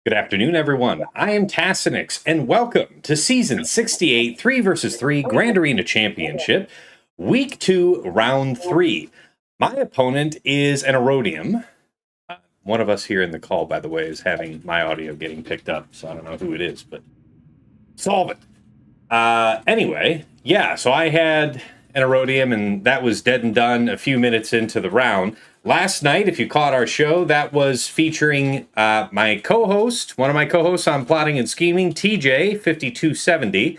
Good afternoon, everyone. I am Tassinix, and welcome to Season 68, 3 vs 3 Grand Arena Championship, Week 2, Round 3. My opponent is an Erodium. One of us here in the call, by the way, is having my audio getting picked up, so I don't know who it is, but solve it. Anyway, yeah, so I had an Erodium, and that was dead and done a few minutes into the round. Last night, if you caught our show, that was featuring my co-host, one of my co-hosts on Plotting and Scheming, TJ5270.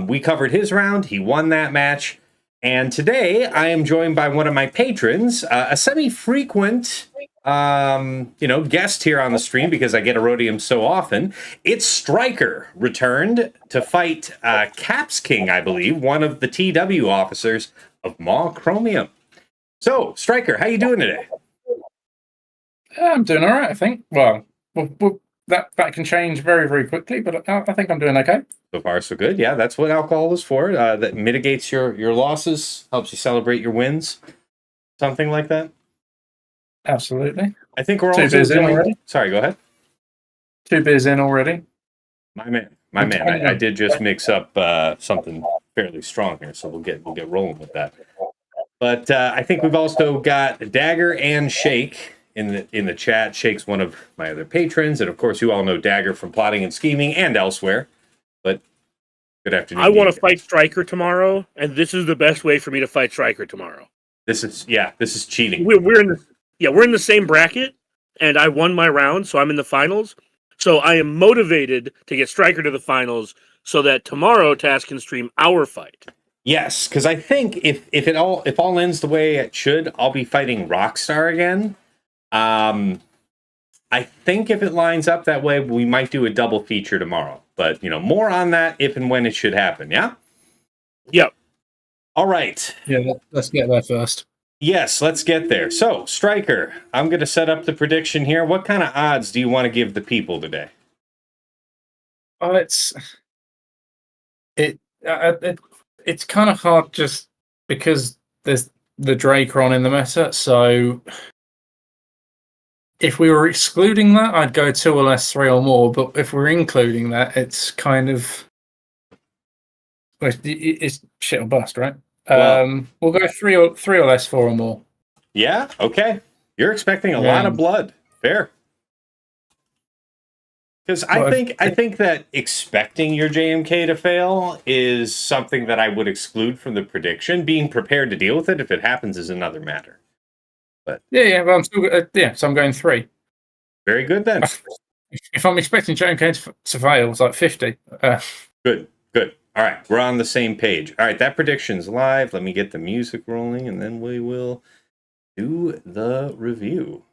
We covered his round. He won that match. And today, I am joined by one of my patrons, a semi-frequent guest here on the stream because I get Erodium so often. It's Striker, returned to fight Caps King, I believe, one of the TW officers of Maul Chromium. So, Striker, how you doing today? I'm doing all right, I think. Well, that can change very, very quickly, but I think I'm doing okay. So far, so good. Yeah, that's what alcohol is for. That mitigates your losses, helps you celebrate your wins, something like that. Absolutely. I think we're 2 also beers in already. Sorry, go ahead. 2 beers in already. My man. I did just mix up something fairly strong here, so we'll get rolling with that. But I think we've also got Dagger and Shake in the chat. Shake's one of my other patrons, and of course, you all know Dagger from Plotting and Scheming and elsewhere. But good afternoon. I want to fight Striker tomorrow, and this is the best way for me to fight Striker tomorrow. This is cheating. We're in the same bracket, and I won my round, so I'm in the finals. So I am motivated to get Striker to the finals, so that tomorrow Taz can stream our fight. Yes, because I think if all ends the way it should, I'll be fighting Rockstar again. I think if it lines up that way, we might do a double feature tomorrow. But more on that if and when it should happen. Yeah. Yep. All right. Yeah, let's get there first. Yes, let's get there. So, Striker, I'm going to set up the prediction here. What kind of odds do you want to give the people today? It's kind of hard just because there's the Dreycron in the meta. So if we were excluding that, I'd go 2 or less, 3 or more. But if we're including that, it's kind of it's shit or bust, right? Well, we'll go 3 or less, 4 or more. Yeah. Okay. You're expecting a lot of blood. Fair. Because I think that expecting your JMK to fail is something that I would exclude from the prediction. Being prepared to deal with it if it happens is another matter. But yeah, but I'm still so I'm going 3. Very good then. If I'm expecting JMK to fail, it's like 50. Good. All right, we're on the same page. All right, that prediction's live. Let me get the music rolling, and then we will do the review.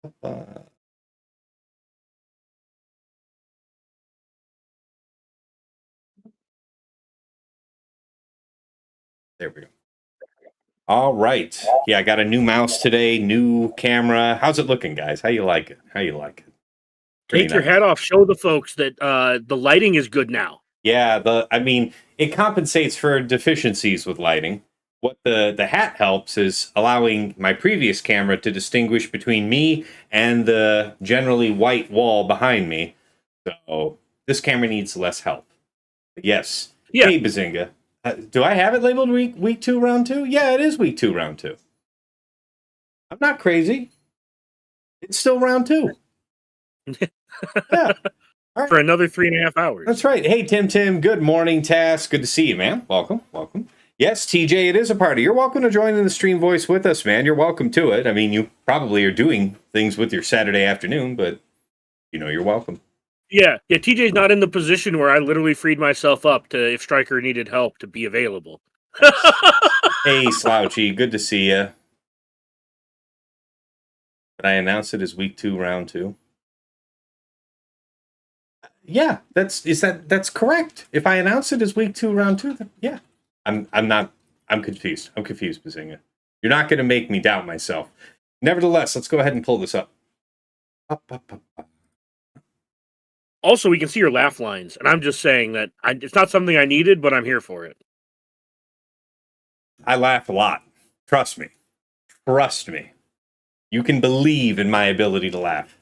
There we go. All right. Yeah, I got a new mouse today, new camera. How's it looking, guys? How you like it? Take your head off. Show the folks that the lighting is good now. Yeah, it compensates for deficiencies with lighting. What the hat helps is allowing my previous camera to distinguish between me and the generally white wall behind me. So this camera needs less help. But yes. Yeah. Hey, Bazinga. Do I have it labeled week 2, round 2? Yeah, it is week 2, round 2. I'm not crazy. It's still round 2. Yeah. Right. For another 3.5 hours. That's right. Hey, Tim. Good morning, Tass. Good to see you, man. Welcome. Yes, TJ, it is a party. You're welcome to join in the stream voice with us, man. You're welcome to it. I mean, you probably are doing things with your Saturday afternoon, but you're welcome. Yeah. TJ's not in the position where I literally freed myself up to, if Striker needed help, to be available. Hey, Slouchy. Good to see you. Did I announce it as week 2, round 2? Yeah, that's correct. If I announce it as week 2, round 2, then yeah. I'm confused. I'm confused, Bazinga. You're not going to make me doubt myself. Nevertheless, let's go ahead and pull this up. Also, we can see your laugh lines, and I'm just saying that it's not something I needed, but I'm here for it. I laugh a lot. Trust me. You can believe in my ability to laugh.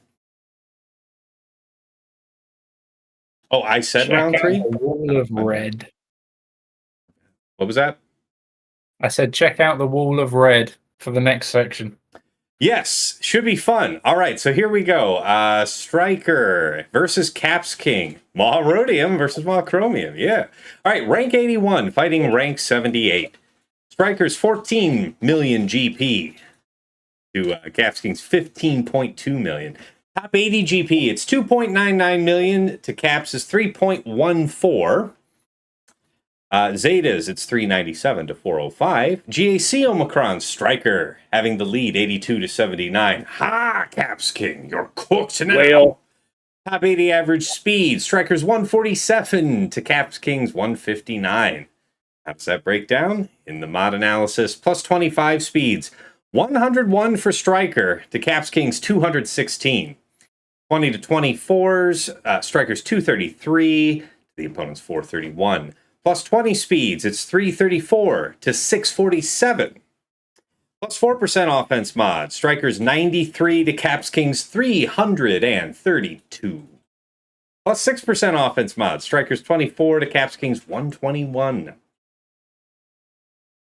Oh, I said Check round out 3? the wall of red. What was that? I said check out the wall of red for the next section. Yes, should be fun. All right, so here we go. Striker versus Caps King. Maul Rhodium versus Maul Chromium. Yeah. All right, rank 81, fighting rank 78. Striker's 14 million GP to Caps King's 15.2 million. Top 80 GP, it's 2.99 million to Caps is 3.14. Zetas, it's 397 to 405. GAC Omicron Striker having the lead, 82 to 79. Ha, Caps King, you're cooked now. Whale. Top 80 average speed, Striker's 147 to Caps King's 159. How does that break down? In the mod analysis, plus 25 speeds. 101 for Striker to Caps King's 216. 20 to 24s, Striker's 233 to the opponent's 431. Plus 20 speeds, it's 334 to 647. Plus 4% offense mod, Striker's 93 to Caps King's 332. Plus 6% offense mod, Striker's 24 to Caps King's 121.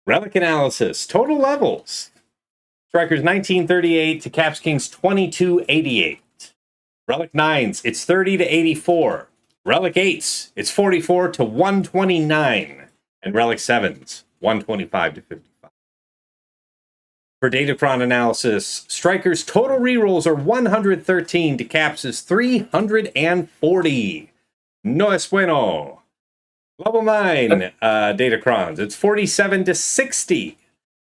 Relic analysis, total levels. Striker's 1938 to Caps King's 2288. Relic 9s, it's 30 to 84. Relic 8s, it's 44 to 129. And Relic 7s, 125 to 55. For Datacron analysis, Striker's total rerolls are 113 to Caps' 340. No es bueno. Level 9 Datacrons, it's 47 to 60.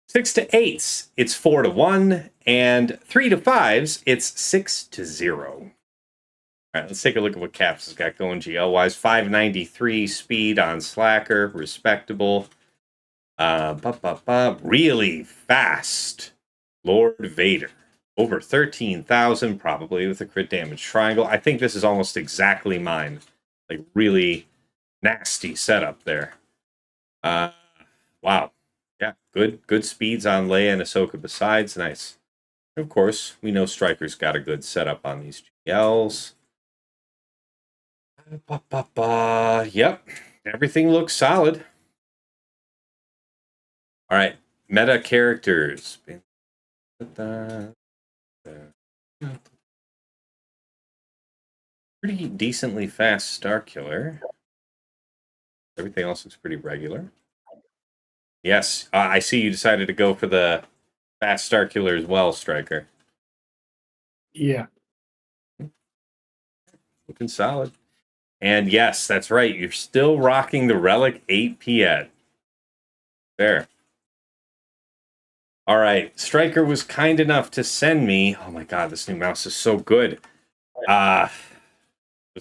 6 to 8s, it's 4 to 1. And 3 to 5s, it's 6 to 0. All right, let's take a look at what Caps has got going GL-wise. 593 speed on Slacker, respectable. Really fast. Lord Vader. Over 13,000, probably with a crit damage triangle. I think this is almost exactly mine. Like, really nasty setup there. Wow. Yeah, good speeds on Leia and Ahsoka besides. Nice. And of course, we know Striker's got a good setup on these GLs. Yep, everything looks solid. All right, meta characters. Pretty decently fast Starkiller. Everything else looks pretty regular. Yes, I see you decided to go for the fast Starkiller as well, Striker. Yeah. Looking solid. And yes, that's right. You're still rocking the Relic 8 Piet. There. All right. Striker was kind enough to send me. Oh my God, this new mouse is so good. Was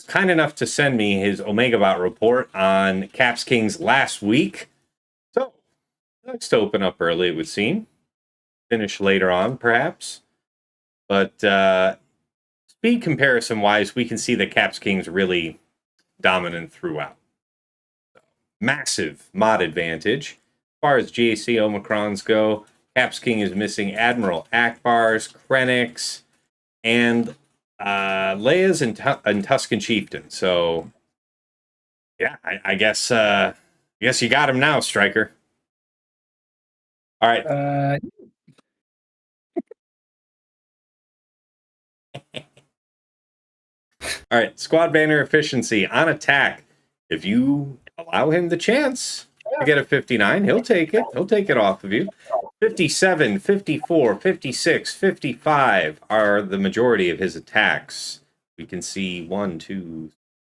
kind enough to send me his OmegaBot report on Caps King's last week. So, likes to open up early, it would seem. Finish later on, perhaps. But speed comparison wise, we can see that Caps King's really dominant throughout. So, massive mod advantage. As far as GAC Omicrons go, Caps King is missing Admiral Akbar's, Krennic's, and Leia's and Tusken Chieftain. So, yeah, I guess you got him now, Striker. All right. All right, squad banner efficiency on attack. If you allow him the chance to get a 59, he'll take it. He'll take it off of you. 57, 54, 56, 55 are the majority of his attacks. We can see 1, 2.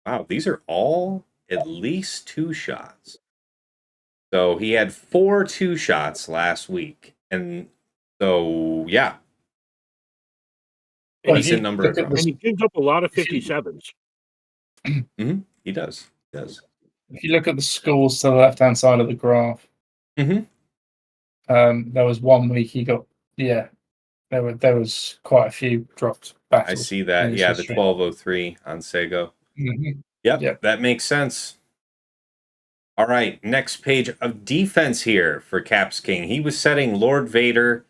Wow, these are all at least 2 shots. So he had 4 2-shots last week. And so, yeah. A decent number of And he gives up a lot of 57s. Mm-hmm. He does. He does. If you look at the scores to the left-hand side of the graph, Mm-hmm. There was 1 week he got, there was quite a few dropped battles. I see that. Yeah, the 1203 on Sego. Mm-hmm. Yep, that makes sense. All right, next page of defense here for Caps King. He was setting Lord Vader,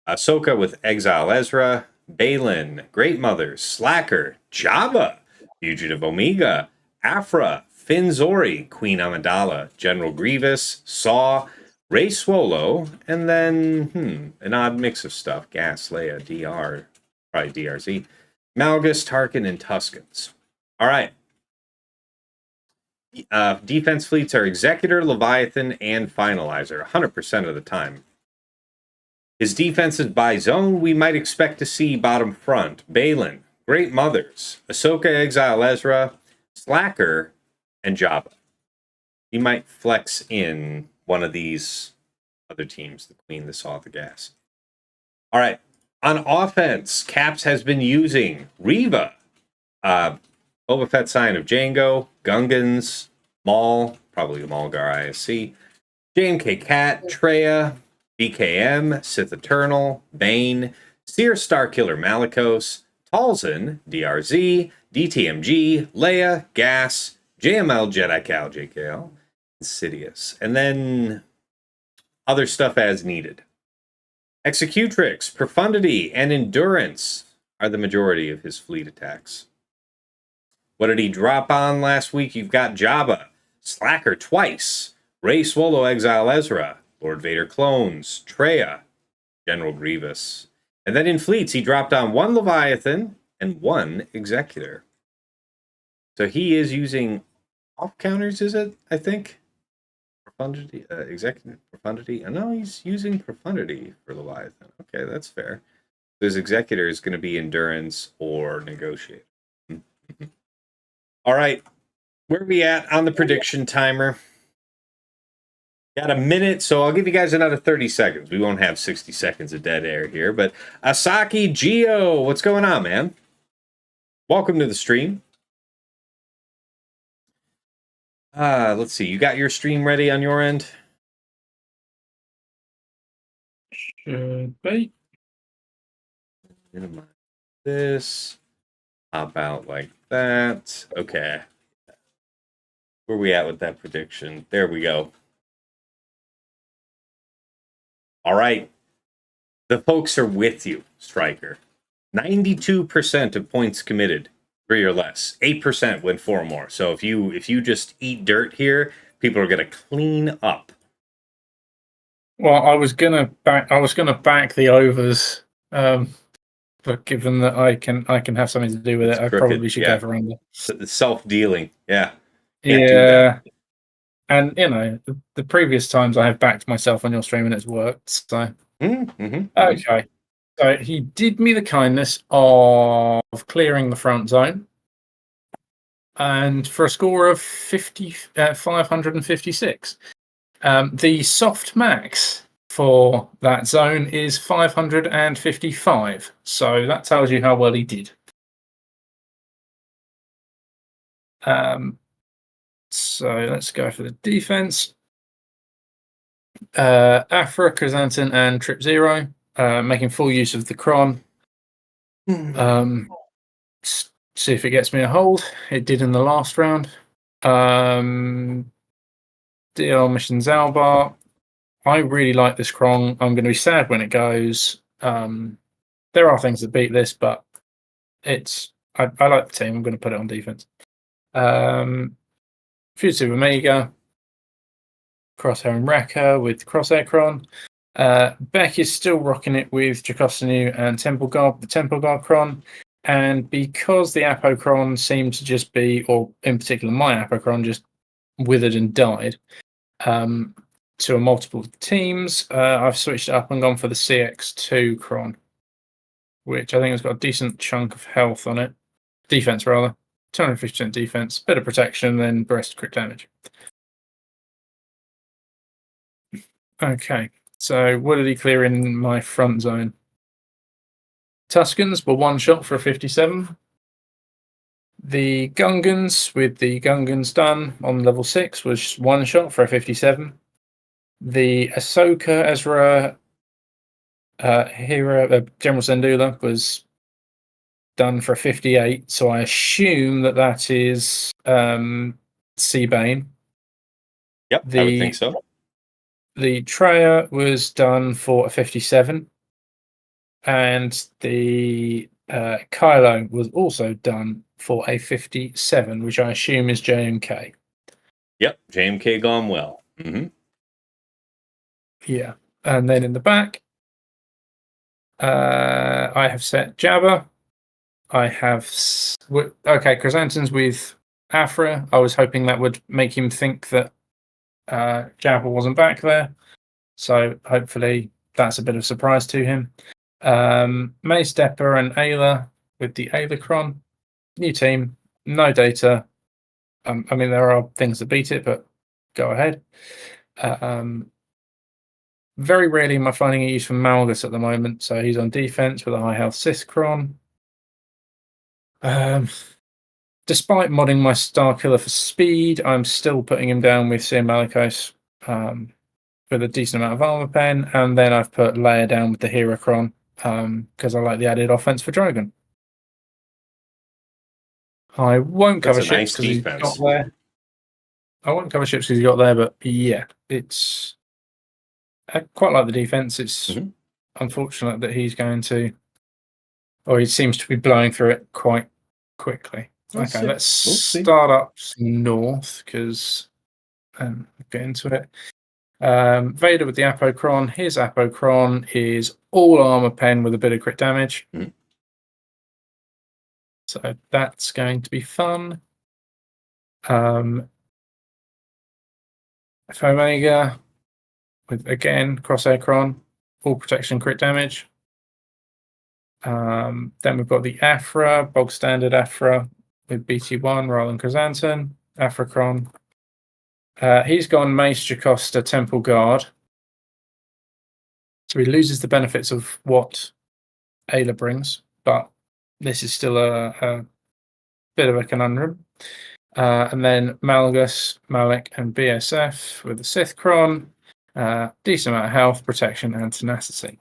Ahsoka with Exile Ezra, Baylan, Great Mothers, Slacker, Jabba, Fugitive Omega, Afra, Finn Zorii, Queen Amidala, General Grievous, Saw, Rey Swolo, and then an odd mix of stuff. Gas, Leia, DR, probably DRZ, Malgus, Tarkin, and Tuskens. All right. Defense fleets are Executor, Leviathan, and Finalizer 100% of the time. His defenses by zone, we might expect to see bottom front, Baylan, Great Mothers, Ahsoka Exile Ezra, Slacker, and Jabba. He might flex in one of these other teams, the Queen, the Saw, the Gas. All right. On offense, Caps has been using Reva, Boba Fett Sign of Django, Gungans, Maul, probably the Mulgar ISC, JMK Cat, Traya, BKM, Sith Eternal, Bane, Seer Starkiller Malicos, Talzin, DRZ, DTMG, Leia, Gas, JML, Jedi Cal, JKL, and Sidious. And then other stuff as needed. Executrix, Profundity, and Endurance are the majority of his fleet attacks. What did he drop on last week? You've got Jabba, Slacker twice, Rey Swolo Exile Ezra, Lord Vader clones, Traya, General Grievous. And then in fleets, he dropped on one Leviathan and one Executor. So he is using off counters, is it? I think. Profundity, Executor, Profundity. No, he's using Profundity for Leviathan. Okay, that's fair. His Executor is going to be Endurance or Negotiator. All right, where are we at on the prediction timer? Got a minute, so I'll give you guys another 30 seconds. We won't have 60 seconds of dead air here, but Asaki Geo, what's going on, man? Welcome to the stream. Let's see, you got your stream ready on your end? Should be. Minimize this. About like that. Okay. Where are we at with that prediction? There we go. All right. The folks are with you, Striker. 92% of points committed, 3 or less. 8% went 4 or more. So if you just eat dirt here, people are going to clean up. Well, I was gonna back the overs, but given that I can have something to do with It's it, I crooked, probably should yeah. go for under. Self-dealing, yeah. Can't do Yeah, and the previous times I have backed myself on your stream and it's worked. So okay, so he did me the kindness of clearing the front zone, and for a score of 556. The soft max for that zone is 555. So that tells you how well he did. So let's go for the defense. Afra, Chrysanthemum, and Trip Zero, making full use of the Cron. See if it gets me a hold. It did in the last round. DL Mission Zalbar. I really like this Cron. I'm going to be sad when it goes. There are things that beat this, but I like the team. I'm going to put it on defense. Fugitive Omega, Crosshair and Wrecker with Crosshair Cron. Beck is still rocking it with Jacostanu and Temple Guard, the Temple Guard Cron. And because the Apocron seemed to just be, or in particular my Apocron, just withered and died to a multiple teams, I've switched it up and gone for the CX2 Cron, which I think has got a decent chunk of health on it. Defense, rather. 250% defense, bit of protection, then burst crit damage. Okay, so what did he clear in my front zone? Tuskens were 1 shot for a 57. The Gungans, with the Gungans done on level 6, was 1 shot for a 57. The Ahsoka Ezra Hera General Syndulla was done for a 58, so I assume that is C Bane. Yep, I would think so. The Traya was done for a 57. And the Kylo was also done for a 57, which I assume is JMK. Yep, JMK gone well. Yeah. And then in the back, I have set Jabba. I have... Okay, Chrysanthemum's with Afra. I was hoping that would make him think that Jabba wasn't back there. So hopefully that's a bit of surprise to him. Mace Depper and Ayla with the Ayla-cron. New team, no data. I mean, there are things that beat it, but go ahead. Very rarely am I finding a use for Malgus at the moment, so he's on defense with a high health Sith-cron. Despite modding my Starkiller for speed, I'm still putting him down with Sir Malicos with a decent amount of armor pen, and then I've put Leia down with the Hero-cron because I like the added offense for Drogon. I won't cover ships because he's got there. I won't cover ships because he got there, but yeah, it's... I quite like the defense. It's unfortunate that he's going to... Or he seems to be blowing through it quite quickly. Okay, let's start up north because get into it. Vader with the Apocron. His Apocron is all armor pen with a bit of crit damage. So that's going to be fun. Omega with, again, Crosshair Cron, all protection crit damage. Then we've got the Afra, bog standard Afra with BT1 rather than Chrysanthemum. Afra Cron. He's gone Mace, Jocasta, Temple Guard. So he loses the benefits of what Ayla brings, but this is still a bit of a conundrum. And then Malgus, Malak, and BSF with the Sith-cron. Decent amount of health, protection, and tenacity.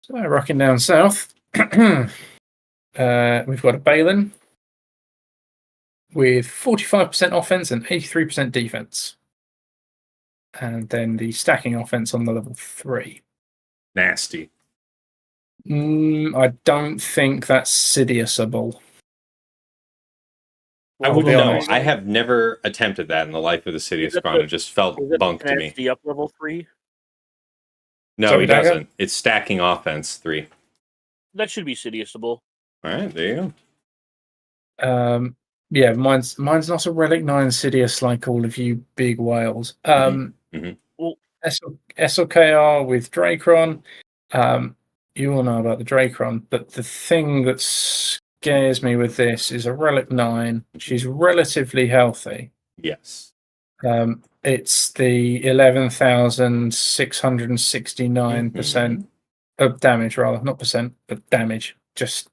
So rocking down south, we've got a Baylan with 45% offense and 83% defense. And then the stacking offense on the level 3. Nasty. I don't think that's Sidious-able. I wouldn't know. I have never attempted that in the life of the Sidious-cron. It just felt bunk to me. The up level 3? No, he doesn't. It's stacking offense 3. That should be Sidious-able. All right, there you go. Yeah, mine's not a Relic 9 Sidious like all of you big whales. Well, SLKR with Drey-cron. You all know about the Drey-cron, but the thing that scares me with this is a Relic 9. She's relatively healthy. Yes. It's the 11,669% of damage, rather. Not percent, but damage. Just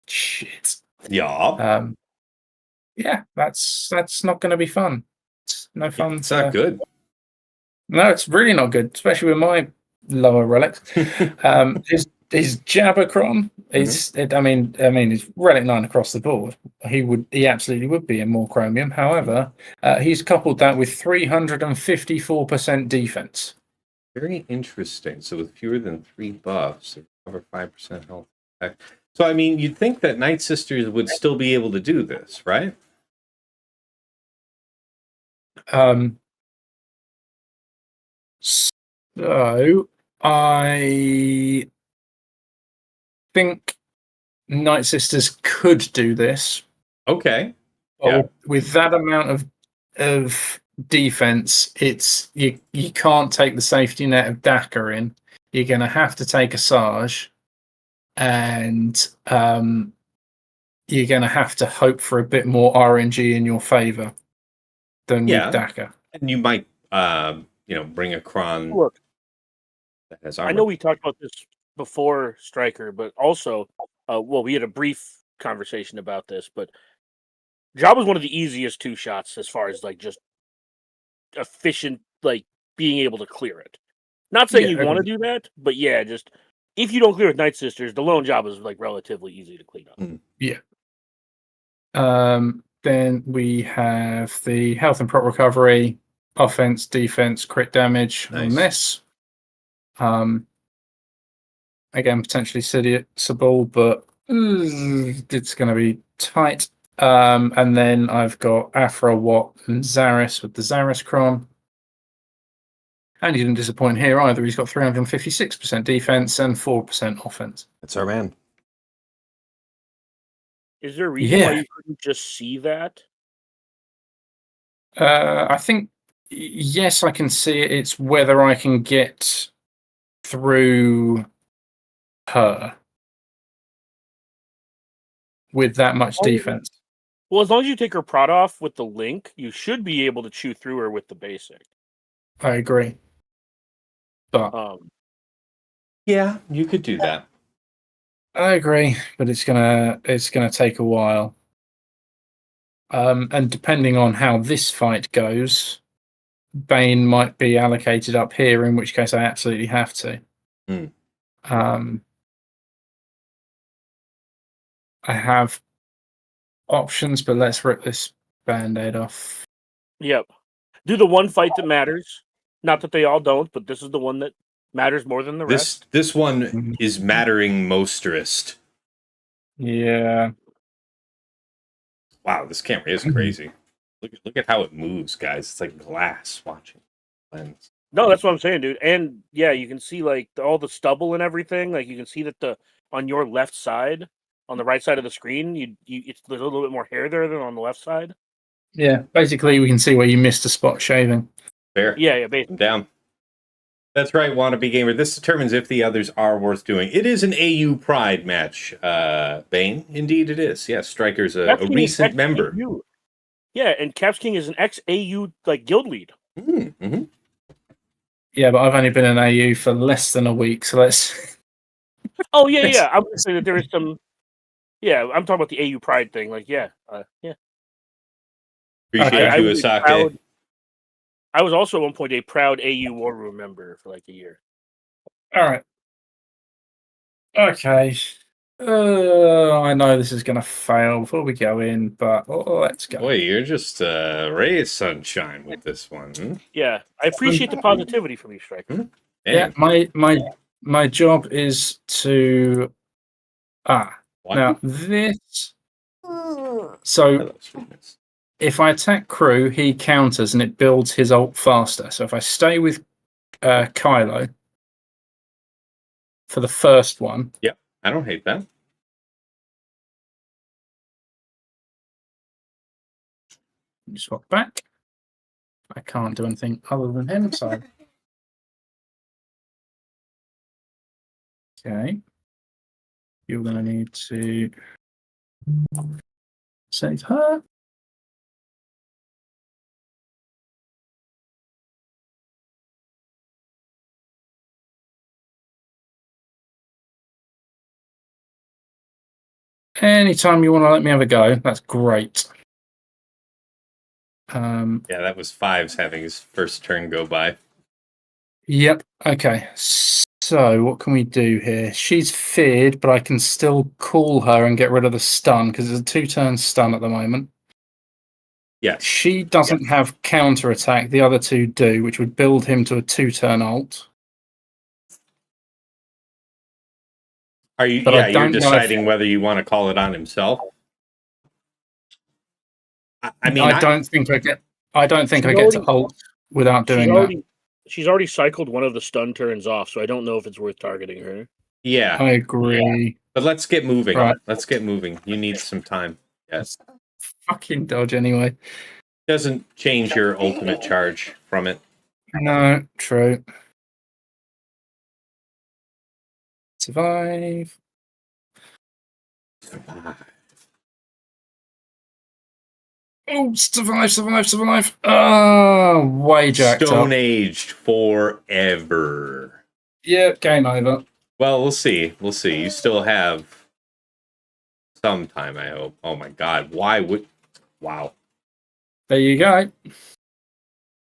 shit. Yeah. Yeah, that's not going to be fun. It's no fun. It's not good. No, it's really not good, especially with my lower relics. His Jabba-cron is, I mean, he's Relic 9 across the board. He absolutely would be in more chromium. However, he's coupled that with 354% defense. Very interesting. So with fewer than 3 buffs, they cover 5% health effect. So I mean, you'd think that Night Sisters would still be able to do this, right? So I think Night Sisters could do this. Okay. Yeah. With that amount of defense, it's you can't take the safety net of Dakar in. You're going to have to take Asajj, and you're going to have to hope for a bit more RNG in your favor than with Dakar. And you might, bring a cron. Look, that has armor. I know we talked about this before Striker, but also, we had a brief conversation about this, but Jabba was one of the easiest 2 shots as far as like just efficient, like being able to clear it. Not saying you want to do that, but yeah, just if you don't clear with Night Sisters, the lone Jabba is like relatively easy to clean up. Yeah. Then we have the health and prop recovery, offense, defense, crit damage on this. Again, potentially Sidious, but it's going to be tight. And then I've got Afra, Watt, and Zarriss with the Zarriss Cron. And he didn't disappoint here either. He's got 356% defense and 4% offense. That's our man. Is there a reason why you couldn't just see that? I think, yes, I can see it. It's whether I can get through her with that much defense. Well, as long as you take her prod off with the link, you should be able to chew through her with the basic. I agree. But yeah, you could do that. I agree, but it's gonna take a while. And depending on how this fight goes, Bane might be allocated up here, in which case I absolutely have to. I have options, but let's rip this band-aid off. Yep. Do the one fight that matters. Not that they all don't, but this is the one that matters more than the rest. This one is mattering mosterest. Yeah. Wow, this camera is crazy. Look at how it moves, guys. It's like glass watching lens. No, that's what I'm saying, dude. And yeah, you can see like all the stubble and everything. Like you can see that on your left side, on the right side of the screen, there's a little bit more hair there than on the left side. Yeah, basically we can see where you missed a spot shaving. Fair. Yeah, basically. Down. That's right, wannabe gamer. This determines if the others are worth doing. It is an AU Pride match, Bane. Indeed, it is. Yes, Striker's a recent member. Yeah, and Caps King is an ex-AU like guild lead. Mm-hmm. Yeah, but I've only been in AU for less than a week, so let's. Oh yeah. I'm saying that there is some. Yeah, I'm talking about the AU Pride thing. Like, yeah. Appreciate you, Asajj. I was also at one point a proud AU War Room member for like a year. All right. Okay. I know this is going to fail before we go in, but let's go. Boy, you're just ray of sunshine with this one. Hmm? Yeah, I appreciate the positivity from you, Striker. Yeah, my job is to now this. So if I attack crew, he counters and it builds his ult faster. So if I stay with Kylo for the first one, yeah, I don't hate that. Swap back. I can't do anything other than him, so. Okay. You're going to need to save her. Anytime you want to let me have a go, that's great. Yeah, that was Fives having his first turn go by. Yep. Okay. So what can we do here? She's feared, but I can still call her and get rid of the stun because it's a 2-turn stun at the moment. Yes. She doesn't have counter attack. The other two do, which would build him to a 2-turn ult. Are you? But you're deciding whether you want to call it on himself. I mean, I don't think I get. I don't think I get to ult without doing that. She's already cycled one of the stun turns off, so I don't know if it's worth targeting her. Yeah, I agree. But let's get moving. Right. Let's get moving. You need some time. Yes. Fucking dodge anyway. Doesn't change your ultimate charge from it. No, true. Survive. Oh, survive. Oh, way jacked Stone up. aged forever. Yeah, game over. Well, we'll see. We'll see. You still have some time, I hope. Oh my god. Why would... Wow. There you go.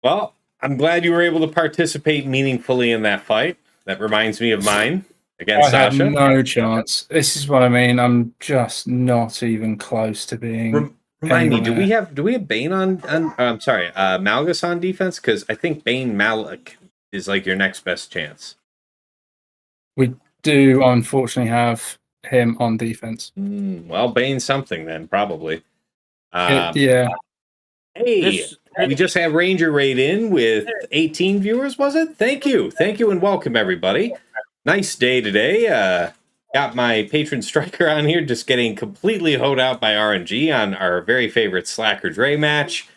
Well, I'm glad you were able to participate meaningfully in that fight. That reminds me of mine against Sasha. I had no chance. This is what I mean. I'm just not even close to being... Remind me, do we have Bane on I'm sorry, Malgus on defense? Because I think Bane Malak is like your next best chance. We do unfortunately have him on defense. Well, Bane something then, probably. Yeah. Hey, we just had Ranger Raid in with 18 viewers, was it? Thank you, and welcome everybody. Nice day today. Got my patron striker on here, just getting completely hoed out by RNG on our very favorite Slacker Drey match.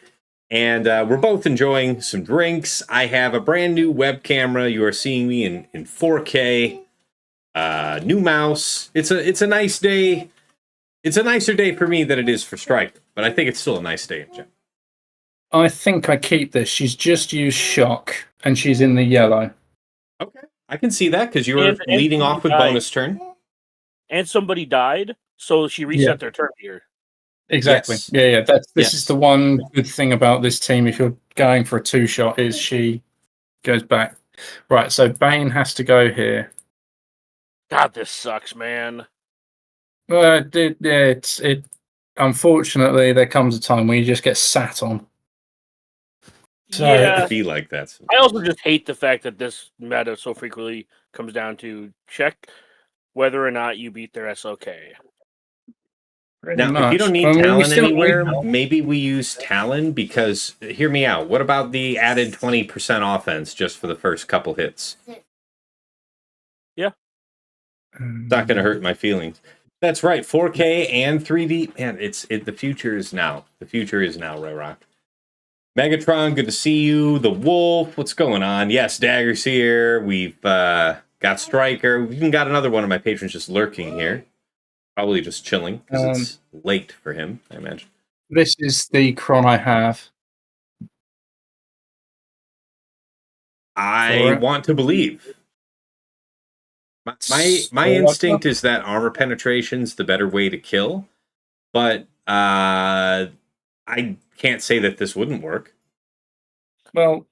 And we're both enjoying some drinks. I have a brand new web camera. You are seeing me in 4K. New mouse. It's a nice day. It's a nicer day for me than it is for Striker, but I think it's still a nice day in general. I think I keep this. She's just used shock, and she's in the yellow. Okay, I can see that because you were leading off with bonus turn. And somebody died, so she reset their turn here. Exactly. Yes. Yeah. This is the one good thing about this team. If you're going for a 2-shot, is she goes back. Right. So Bane has to go here. God, this sucks, man. It. Unfortunately, there comes a time when you just get sat on. So, yeah, It'd be like that. Sometimes. I also just hate the fact that this meta so frequently comes down to check whether or not you beat their SLK. Now, if you don't need Talon anywhere, maybe we use Talon because, hear me out, what about the added 20% offense just for the first couple hits? Yeah. It's not going to hurt my feelings. That's right, 4K and 3D. Man, the future is now. The future is now, Ray Rock. Megatron, good to see you. The Wolf, what's going on? Yes, Dagger's here. We've got Striker. We've even got another one of my patrons just lurking here. Probably just chilling because it's late for him, I imagine. This is the Cron I have. I want to believe. My instinct is that armor penetration's the better way to kill, but I can't say that this wouldn't work. Well,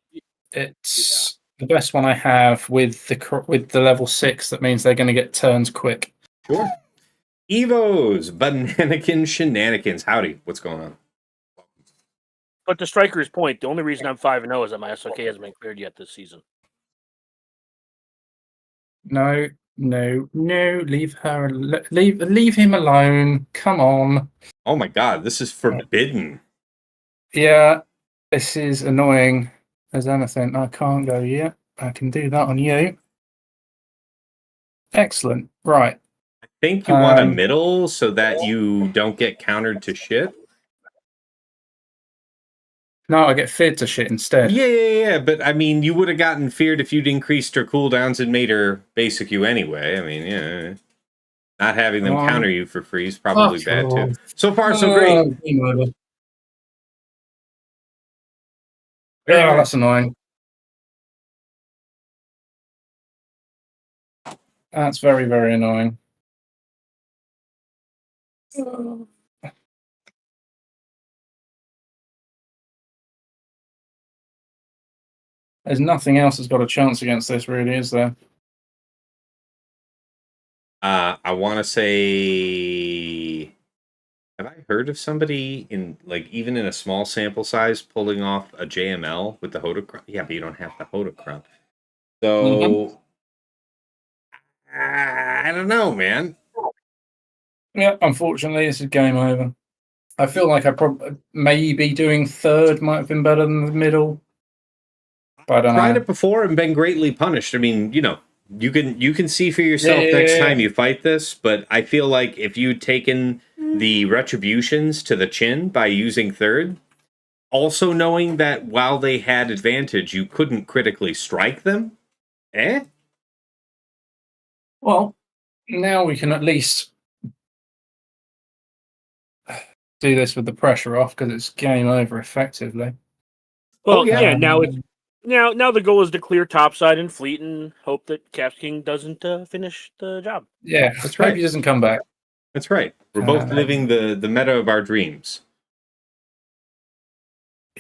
it's the best one I have with the level 6. That means they're going to get turns quick. Sure. Evos, Bananakin Shenanigans. Howdy, what's going on? But to Striker's point, the only reason I'm 5-0 is that my SLK hasn't been cleared yet this season. No, leave her, leave him alone. Come on. Oh my god, this is forbidden. Yeah, this is annoying as anything. I can't go yet. I can do that on you. Excellent. Right. I think you want a middle so that you don't get countered to shit. No, I get feared to shit instead. Yeah. But I mean, you would have gotten feared if you'd increased her cooldowns and made her basic you anyway. I mean, yeah. Not having them counter you for free is probably bad too. So far, so great. Yeah, that's annoying. That's very, very annoying. There's nothing else that's got a chance against this, really, is there? I want to say, have I heard of somebody in, like, even in a small sample size pulling off a JML with the Hodocron? Yeah, but you don't have the Hodocron. So, I don't know, man. Yeah, unfortunately, this is game over. I feel like maybe doing third might have been better than the middle. But I don't know. Tried it before and been greatly punished. I mean, you can see for yourself next time you fight this, but I feel like if you'd taken the retributions to the chin by using third, also knowing that while they had advantage, you couldn't critically strike them, Well, now we can at least do this with the pressure off because it's game over effectively. Well, now the goal is to clear topside and fleet and hope that Caps King doesn't finish the job. Yeah, that's right. Hope he doesn't come back. That's right. We're both living the meta of our dreams.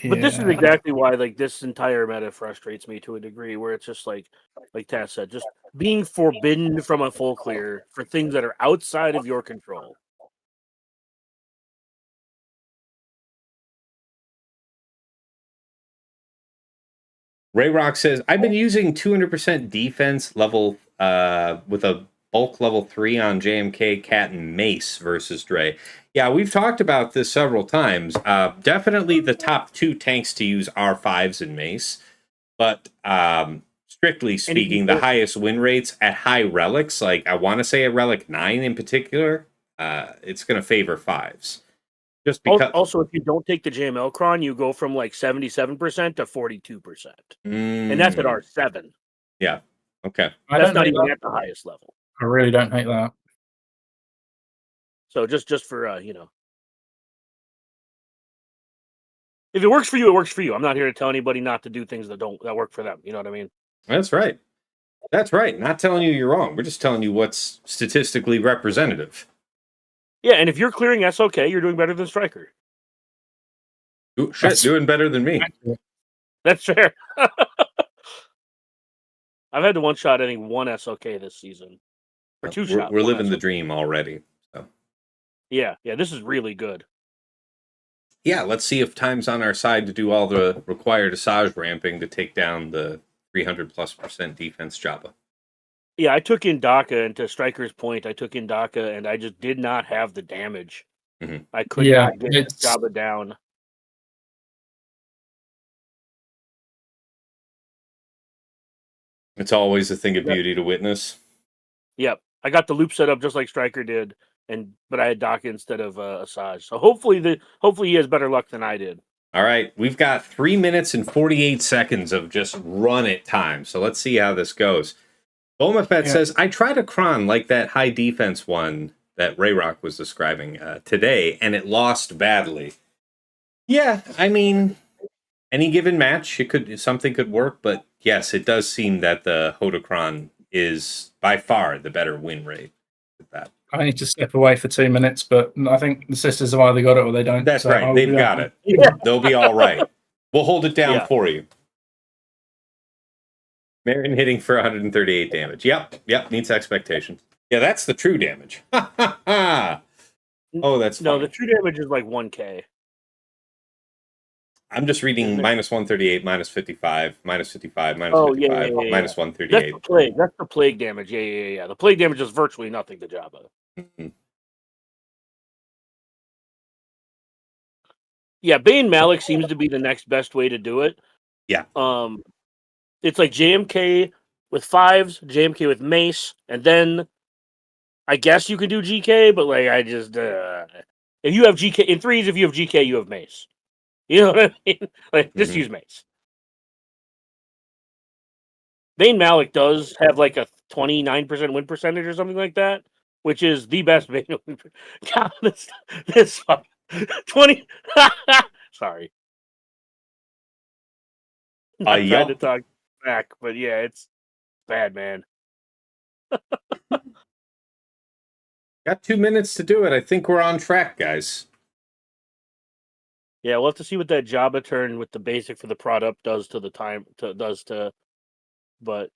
But this is exactly why, like, this entire meta frustrates me to a degree, where it's just like Taz said, just being forbidden from a full clear for things that are outside of your control. Ray Rock says, I've been using 200% defense level with a bulk level 3 on JMK, Cat, and Mace versus DRey. Yeah, we've talked about this several times. Definitely the top 2 tanks to use are 5s and Mace. But strictly speaking, the highest win rates at high relics, like I want to say a relic 9 in particular, it's going to favor 5s. Just because. Also, if you don't take the JML cron, you go from like 77% to 42%. And that's at R7. Yeah. Okay. That's not even at the highest level. I really don't hate that. So just for, you know. If it works for you, it works for you. I'm not here to tell anybody not to do things that work for them. You know what I mean? That's right. That's right. Not telling you you're wrong. We're just telling you what's statistically representative. Yeah, and if you're clearing SLK, you're doing better than Striker. Ooh, shit, doing better than me. That's fair. I've had to one-shot, I think, 1 SLK this season. Or 2 shots. We're living the dream already. So. Yeah, this is really good. Yeah, let's see if time's on our side to do all the required Asajj ramping to take down the 300+% defense Jabba. Yeah, I took in Daka, and to Striker's point, I took in Daka, and I just did not have the damage. Mm-hmm. I could not get Jabba down. It's always a thing of beauty to witness. Yep, I got the loop set up just like Striker did, but I had Daka instead of Asajj. So hopefully he has better luck than I did. All right, we've got 3 minutes and 48 seconds of just run it time. So let's see how this goes. Bomafet says, I tried a cron like that high defense one that Rayrock was describing today, and it lost badly. Yeah, I mean, any given match, something could work, but yes, it does seem that the Hodocron is by far the better win rate with that. I need to step away for 2 minutes, but I think the sisters have either got it or they don't. That's right. They've got it. Yeah. They'll be all right. We'll hold it down for you. Merrin hitting for 138 damage. Yep. Meets expectations. Yeah, that's the true damage. Oh, that's funny. No, the true damage is like 1K. I'm just reading minus 138, minus 55, minus 55, minus 55, minus 138. That's the plague. That's the plague damage. Yeah. The plague damage is virtually nothing to Jabba. Mm-hmm. Yeah, Bane Malak seems to be the next best way to do it. Yeah. It's like JMK with 5s, JMK with Mace, and then I guess you can do GK, but like I just if you have GK in 3s, if you have GK, you have Mace. You know what I mean? Like just use Mace. Bane Malak does have like a 29% win percentage or something like that, which is the best Bane win. God, this 20. Sorry. I tried to talk back, but yeah, it's bad, man. Got 2 minutes to do it. I think we're on track, guys. Yeah, we'll have to see what that Jabba turn with the basic for the product does to the time. But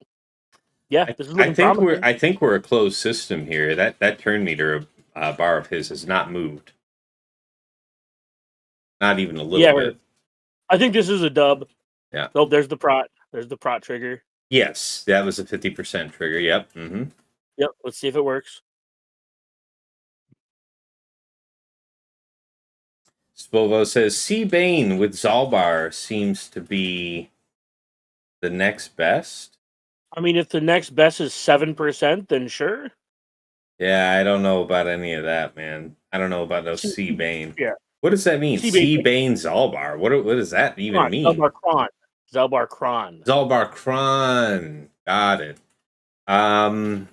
yeah, this is looking promising. I think we're a closed system here. That turn meter bar of his has not moved. Not even a little bit. I think this is a dub. Yeah. Oh, there's the prot. There's the prot trigger. Yes, that was a 50% trigger. Yep. Mm-hmm. Yep. Let's see if it works. Spovo says, C Bane with Zalbar seems to be the next best. I mean, if the next best is 7%, then sure. Yeah, I don't know about any of that, man. I don't know about those C Bane. Yeah. What does that mean? C Bane Zalbar. What does that even mean? Zalbar Kron. Zalbar Kron. Got it. No,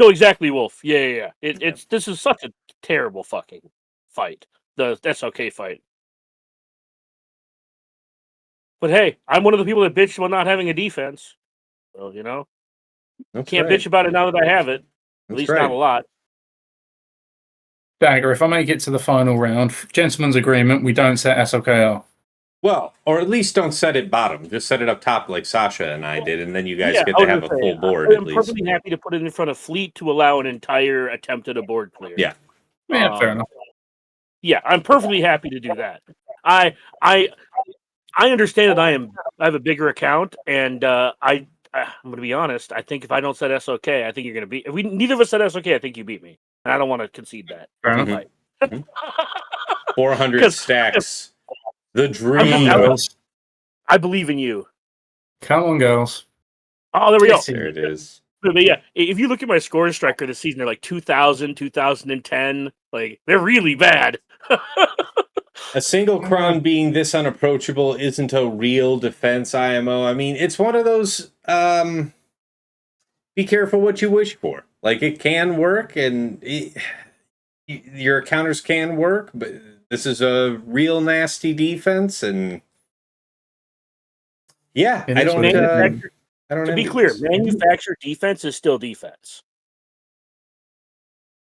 exactly, Wolf. Yeah. This is such a terrible fucking fight. The SLK fight. But hey, I'm one of the people that bitched about not having a defense. So, you know. Can't bitch about it now that I have it. At least not a lot. Dagger, if I make it to the final round, gentleman's agreement, we don't set SLKR. Well, or at least don't set it bottom. Just set it up top like Sasha and I did, and then you guys get to have a full board at least. I'm perfectly happy to put it in front of Fleet to allow an entire attempt at a board clear. Yeah. Fair enough. Yeah, I'm perfectly happy to do that. I understand that I have a bigger account, and I'm going to be honest. I think if I don't set SOK, I think you're going to beat. If we neither of us set SOK, I think you beat me, and I don't want to concede that. Fair enough. 400 stacks. The Come on, dream. girls. I believe in you. Come on, girls. Oh, there we go. There it is. But yeah, if you look at my score striker this season, they're like 2000, 2010. Like, they're really bad. A single cron being this unapproachable isn't a real defense IMO. I mean, it's one of those, be careful what you wish for. Like, it can work, and your counters can work, but this is a real nasty defense, and yeah, I don't To be clear, manufactured defense is still defense.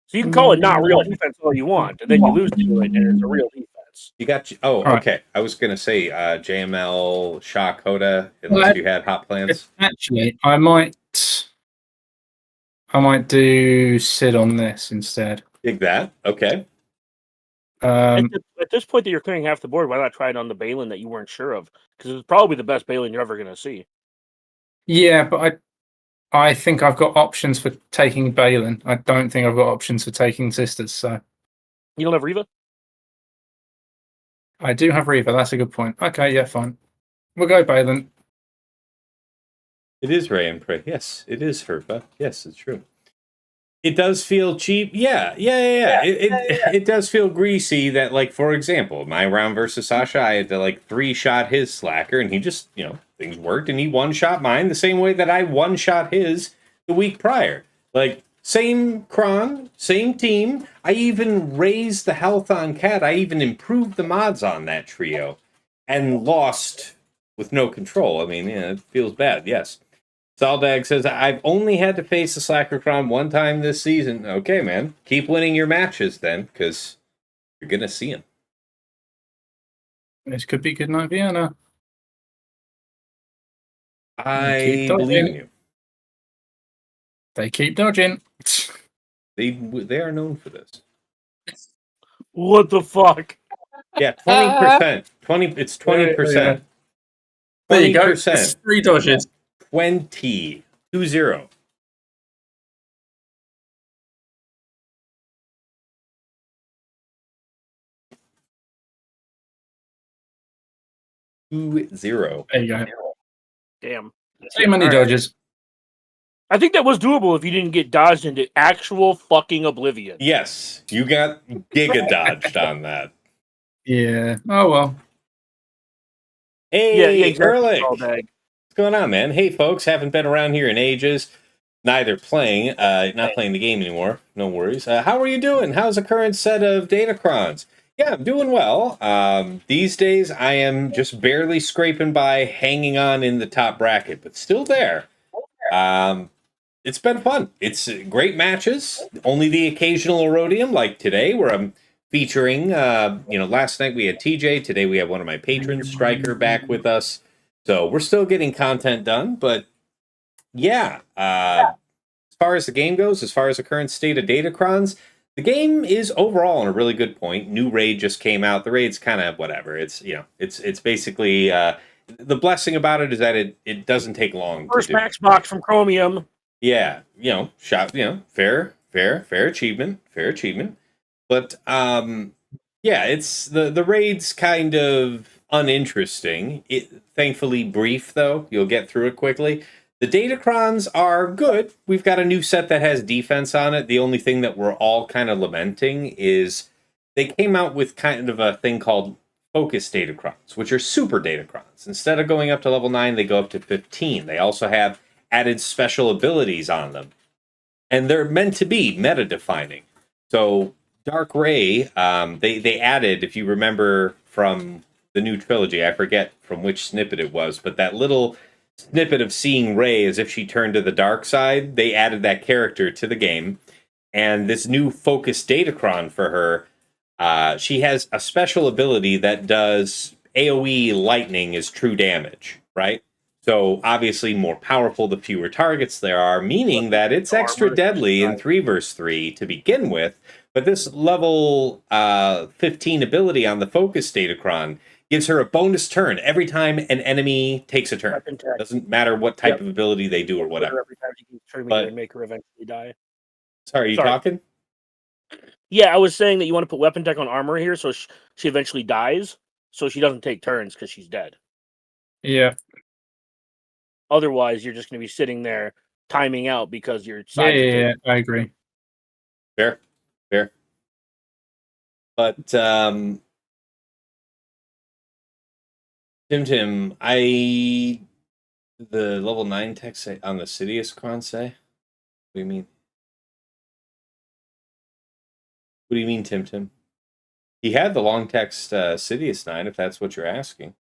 So you can call it not real defense all you want, and then you lose to it, and it's a real defense. You got okay. I was gonna say JML Shah Coda, unless you had hot plans. Actually, I might do Sid on this instead. Dig that. Okay. At this point that you're clearing half the board, why not try it on the Baylan that you weren't sure of? Because it's probably the best Baylan you're ever going to see. Yeah, but I think I've got options for taking Baylan. I don't think I've got options for taking Sisters. So you don't have Reva? I do have Reva. That's a good point. Okay, yeah, fine. We'll go Baylan. It is Ray and Prey. Yes, it is Herpa. Yes, it's true. It does feel cheap. Yeah. It does feel greasy that, like, for example, my round versus Sasha, I had to, like, 3-shot his slacker, and he just, things worked, and he one-shot mine the same way that I one-shot his the week prior. Like, same cron, same team. I even raised the health on Cat. I even improved the mods on that trio and lost with no control. I mean, it feels bad, yes. Saldag says, I've only had to face the Slacker Cron one time this season. Okay, man. Keep winning your matches then, because you're going to see him. This could be good night, Vienna. I believe in you. They keep dodging. They are known for this. What the fuck? Yeah, 20%. It's 20%. There you go. 3 dodges. 20. 2-0. There you go. Damn. Too many dodges. I think that was doable if you didn't get dodged into actual fucking oblivion. Yes, you got giga dodged on that. Yeah. Oh, well. Hey, exactly. What's going on, man? Hey, folks, haven't been around here in ages. Neither playing, not playing the game anymore. No worries. How are you doing? How's the current set of Datacrons? Yeah, I'm doing well. These days, I am just barely scraping by, hanging on in the top bracket, but still there. It's been fun. It's great matches. Only the occasional Erodium, like today, where I'm featuring, last night we had TJ. Today we have one of my patrons, Striker, back with us. So we're still getting content done, but yeah. As far as the game goes, as far as the current state of Datacrons, the game is overall on a really good point. New raid just came out. The raid's kind of whatever. It's it's basically the blessing about it is that it doesn't take long. First max box from Chromium. Yeah, fair achievement. But it's the raid's kind of uninteresting. Thankfully brief though. You'll get through it quickly. The Datacrons are good. We've got a new set that has defense on it. The only thing that we're all kind of lamenting is they came out with kind of a thing called Focus Datacrons, which are super Datacrons. Instead of going up to level 9, they go up to 15. They also have added special abilities on them. And they're meant to be meta-defining. So DRey, they added, if you remember from the new trilogy, I forget from which snippet it was, but that little snippet of seeing Rey as if she turned to the dark side, they added that character to the game. And this new Focus Datacron for her, she has a special ability that does AoE lightning as true damage, right? So obviously more powerful the fewer targets there are, meaning that it's extra deadly in 3 vs 3 to begin with. But this level 15 ability on the Focus Datacron gives her a bonus turn every time an enemy takes a turn. Doesn't matter what type of ability they do or whatever. Every time she keeps turn But- and make her eventually die. Sorry, are you talking? Yeah, I was saying that you want to put weapon tech on armor here, so she eventually dies, so she doesn't take turns because she's dead. Yeah. Otherwise, you're just going to be sitting there timing out because your Yeah, side. yeah, I agree. Fair. But Tim, the level 9 text on the Sidious cron say? What do you mean? What do you mean, Tim? He had the long text Sidious 9, if that's what you're asking.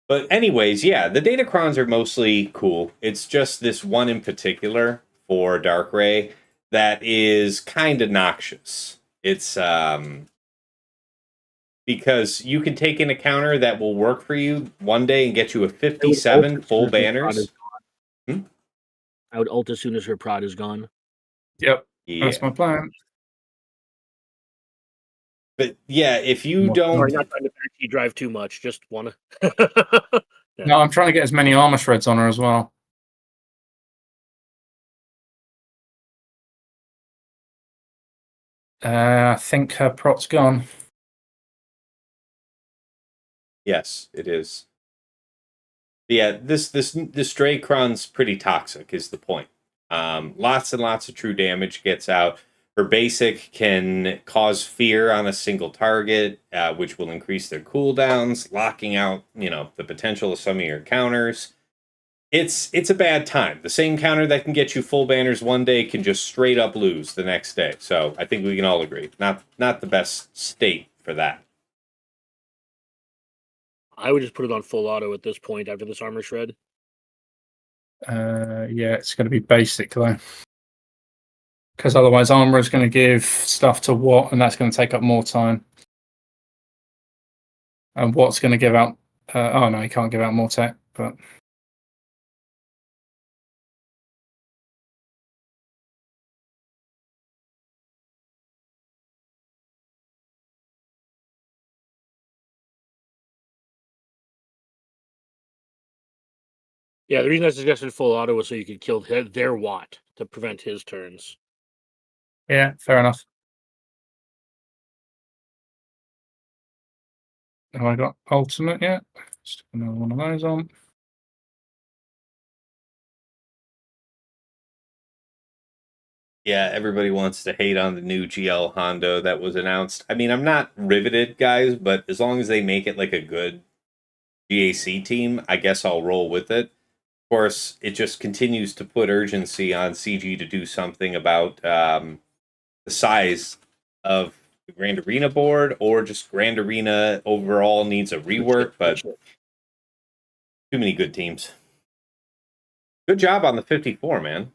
But anyways, yeah, the datacrons are mostly cool. It's just this one in particular for DRey that is kind of noxious. It's because you can take in a counter that will work for you one day and get you a 57 full banners. I would ult as soon as her prod is gone. Yep, Yeah. that's my plan. But yeah, if you don't... Sorry, not trying to backseat drive too much, just want to... No, I'm trying to get as many armor shreds on her as well. I think her prot's gone. Yes, it is. Yeah, this Dracron's pretty toxic is the point. Lots and lots of true damage gets out. Her basic can cause fear on a single target, which will increase their cooldowns, locking out, the potential of some of your counters. It's a bad time. The same counter that can get you full banners one day can just straight up lose the next day. So I think we can all agree. Not the best state for that. I would just put it on full auto at this point after this armor shred. Yeah, it's going to be basic though. Because otherwise armor is going to give stuff to Watt, and that's going to take up more time. And Watt's going to give out... oh no, he can't give out more tech, but... Yeah, the reason I suggested full auto was so you could kill their Watt to prevent his turns. Yeah, fair enough. Have I got ultimate yet? Just another one of those on. Yeah, everybody wants to hate on the new GL Hondo that was announced. I mean, I'm not riveted, guys, but as long as they make it like a good GAC team, I guess I'll roll with it. Of course, it just continues to put urgency on CG to do something about the size of the Grand Arena board, or just Grand Arena overall needs a rework, but too many good teams. Good job on the 54, man.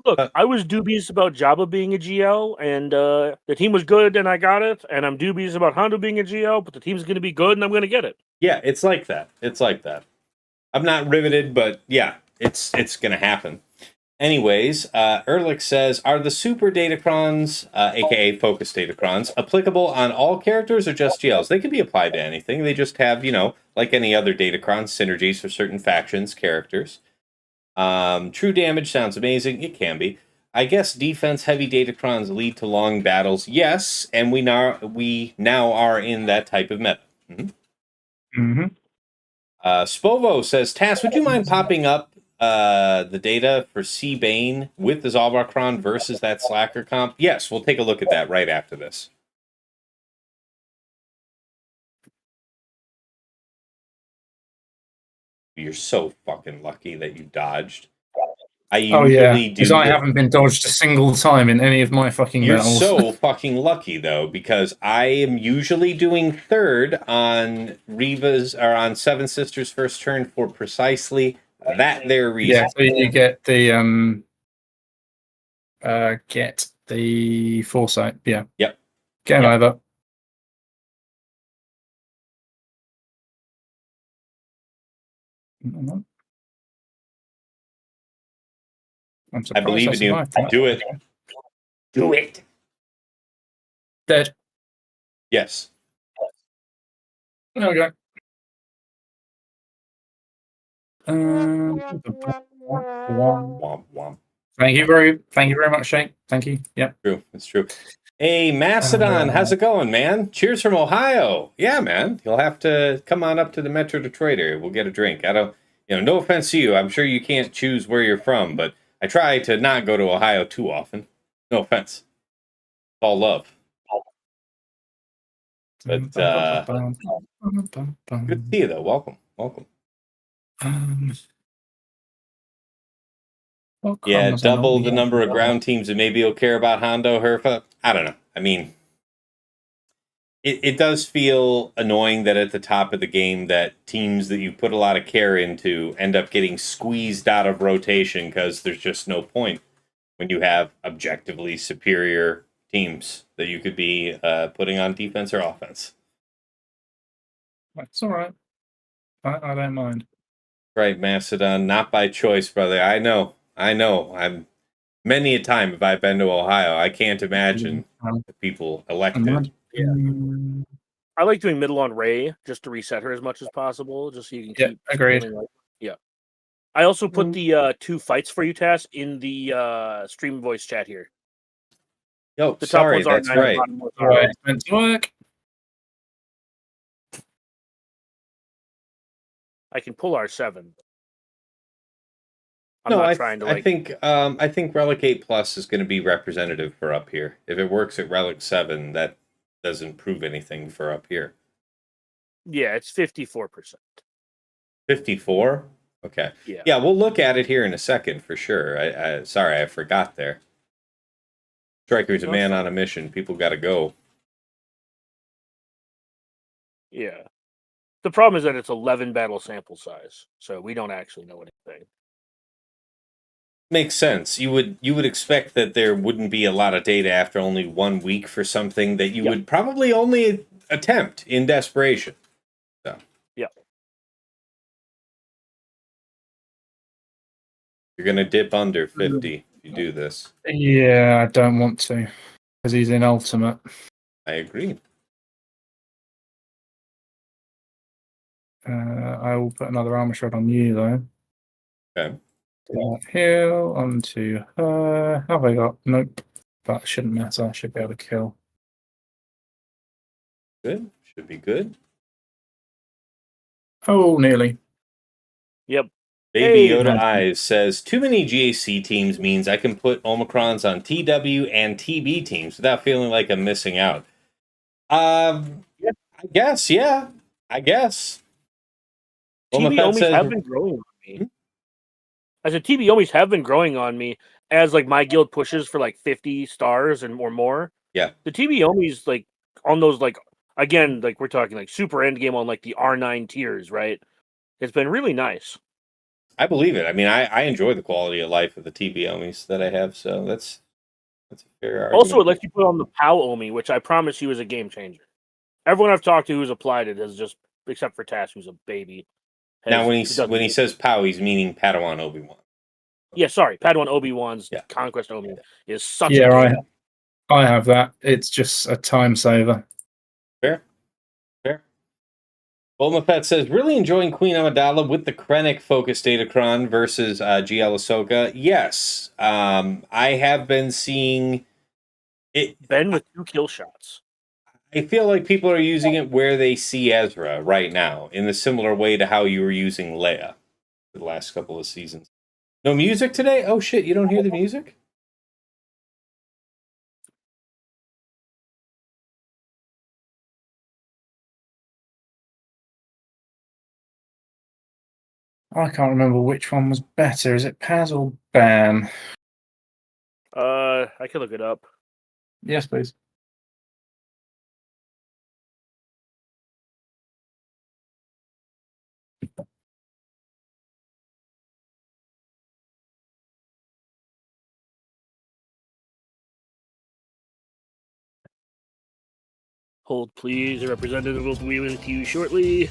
Look, I was dubious about Jabba being a GL, and the team was good, and I got it. And I'm dubious about Hondo being a GL, but the team's going to be good, and I'm going to get it. Yeah, it's like that. I'm not riveted, but yeah, it's going to happen. Anyways, Erlich says, are the super datacrons, aka focus datacrons, applicable on all characters or just GLs? They can be applied to anything. They just have, like any other datacron, synergies for certain factions, characters. True damage sounds amazing. It can be. I guess defense-heavy datacrons lead to long battles. Yes, and we now are in that type of meta. Spovo says, Tass, would you mind popping up the data for Bane with the Zalvarkron versus that Slacker comp? Yes, we'll take a look at that right after this. You're so fucking lucky that you dodged. I usually do. Because I haven't been dodged a single time in any of my fucking battles. You're so fucking lucky, though, because I am usually doing third on Reva's or on Seven Sisters' first turn for precisely that there reason. Yeah, so you get the foresight. Yeah. Yep. Game over. I believe in you. Do it. Do it. Dead. Yes. There we go. Womp womp. Thank you very much, Shane. Thank you. Yep. True, it's true. Hey, Macedon, how's it going, man? Cheers from Ohio. Yeah, man. You'll have to come on up to the Metro Detroit area. We'll get a drink. I don't, no offense to you. I'm sure you can't choose where you're from, but I try to not go to Ohio too often. No offense. It's all love. But good to see you, though. Welcome. Yeah, double the number of ground teams that maybe will care about Hondo, Herfa. I don't know. I mean, it does feel annoying that at the top of the game that teams that you put a lot of care into end up getting squeezed out of rotation because there's just no point when you have objectively superior teams that you could be putting on defense or offense. That's all right. I don't mind. Right, Macedon. Not by choice, brother. I know. I'm many a time if I've been to Ohio, I can't imagine the people elected. Yeah. I like doing middle on Rey just to reset her as much as possible, just so you can keep. Agreed. Yeah. I also put the 2 fights for you task in the stream voice chat here. Yo, the sorry, top ones that's right. Right, meant to work. I can pull R7. I think Relic 8 Plus is going to be representative for up here. If it works at Relic 7, that doesn't prove anything for up here. Yeah, it's 54%. 54? Okay. Yeah, we'll look at it here in a second for sure. Sorry, I forgot there. Striker's a man on a mission. People got to go. Yeah. The problem is that it's 11 battle sample size, so we don't actually know anything. Makes sense. You would expect that there wouldn't be a lot of data after only 1 week for something that you would probably only attempt in desperation. So. Yeah. You're going to dip under 50 if you do this. Yeah, I don't want to because he's in ultimate. I agree. I will put another armor shot on you though. Okay. Heal onto her. Have I got? Nope. That shouldn't matter. I should be able to kill. Good. Should be good. Oh, nearly. Yep. Baby Yoda Eyes says, too many GAC teams means I can put Omicrons on TW and TB teams without feeling like I'm missing out. I guess. TB Omis have been growing on me. I said TB Omis have been growing on me as like my guild pushes for like 50 stars and more. Yeah. The TB Omis like on those like again like we're talking like super end game on like the R9 tiers, right? It's been really nice. I believe it. I mean, I enjoy the quality of life of the TB Omis that I have, so that's a fair argument. Also, it lets you put on the POW Omi, which I promise you is a game changer. Everyone I've talked to who's applied it has just, except for Tass, who's a baby. Now, when he says POW, he's meaning Padawan Obi-Wan. Yeah, sorry, Padawan Obi-Wan's Conquest Omi is such a game. I have that. It's just a time saver. Fair. Bulmafet says, really enjoying Queen Amidala with the Krennic focus Datacron versus GL Ahsoka. Yes. I have been seeing it. Ben with 2 kill shots. I feel like people are using it where they see Ezra right now, in the similar way to how you were using Leia for the last couple of seasons. No music today? Oh shit, you don't hear the music? I can't remember which one was better. Is it Paz or Ban? I can look it up. Yes, please. Hold, please. A representative will be with you shortly.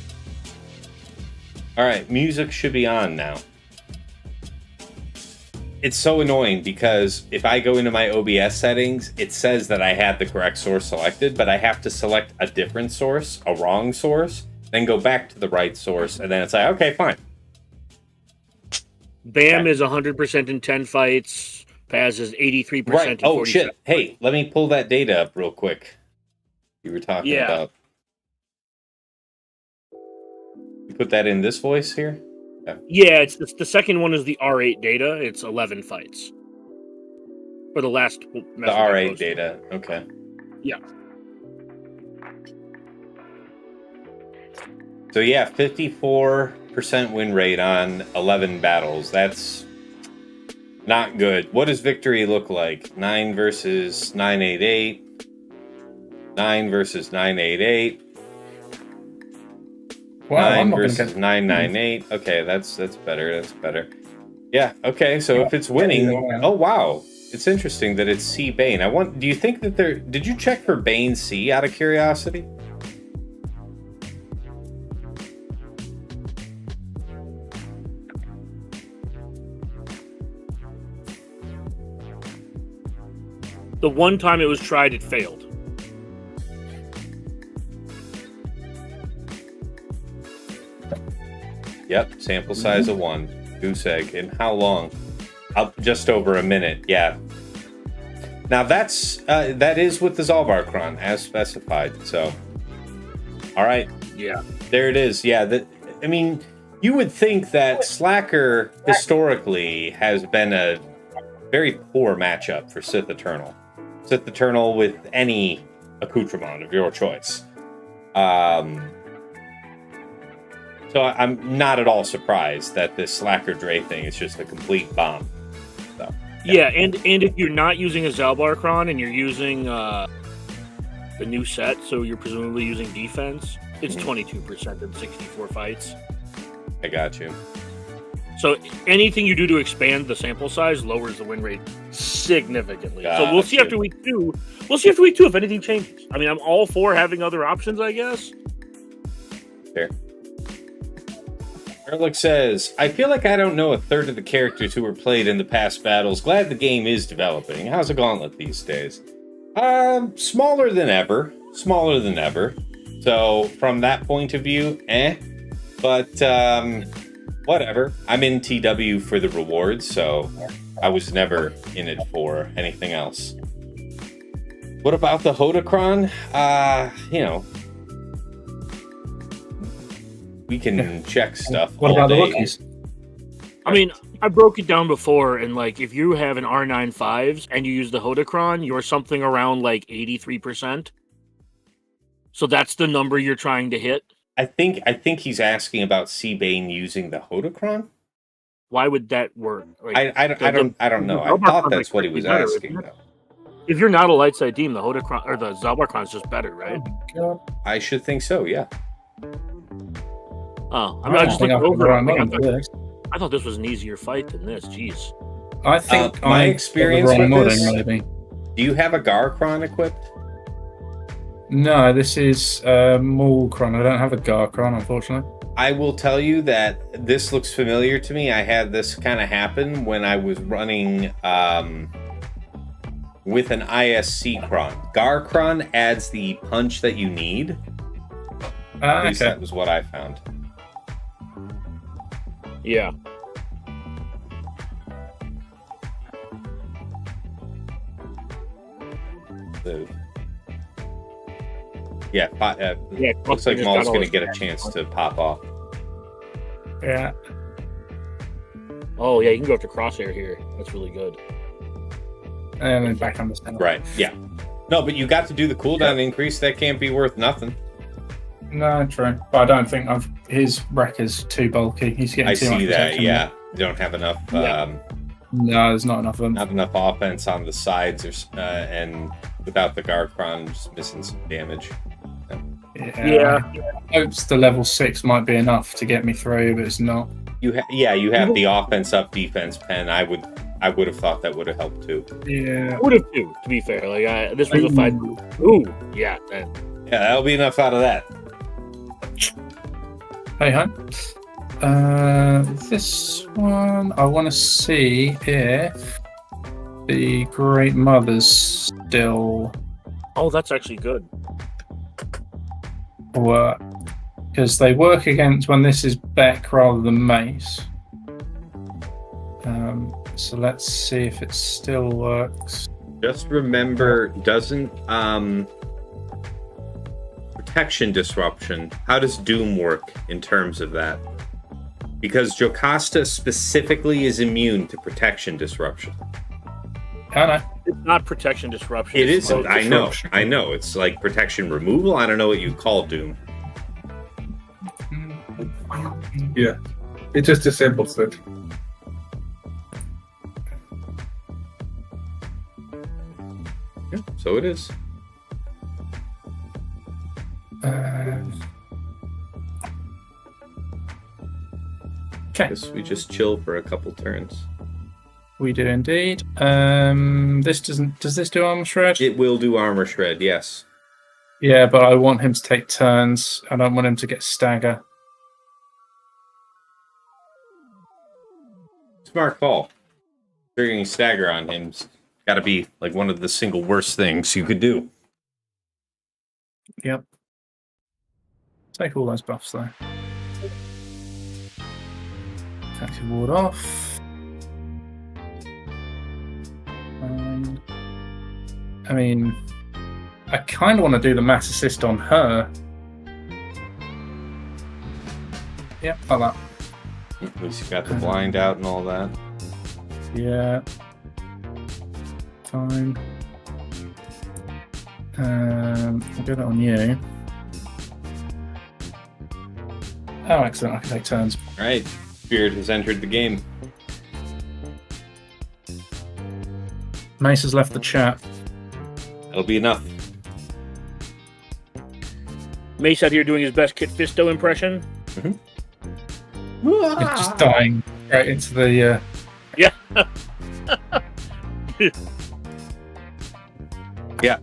All right, music should be on now. It's so annoying because if I go into my OBS settings, it says that I had the correct source selected, but I have to select a different source, a wrong source, then go back to the right source, and then it's like, okay, fine. Bam Okay. is 100% in 10 fights. Paz is 83% Right. in Oh, 47. shit. Hey, let me pull that data up real quick. You were talking Yeah. about. You put that in this voice here? Yeah, it's the second one is the R8 data. It's 11 fights. For the last The message I R8 posted. data. Okay. Yeah. So, yeah, 54% win rate on 11 battles. That's not good. What does victory look like? 9 versus 988. 9 versus 988. Wow, 9 I'm not going to versus get 998. Okay, that's better. That's better. Yeah. Okay. So if it's Yeah, winning, yeah. oh wow, it's interesting that it's C Bane. Do you think that there? Did you check for Bane C out of curiosity? The one time it was tried, it failed. Yep. Sample size of 1. Goose egg. And how long? Just over a minute. Yeah. Now that is with the Zalbarkron as specified. So, all right. Yeah. There it is. Yeah. I mean, you would think that Slacker historically has been a very poor matchup for Sith Eternal. Sith Eternal with any accoutrement of your choice. So I'm not at all surprised that this Slacker Drey thing is just a complete bomb. So, Yeah, and if you're not using a Zalbarkron and you're using the new set, so you're presumably using defense, it's 22% in 64 fights. I got you. So anything you do to expand the sample size lowers the win rate significantly. So we'll see Gotcha. after week 2. We'll see after week 2 if anything changes. I mean, I'm all for having other options, I guess. Fair. Erlich says, I feel like I don't know a third of the characters who were played in the past battles. Glad the game is developing. How's a gauntlet these days? Smaller than ever. Smaller than ever. So from that point of view, But whatever. I'm in TW for the rewards, so I was never in it for anything else. What about the Hodocron? We can check stuff. What all about the day. rookies? I mean, I broke it down before, and like if you have an R95s and you use the Hodocron, you're something around like 83%. So that's the number you're trying to hit. I think he's asking about C-Bane using the Hodocron. Why would that work? Like, I don't know. I thought that's what he was asking though. If you're not a light side team, the Hodocron or the Zalbarkron is just better, right? God. I should think so. Yeah. Oh, I mean, I just think looked I've over. got I, the wrong model. I thought this was an easier fight than this. Jeez. I think my I experience got the wrong with this- modding, maybe. Do you have a Garkron equipped? No, this is Maulcron. I don't have a Garkron, unfortunately. I will tell you that this looks familiar to me. I had this kind of happen when I was running with an ISC Cron. Garkron adds the punch that you need. At least Okay. that was what I found. Yeah. So, yeah, Yeah. looks like just Maul's got all going to his- get a chance to pop off. Yeah. Oh yeah, you can go after Crosshair here. That's really good. And then back on the center. Right, yeah. No, but you got to do the cooldown increase. That can't be worth nothing. No, true. But I don't think his wreck is too bulky. He's getting I too much see that, protection. yeah. You don't have enough... Yeah. No, there's not enough of them. Not enough offense on the sides, and without the Garkron, just missing some damage. Yeah. Hopes the level 6 might be enough to get me through, but it's not. You have the offense up, defense pen. I would have thought that would have helped too. Yeah. I would have too, to be fair. Like this was a fight. Ooh, yeah. Yeah, that'll be enough out of that. Hey, ho. This one, I want to see if the Great Mother's still Oh, that's actually good. work. because they work against when this is Beck rather than Mace. So let's see if it still works. Just remember, doesn't protection disruption, how does Doom work in terms of that? Because Jocasta specifically is immune to protection disruption. I know. It's not protection disruption. It it's isn't. like I know. It's like protection removal. I don't know what you call Doom. Yeah, it just disables it. Yeah, so it is. Okay. Guess we just chill for a couple turns. We do indeed. This doesn't. Does this do armor shred? It will do armor shred, yes. Yeah, but I want him to take turns. I don't want him to get stagger. Smart call. Triggering stagger on him's got to be like one of the single worst things you could do. Yep. Take all those buffs though. Active ward off. I mean, I kind of want to do the mass assist on her. Yep, like that. At least you got the blind out and all that. Yeah. Fine. I'll do that on you. Oh, excellent. I can take turns. All right. Spirit has entered the game. Mace has left the chat. That'll be enough. Mace out here doing his best Kit Fisto impression. It's just dying right into the... Yeah. Yeah.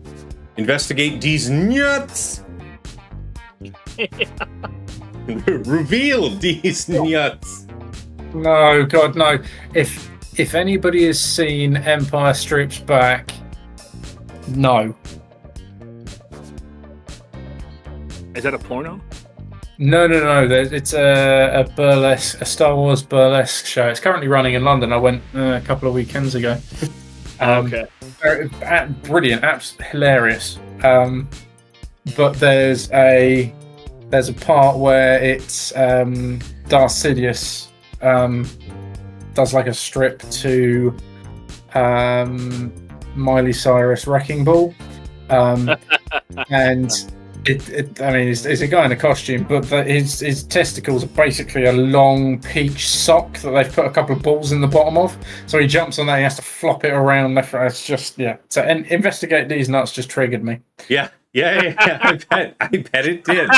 Investigate these nuts. Reveal these nuts. No, God, no. If anybody has seen Empire Strikes Back, no. Is that a porno? No. It's a burlesque, a Star Wars burlesque show. It's currently running in London. I went a couple of weekends ago. Okay. Brilliant, absolutely hilarious. But there's a part where it's Darth Sidious does like a strip to Miley Cyrus Wrecking Ball, and I mean, it's a guy in a costume, but his testicles are basically a long peach sock that they've put a couple of balls in the bottom of. So he jumps on that, he has to flop it around. It's just, yeah. So investigate these nuts just triggered me. Yeah. I bet it did.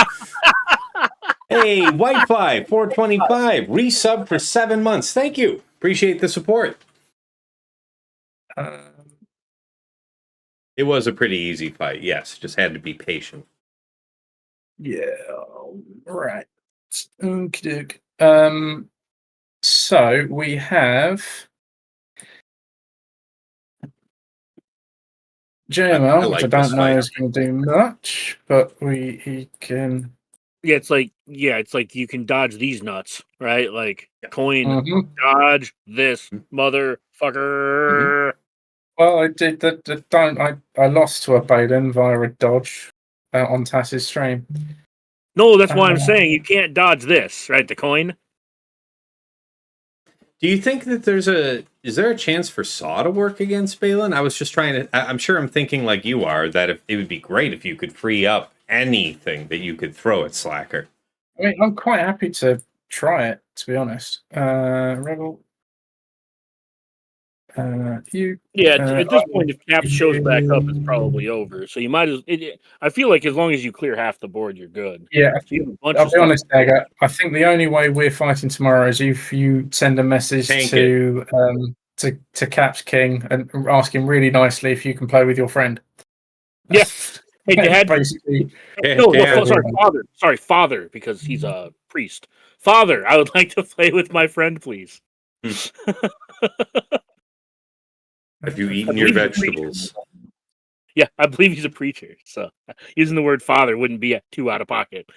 Hey, Whitefly 425 resub for 7 months. Thank you. Appreciate the support. It was a pretty easy fight. Yes, just had to be patient. Yeah, right. Okey-doke. So we have GMO, which I don't know is going to do much, but he can. Yeah, it's like you can dodge these nuts, right? Like coin, dodge this motherfucker. Well, I did that. I lost to a Baylan via a dodge on Tass's stream. No, that's why I'm saying you can't dodge this, right? The coin. Do you think that is there a chance for Saw to work against Baylan? I was just trying to. I'm sure I'm thinking like you are that it would be great if you could free up anything that you could throw at Slacker. I mean, I'm quite happy to try it, to be honest. Rebel. At this point, if Cap shows back up, it's probably over. So you might as. I feel like as long as you clear half the board, you're good. Yeah, I'll be honest, Dagger. I think the only way we're fighting tomorrow is if you send a message to Cap's King and ask him really nicely if you can play with your friend. Yeah. Hey, Dad. Basically. Sorry, Father, because he's a priest. Father, I would like to play with my friend, please. Have you eaten your vegetables? Yeah, I believe he's a preacher, so using the word father wouldn't be too out of pocket.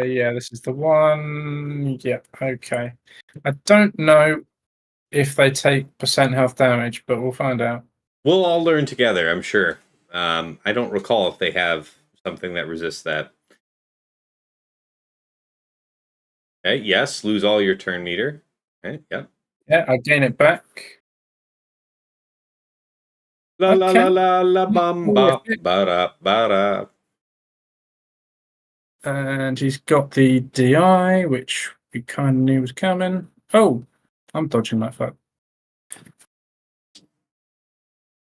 Yeah, this is the one. Yeah, okay. I don't know if they take percent health damage, but we'll find out. We'll all learn together, I'm sure. I don't recall if they have something that resists that. Okay, yes, lose all your turn meter. Okay, yep. Yeah, I gain it back. La la Okay. la la la bum ba ba da ba da. And he's got the DI, which we kind of knew was coming. Oh, I'm dodging that fuck.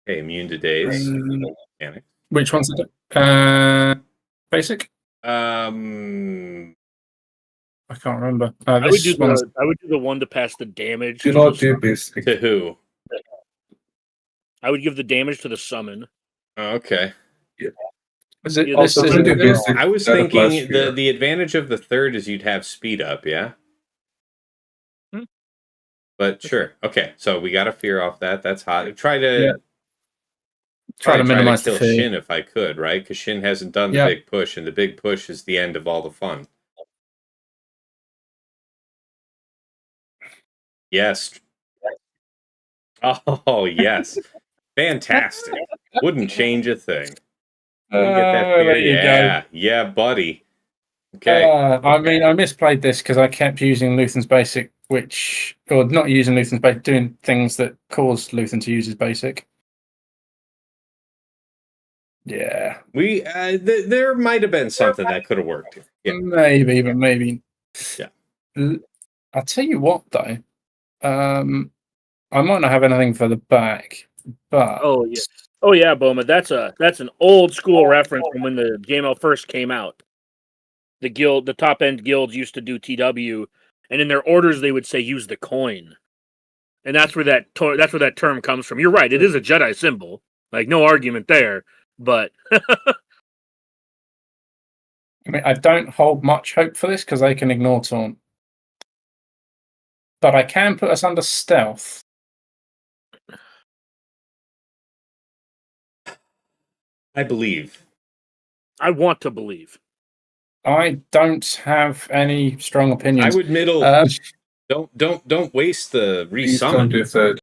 Okay, immune to daze. Mechanics. Which one's it? Basic? I can't remember. I would This do one's I would do the one to pass the damage. Do to not the do summon. basic. To who? I would give the damage to the summon. Oh, okay. is it. Yeah, This Also, is don't do basic. I was Out of last thinking year. the advantage of the third is you'd have speed up, yeah? Hmm. But sure. Okay, so we got to fear off that. That's hot. Try to Yeah. Try to minimize the kill fear. Shin if I could, right? Because Shin hasn't done the Yeah. big push, and the big push is the end of all the fun. Yes. Oh, yes. Fantastic. Wouldn't change a thing. We get that fear? There you Yeah. Yeah, buddy. Okay. I mean, I misplayed this because I kept using Luthen's basic, or not using Luthen's basic, doing things that caused Luthen to use his basic. Yeah. We there might have been something that could have worked here. Yeah. Maybe, but maybe. Yeah. I'll tell you what, though. I might not have anything for the back, but Oh yeah, Boma. That's an old school reference from when the GMO first came out. The top end guilds used to do TW, and in their orders they would say use the coin, and that's where that term comes from. You're right; it is a Jedi symbol, like no argument there. But I mean, I don't hold much hope for this because they can ignore taunt. But I can put us under stealth. I believe. I want to believe. I don't have any strong opinions. I would middle. Don't waste the Please don't resummon. do third.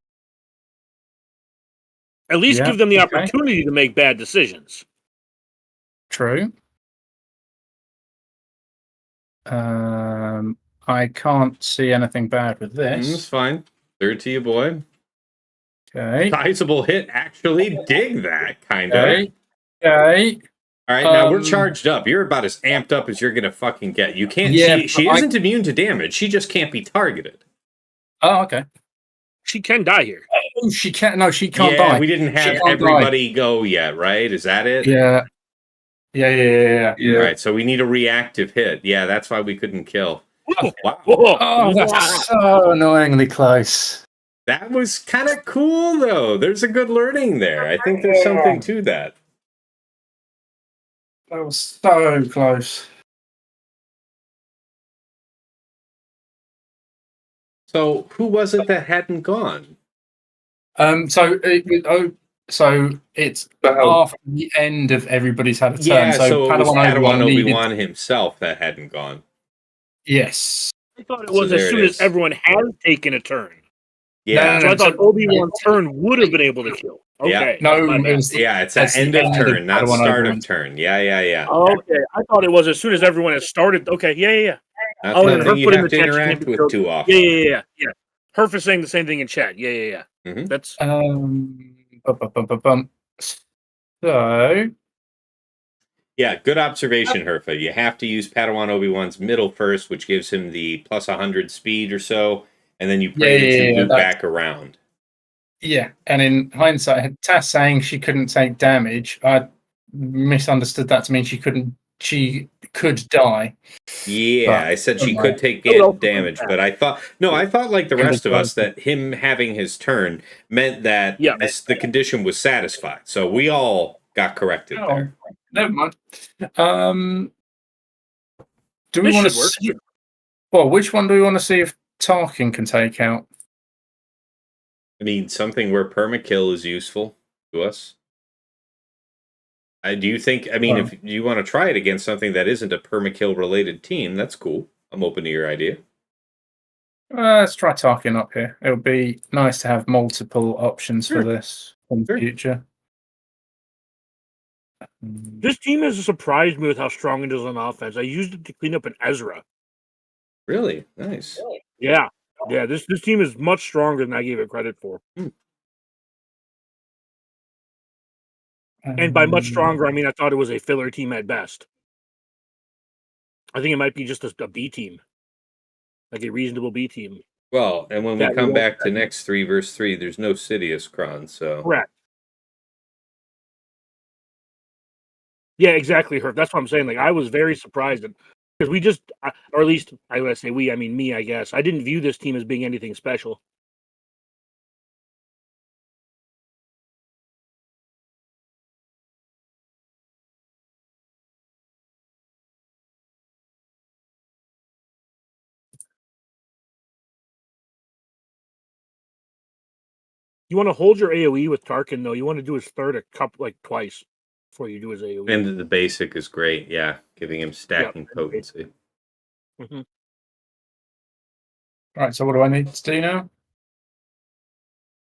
At least Yeah, give them the okay. opportunity to make bad decisions. True. I can't see anything bad with It's this. fine. Third to you, boy. Okay. Sizable hit. Actually, dig that kind of. Okay. Okay. All right, now we're charged up. You're about as amped up as you're gonna fucking get. You can't. Yeah, she but isn't immune to damage. She just can't be targeted. Oh, okay. She can die here. Oh, she can't. No, she can't Yeah, die. we didn't have can't everybody go yet, right? Is that it? Yeah. Yeah. Yeah. All right, so we need a reactive hit. Yeah, that's why we couldn't kill. Wow. Whoa. Oh, that's so annoyingly close. That was kind of cool, though. There's a good learning there. I think there's something to that. That was so close. So, who was it that hadn't gone? So it's after the end of everybody's had a turn. Yeah, so it was Padawan needed- Obi-Wan himself that hadn't gone. Yes. I thought it So was there as it soon is. as everyone had taken a turn. Yeah, So I thought Obi-Wan's turn would have been able to kill. Okay. No, my bad. it was yeah, it's That's at end the of end turn, of not Padawan start Obi-Wan. of turn. Yeah. Okay. I thought it was as soon as everyone had started. Okay. Yeah. That's Oh, one and thing her you put in have the to chat, she interact can't be with killed. too often. Yeah. Herf is saying the same thing in chat. Yeah. Mhm. That's So Yeah, good observation, Herfa. You have to use Padawan Obi-Wan's middle first, which gives him the plus 100 speed or so, and then you pray to loop back around. yeah, and in hindsight, Tass saying she couldn't take damage, I misunderstood that to mean she could die. Yeah, But I said she never could mind. take Oh, damage, but I thought like the rest of us that him having his turn meant that Yeah. the condition was satisfied. So we all got corrected there. Never mind. Do we This want to should work. see? Well, which one do we want to see if Tarkin can take out? I mean, something where permakill is useful to us. Do you think? I mean, if you want to try it against something that isn't a permakill related team, that's cool. I'm open to your idea. Let's try Tarkin up here. It would be nice to have multiple options for this in the future. This team has surprised me with how strong it is on offense. I used it to clean up an Ezra. Really? Nice. Yeah. Yeah, this team is much stronger than I gave it credit for. And by much stronger, I mean I thought it was a filler team at best. I think it might be just a B team. Like a reasonable B team. Well, and when we come back to next 3 versus 3, there's no Sidious Kron, so... Correct. Yeah, exactly, Herb. That's what I'm saying. Like, I was very surprised because we just, or at least I would say we, I mean me, I guess. I didn't view this team as being anything special. You want to hold your AoE with Tarkin, though. You want to do his third twice before you do his AoE. And the basic is great, yeah, giving him stacking potency. Mm-hmm. Right, so what do I need to do now?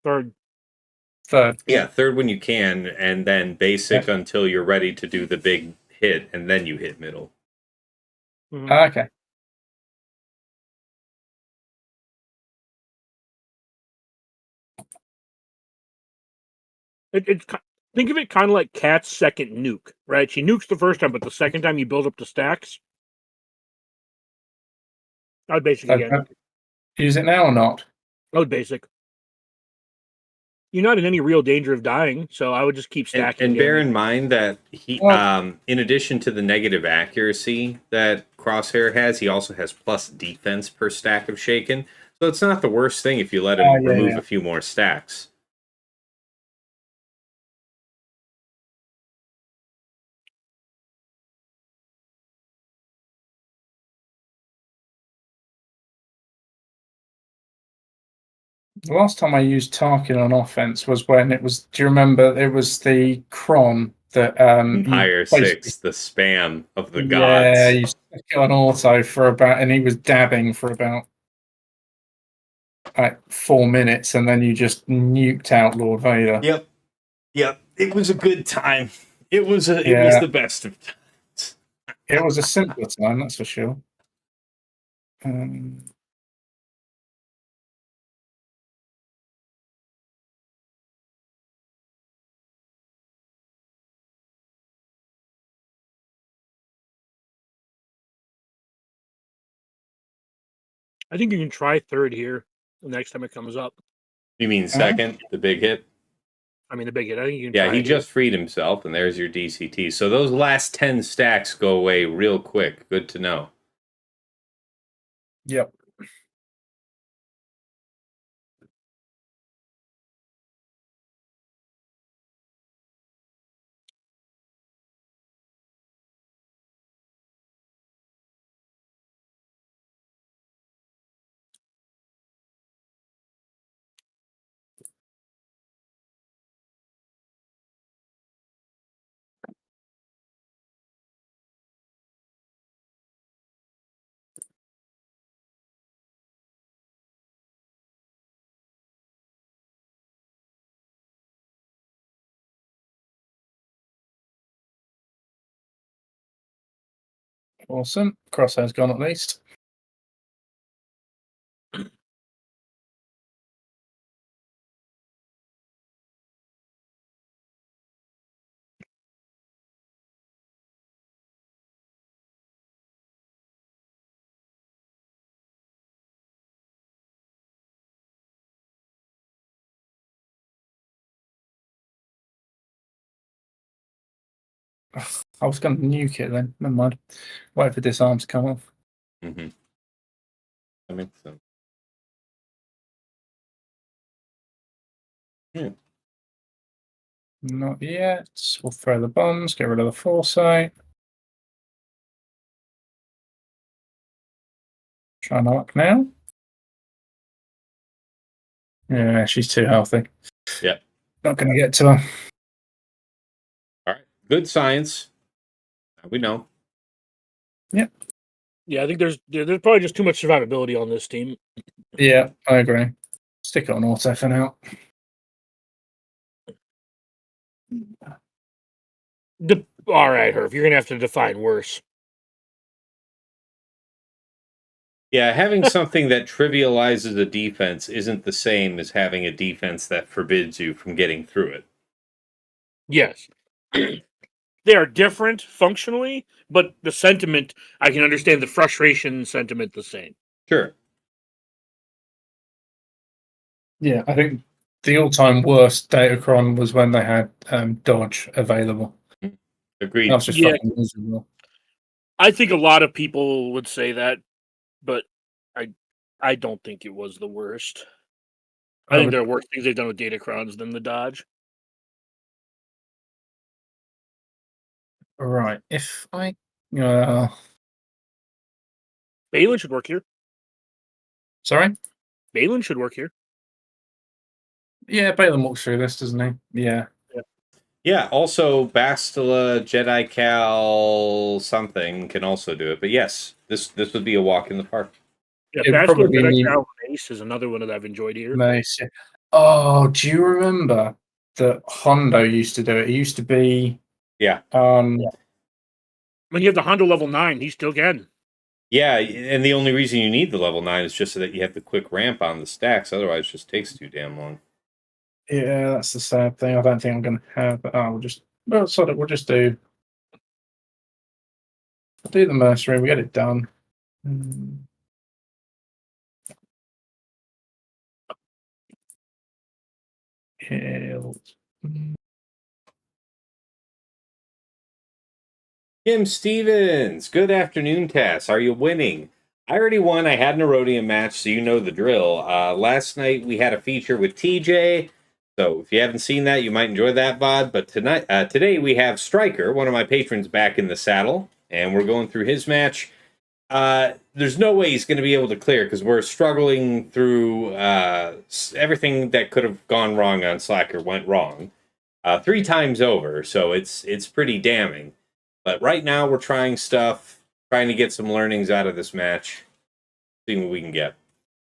Third. Yeah, third when you can, and then basic until you're ready to do the big hit, and then you hit middle. Mm-hmm. Okay. Think of it kind of like Kat's second nuke, right? She nukes the first time, but the second time you build up the stacks. I would basic again. Use it now or not? I would basic. You're not in any real danger of dying, so I would just keep stacking. And bear in mind that he, in addition to the negative accuracy that Crosshair has, he also has plus defense per stack of Shaken. So it's not the worst thing if you let him remove a few more stacks. The last time I used Tarkin on offense was when it was. Do you remember? It was the Kron that Empire 6, the spam of the gods. Yeah, you stuck it on auto for about, and he was dabbing for about like 4 minutes, and then you just nuked out Lord Vader. Yep. It was a good time. It was the best of times. It was a simpler time, that's for sure. I think you can try third here the next time it comes up. You mean second, the big hit? I mean, the big hit. I think you can he just freed himself, and there's your DCT. So those last 10 stacks go away real quick. Good to know. Yep. Awesome. Crosshair's gone at least. I was going to nuke it then. Never mind. Wait for disarm to come off. Mm-hmm. That makes sense. Yeah. Not yet. We'll throw the bombs, get rid of the foresight. Try Marrok now. Yeah, she's too healthy. Yep. Not going to get to her. All right. good science. We know. Yeah, I think there's probably just too much survivability on this team. Yeah, I agree. Stick it on auto for now. All right, Herb, you're gonna have to define worse. Yeah, having something that trivializes a defense isn't the same as having a defense that forbids you from getting through it. Yes. They are different functionally, but the sentiment, I can understand the frustration sentiment the same. Sure. Yeah, I think the all-time worst Datacron was when they had dodge available. Agreed. That was just fucking miserable. I think a lot of people would say that, but I don't think it was the worst. I think there are worse things they've done with Datacrons than the dodge. Right. If I Baylan should work here. sorry? Baylan should work here. Yeah, Baylan walks through this, doesn't he? Yeah. Yeah, also Bastila, Jedi Cal, something can also do it. But yes, this would be a walk in the park. Yeah, It'd Bastila probably Jedi be- Cal Ace is another one that I've enjoyed here. Nice. Yeah. Oh, do you remember that Hondo used to do it? It used to be Yeah. When you have the Hondo level 9, he still can. Yeah, and the only reason you need the level 9 is just so that you have the quick ramp on the stacks. Otherwise, it just takes too damn long. Yeah, that's the sad thing. I don't think I'm going to have. We'll just do the mercenary. We get it done. Kim Stevens, good afternoon, Cass. Are you winning? I already won. I had an Erodium match, so you know the drill. Last night we had a feature with TJ, so if you haven't seen that, you might enjoy that VOD. But today we have Striker, one of my patrons, back in the saddle, and we're going through his match. There's no way he's going to be able to clear because we're struggling through everything that could have gone wrong on Slacker went wrong 3 times over, so it's pretty damning. But right now we're trying stuff, trying to get some learnings out of this match, seeing what we can get.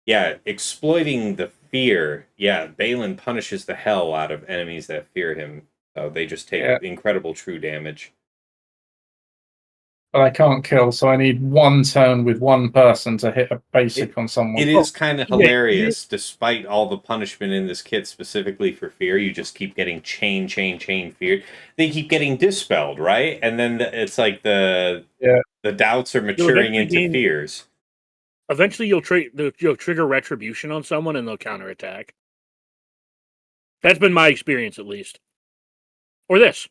Yeah, exploiting the fear. Yeah, Baylan punishes the hell out of enemies that fear him. So they just take incredible true damage. But I can't kill, so I need one turn with one person to hit a basic on someone. It is kind of hilarious, despite all the punishment in this kit specifically for fear. You just keep getting chain feared. They keep getting dispelled, right? And then it's like the doubts are maturing into fears. Eventually, you'll trigger retribution on someone, and they'll counterattack. That's been my experience, at least. Or this.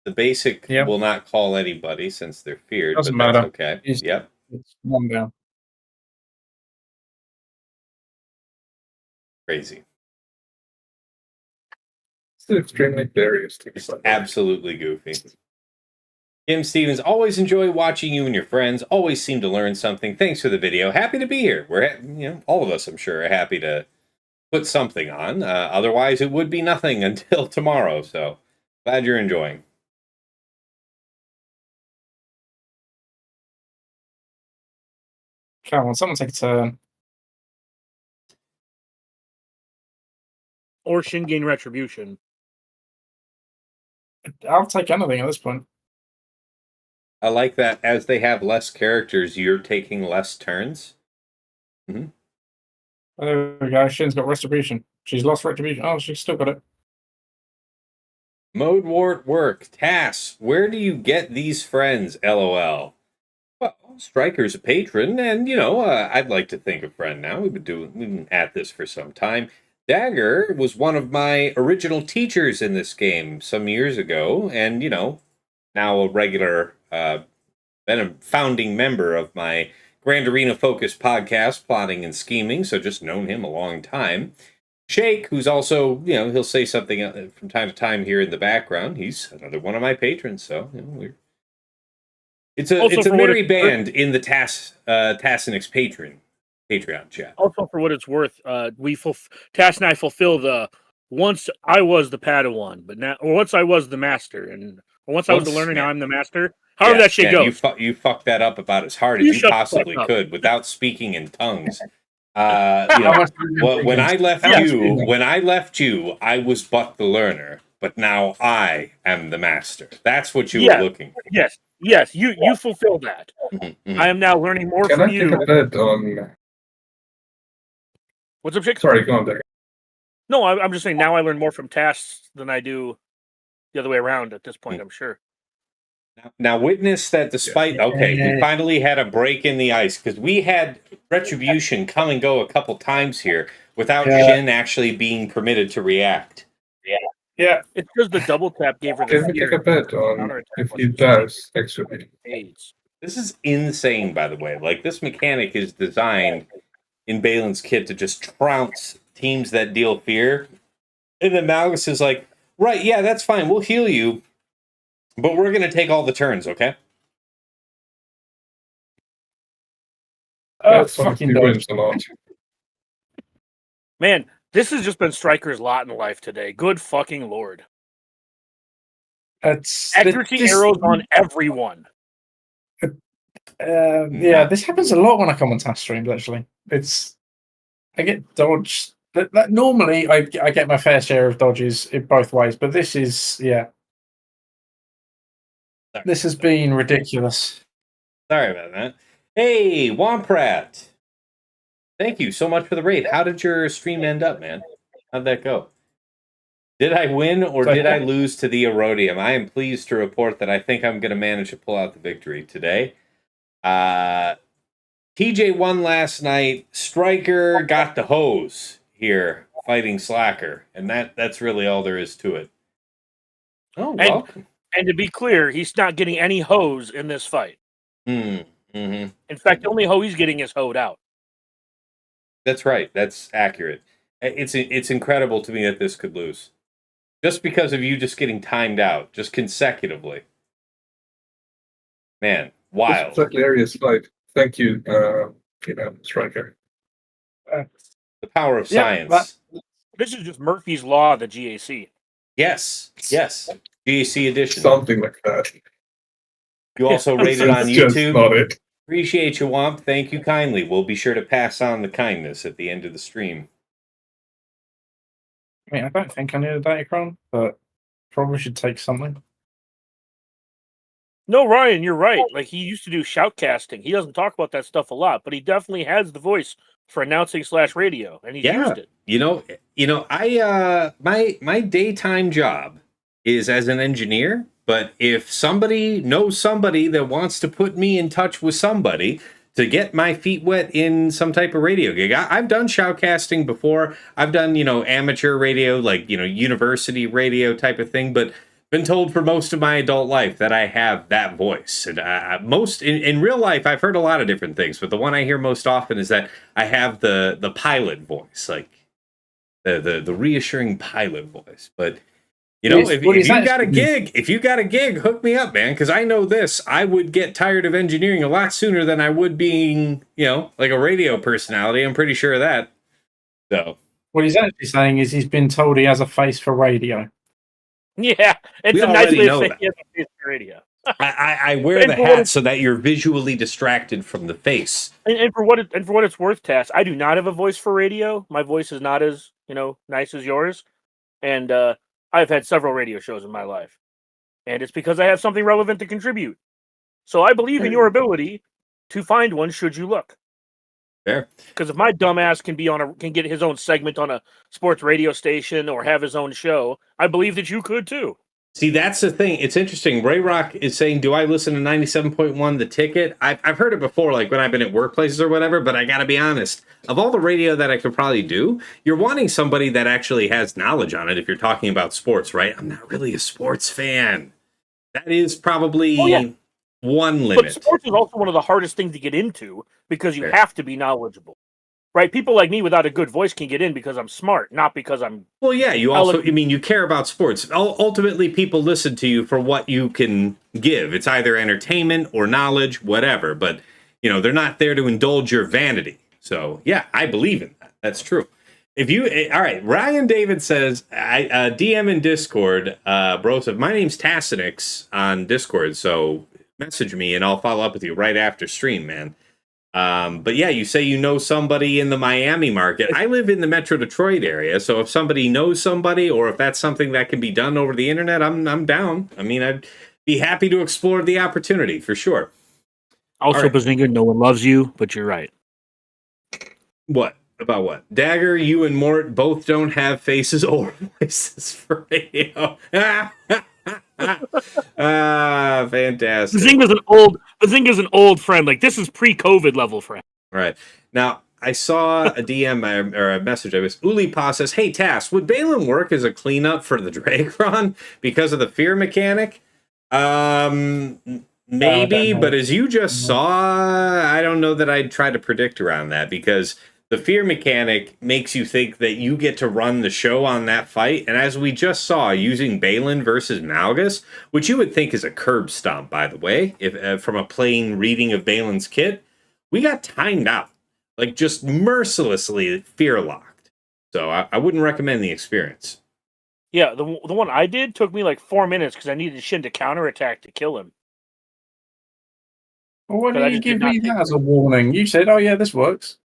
The basic will not call anybody since they're feared, Doesn't but that's matter. okay. Yep. It's one down. Crazy. It's extremely hilarious. Absolutely goofy. Kim Stevens, always enjoy watching you and your friends. Always seem to learn something. Thanks for the video. Happy to be here. We're, all of us, I'm sure, are happy to put something on. Otherwise, it would be nothing until tomorrow. So glad you're enjoying. Come on, someone take a turn. Or Shin gain retribution. I'll take anything at this point. I like that as they have less characters, you're taking less turns. Mm-hmm. There we go. Shin's got retribution. She's lost retribution. Oh, she's still got it. Mode Wart Work. Tass, where do you get these friends? LOL. Well, Striker's a patron, and, I'd like to think a friend now. We've been at this for some time. Dagger was one of my original teachers in this game some years ago, and, now a regular, been a founding member of my Grand Arena Focus podcast, Plotting and Scheming, so just known him a long time. Shake, who's also, he'll say something from time to time here in the background. He's another one of my patrons, so, It's a merry band in the Tassinix Patreon chat. Also, for what it's worth, Tass and I fulfill the once I was the Padawan, but now, or once I was the Master, and Once I was the learner, now I'm the master. However that shit goes. You fucked that up about as hard You as you shut the possibly fuck up. could without speaking in tongues. When I left you, I was but the learner, but now I am the master. That's what you were looking for. Yes, you fulfill that. Mm-hmm. I am now learning more Can from I you. take a bet on... What's up, Chick? Sorry, go on there. No, I'm just saying now I learn more from tasks than I do the other way around at this point, I'm sure. Now witness that despite, we finally had a break in the ice, because we had Retribution come and go a couple times here without Shin actually being permitted to react. Yeah. It's because the double tap gave her the Can we take a bet on if he does, actually? This is insane, by the way. Like, this mechanic is designed in Baylan's kit to just trounce teams that deal fear. And then Malgus is like, right, yeah, that's fine. We'll heal you. But we're going to take all the turns, okay? That's fucking he wins a lot. Man, this has just been Striker's lot in life today. Good fucking lord. Accuracy arrows on everyone. This happens a lot when I come on task streams, actually. I get dodged. Normally, I get my fair share of dodges in both ways, but this is, this has been ridiculous. Sorry about that. Hey, Womprat. Thank you so much for the raid. How did your stream end up, man? How'd that go? Did I win or did I lose to the Erodium? I am pleased to report that I think I'm going to manage to pull out the victory today. TJ won last night. Striker got the hose here fighting Slacker. And that's really all there is to it. Oh, welcome. And to be clear, he's not getting any hose in this fight. Mm-hmm. In fact, the only hoe he's getting is hoed out. That's right. That's accurate. It's incredible to me that this could lose. Just because of you just getting timed out, just consecutively. Man, wild. It's a hilarious fight. Thank you, Striker. The power of science. This is just Murphy's Law of the GAC. Yes. GAC edition. Something like that. You also rated on Just YouTube. not it. Appreciate you, Womp. Thank you kindly. We'll be sure to pass on the kindness at the end of the stream. I mean, I don't think I need a Datacron, but probably should take something. No, Ryan, you're right. Like, he used to do shoutcasting. He doesn't talk about that stuff a lot, but he definitely has the voice for announcing /radio, and he's used it. I my daytime job is as an engineer, but if somebody knows somebody that wants to put me in touch with somebody to get my feet wet in some type of radio gig, I've done shoutcasting before. I've done, amateur radio, like, university radio type of thing, but been told for most of my adult life that I have that voice. And in real life, I've heard a lot of different things, but the one I hear most often is that I have the pilot voice, like the reassuring pilot voice. But if you got a gig, hook me up, man, because I know this. I would get tired of engineering a lot sooner than I would being, like a radio personality. I'm pretty sure of that. So what he's actually saying is he's been told he has a face for radio. Yeah, it's a nice way to say he has a face for radio. I wear the hat so that you're visually distracted from the face. And for what it's worth, Tass, I do not have a voice for radio. My voice is not as nice as yours, and I've had several radio shows in my life, and it's because I have something relevant to contribute. So I believe in your ability to find one should you look. Fair. Because if my dumbass can get his own segment on a sports radio station or have his own show, I believe that you could too. See, that's the thing. It's interesting. Ray Rock is saying, do I listen to 97.1 The Ticket? I've heard it before, like when I've been at workplaces or whatever, but I got to be honest. Of all the radio that I could probably do, you're wanting somebody that actually has knowledge on it if you're talking about sports, right? I'm not really a sports fan. That is probably one limit. But sports is also one of the hardest things to get into because you have to be knowledgeable. Right, people like me without a good voice can get in because I'm smart, not because I'm... Well, yeah, you care about sports. Ultimately, people listen to you for what you can give. It's either entertainment or knowledge, whatever. But, they're not there to indulge your vanity. So, yeah, I believe in that. That's true. If you all right, Ryan David says, I DM in Discord, bro. So my name's Tassinix on Discord, so message me and I'll follow up with you right after stream, man. But yeah, you say you know somebody in the Miami market. I live in the Metro Detroit area, so if somebody knows somebody, or if that's something that can be done over the internet, I'm down. I mean, I'd be happy to explore the opportunity for sure. Also, right. Bazinga, no one loves you, but you're right. What? About what? Dagger, you and Mort both don't have faces or voices for radio. Fantastic. Bazinga's an old friend. Like, this is pre-COVID level friend. Right. Now, I saw a DM or a message. I was Ulipa says, "Hey, Tass, would Baylan work as a cleanup for the Dracron because of the fear mechanic?" Maybe, but as you just saw, I don't know that I'd try to predict around that, because the fear mechanic makes you think that you get to run the show on that fight. And as we just saw, using Baylan versus Malgus, which you would think is a curb stomp, by the way, if from a plain reading of Baylan's kit, we got timed out. Like, just mercilessly fear locked. So I wouldn't recommend the experience. Yeah, the one I did took me like 4 minutes because I needed Shin to counterattack to kill him. Well, why But I didn't you just give did me not that as a warning? You said, "Oh yeah, this works."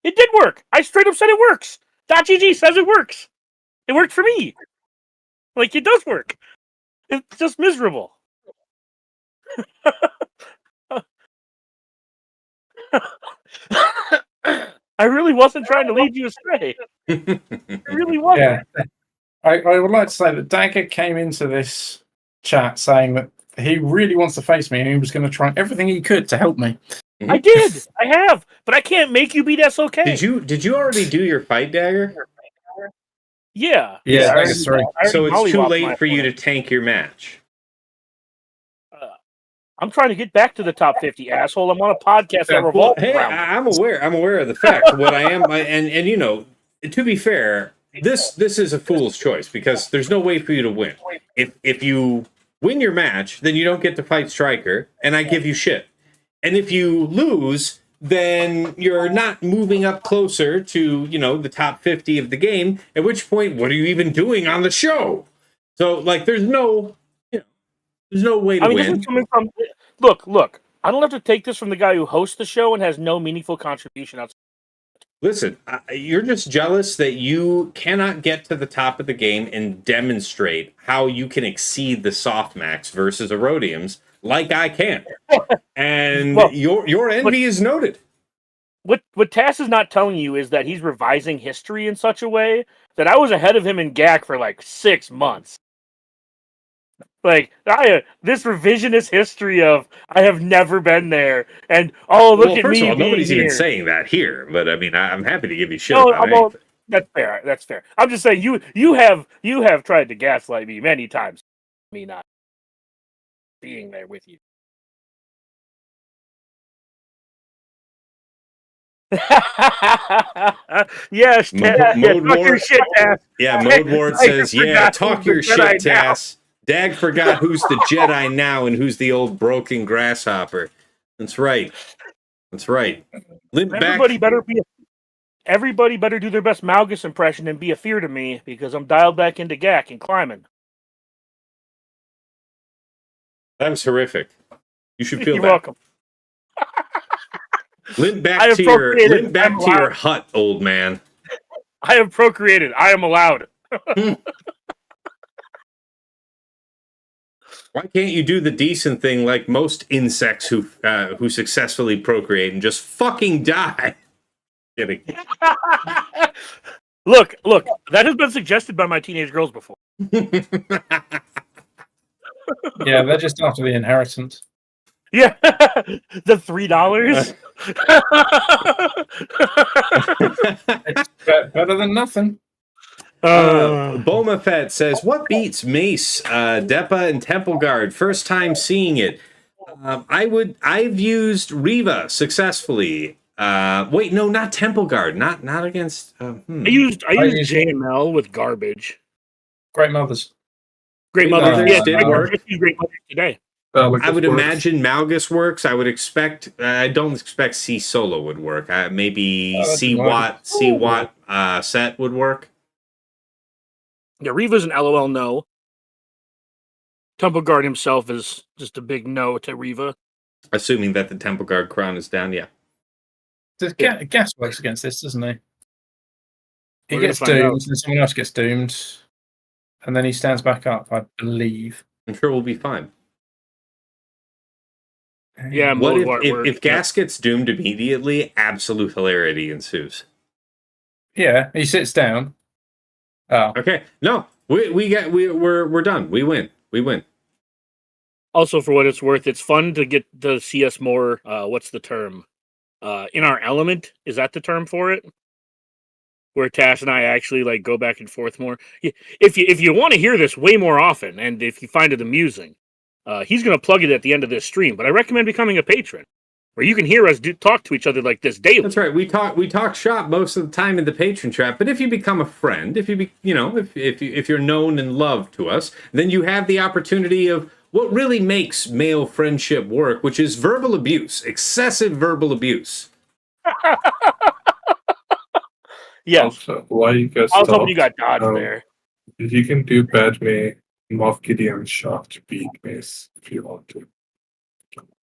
It did work. I straight up said it works. .gg says it works. It worked for me. Like, it does work. It's just miserable. I really wasn't trying to lead you astray. I really wasn't. Yeah. I would like to say that Dagger came into this chat saying that he really wants to face me and he was going to try everything he could to help me. I did. I have. But I can't make you beat SLK. Did you already do your fight, Dagger? Yeah. Yeah, I already- sorry. I already So it's too mollywopped late my for you to opponent. tank your match. I'm trying to get back to the top 50, asshole. I'm on a podcast that Well, revolves hey, around. I'm aware of the fact. What I am, and you know, to be fair, this is a fool's choice, because there's no way for you to win. If you win your match, then you don't get to fight Striker, and I give you shit. And if you lose, then you're not moving up closer to, you know, the top 50 of the game. At which point, what are you even doing on the show? So, like, there's no way to I mean, win. this is coming from. Look. I don't have to take this from the guy who hosts the show and has no meaningful contribution outside. Listen, you're just jealous that you cannot get to the top of the game and demonstrate how you can exceed the softmax versus Erodiums like I can. And Well, your envy is noted. What Tass is not telling you is that he's revising history in such a way that I was ahead of him in GAC for like 6 months. Like, this revisionist history of I have never been there, and look Well, at first me. of all, nobody's being even here. saying that here, but I mean, I'm happy to give you shit No, about well, anything. that's fair. That's fair. I'm just saying you have tried to gaslight me many times. Me not being there with you. Yes, Mode talk your Ward. shit, Tass. Yeah, Mode Ward says, I yeah, forgot talk who's your the shit, Jedi now." Tass. Dag forgot who's the Jedi now and who's the old broken grasshopper. That's right. Limp back. Everybody better do their best Malgus impression and be a fear to me, because I'm dialed back into GAC and climbing. That was horrific. You should feel You're that. welcome. Limp I back have to your procreated. I'm allowed. hut, old man. I have procreated. I am allowed. Why can't you do the decent thing like most insects who successfully procreate and just fucking die? Kidding. Look, that has been suggested by my teenage girls before. Yeah, they're just after the inheritance. Yeah, the $3. It's better than nothing. Boma Fett says, what beats Mace, Depa, and Temple Guard? First time seeing it. I've used Riva successfully. Wait, no, not Temple Guard. Not against. I used JML with garbage. Great Mothers. Great Mothers. Mothers Yeah, did work. Great Mothers today. I would imagine Malgus works. I would expect. I don't expect C Solo would work. Maybe C Watt set would work. Yeah, Reva's an LOL no. Temple Guard himself is just a big no to Reva. Assuming that the Temple Guard crown is down, yeah. Gas works against this, doesn't he? He We're gets gonna find doomed, out. and someone else gets doomed, and then he stands back up, I believe. I'm sure we'll be fine. Yeah, What Mold if Gas gets doomed immediately? Absolute hilarity ensues. Yeah, he sits down. Oh, Okay, no, we're done. We win. Also, for what it's worth, it's fun to get to see us more. What's the term? In our element. Is that the term for it? Where Tash and I actually like go back and forth more. If you want to hear this way more often, and if you find it amusing, he's going to plug it at the end of this stream. But I recommend becoming a patron, where you can hear us talk to each other like this daily. That's right. We talk shop most of the time in the patron trap. But if you become a friend, if you're known and loved to us, then you have the opportunity of what really makes male friendship work, which is verbal abuse, excessive verbal abuse. Yes. Also, why you guys I was hoping you got dodged there. You can do Padme, Moff Gideon, Shock to beat Mace if you want to.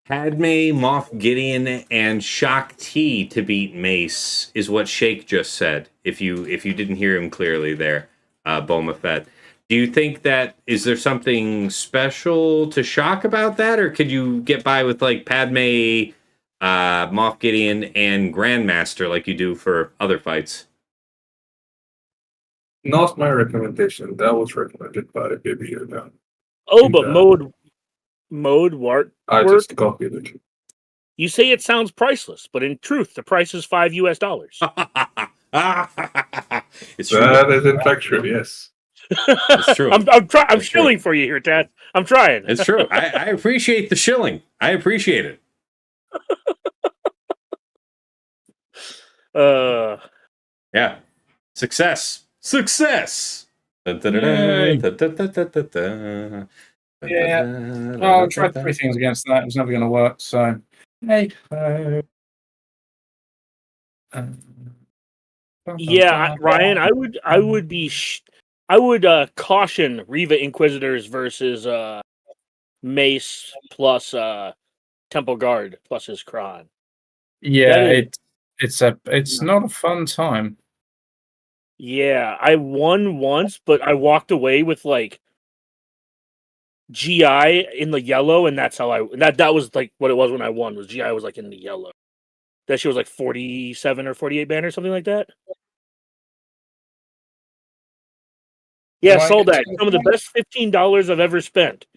Padme, Moff Gideon, and Shock T to beat Mace is what Shake just said. If you didn't hear him clearly there, Boba Fett. Do you think that is there something special to Shock about that, or could you get by with like Padme, Moff Gideon, and Grandmaster like you do for other fights? Not my recommendation. That was recommended by Baby Yoda. Oh, but mode work. I just copied it. You say it sounds priceless, but in truth, the price is $5 US. It's true. That is in fact true. Yes, it's true. I'm shilling for you here, Tad. I'm trying. It's true. I appreciate the shilling. I appreciate it. Yeah. Success. yeah. Well, I tried 3 things against that. It was never going to work. So, hey. Yeah, Ryan, I would caution Reva Inquisitors versus Mace plus Temple Guard plus his Kron. Yeah, it's not a fun time. Yeah, I won once, but I walked away with like GI in the yellow, and that's how that was like what it was when I won. Was GI was like in the yellow. That shit was like 47 or 48 banner, something like that. Yeah, sold that. Some of the best $15 I've ever spent.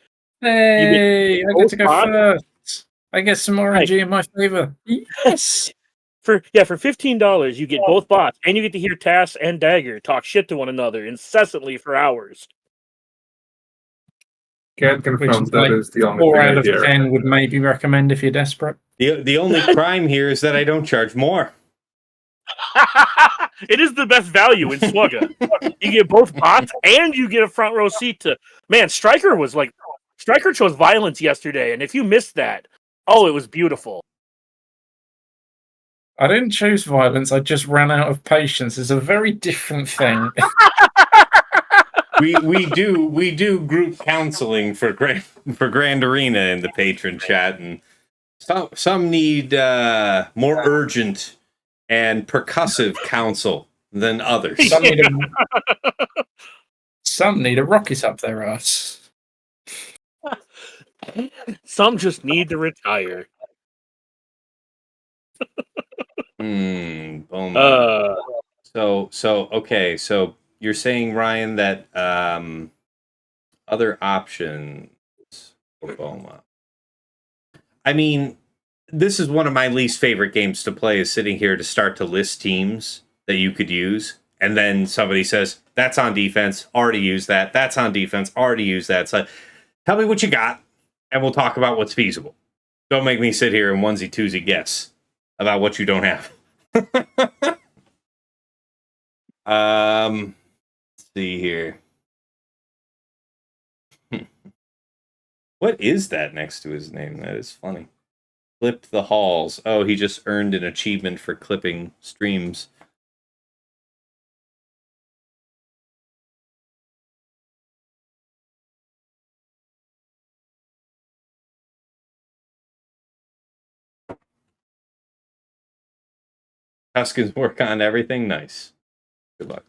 Hey, I get to go first. I get some RNG in my favor. Yes. For $15, you get both bots, and you get to hear Tass and Dagger talk shit to one another incessantly for hours. Can't confirm that is the only 4 thing out I of hear. 10 would maybe recommend if you're desperate. The only crime here is that I don't charge more. It is the best value in Swugga. You get both bots, and you get a front row seat to... Man, Stryker chose violence yesterday, and if you missed that, oh, it was beautiful. I didn't choose violence, I just ran out of patience. It's a very different thing. we do group counseling for Grand Arena in the patron chat, and some need more urgent and percussive counsel than others. Some need a rocket up their ass. Some just need to retire. Okay, so you're saying, Ryan, that other options for Boma. I mean, this is one of my least favorite games to play, is sitting here to start to list teams that you could use, and then somebody says, that's on defense, already used that. That's on defense, already used that. So tell me what you got, and we'll talk about what's feasible. Don't make me sit here and onesie-twosie guess about what you don't have. Let's see here. What is that next to his name? That is funny. Clipped the halls. Oh, he just earned an achievement for clipping streams. Tuskens work on everything. Nice. Good luck.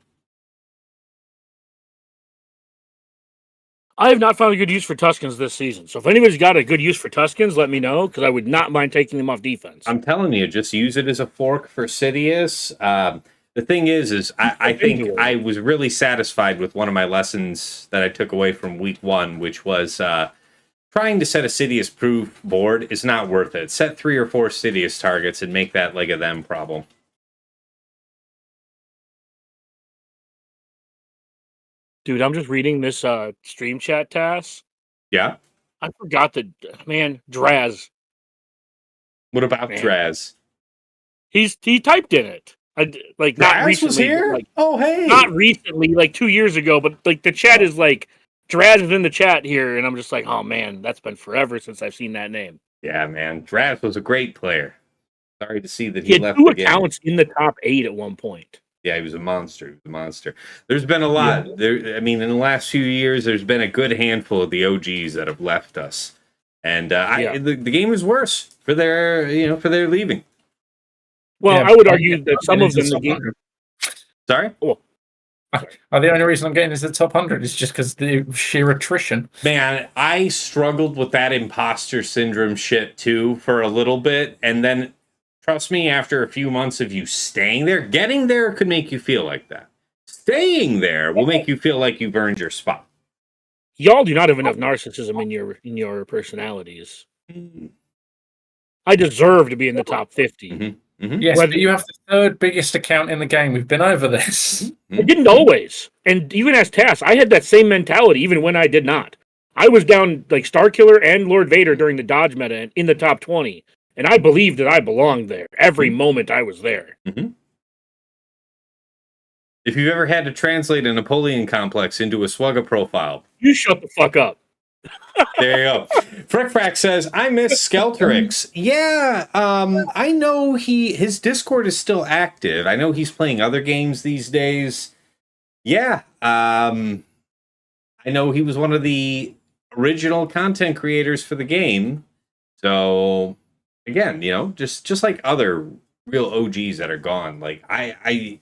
I have not found a good use for Tuskens this season. So if anybody's got a good use for Tuskens, let me know, because I would not mind taking them off defense. I'm telling you, just use it as a fork for Sidious. The thing is I think I was really satisfied with one of my lessons that I took away from week 1, which was trying to set a Sidious-proof board is not worth it. Set 3 or 4 Sidious targets and make that leg of them problem. Dude, I'm just reading this stream chat task. Yeah? I forgot that, man, Draz. What about Draz? He typed in it. Not recently. Was here? Oh, hey. Not recently, like 2 years ago, but like the chat is like, Draz is in the chat here, and I'm just like, oh man, that's been forever since I've seen that name. Yeah, man. Draz was a great player. Sorry to see that he left had 2 again. accounts in the top 8 at one point. Yeah, he was a monster. He was a monster. There's been a lot. Yeah. In the last few years, there's been a good handful of the OGs that have left us, and the game is worse for their leaving. Well, I would argue that some of them. Sorry. Oh, the only reason I'm getting is the top 100 is just because the sheer attrition. Man, I struggled with that imposter syndrome shit too for a little bit, and then. Trust me, after a few months of you staying there, getting there could make you feel like that. Staying there will make you feel like you've earned your spot. Y'all do not have enough narcissism in your personalities. I deserve to be in the top 50. Mm-hmm. Mm-hmm. Yes, but you have the 3rd biggest account in the game. We've been over this. I didn't always. And even as Tass, I had that same mentality even when I did not. I was down like Starkiller and Lord Vader during the Dodge meta in the top 20. And I believed that I belonged there every moment I was there. Mm-hmm. If you've ever had to translate a Napoleon complex into a Swugga profile, you shut the fuck up. There you go. Frickfrack says, I miss Skelterix. Yeah, I know his Discord is still active. I know he's playing other games these days. Yeah, I know he was one of the original content creators for the game. So... Again, just like other real OGs that are gone, like I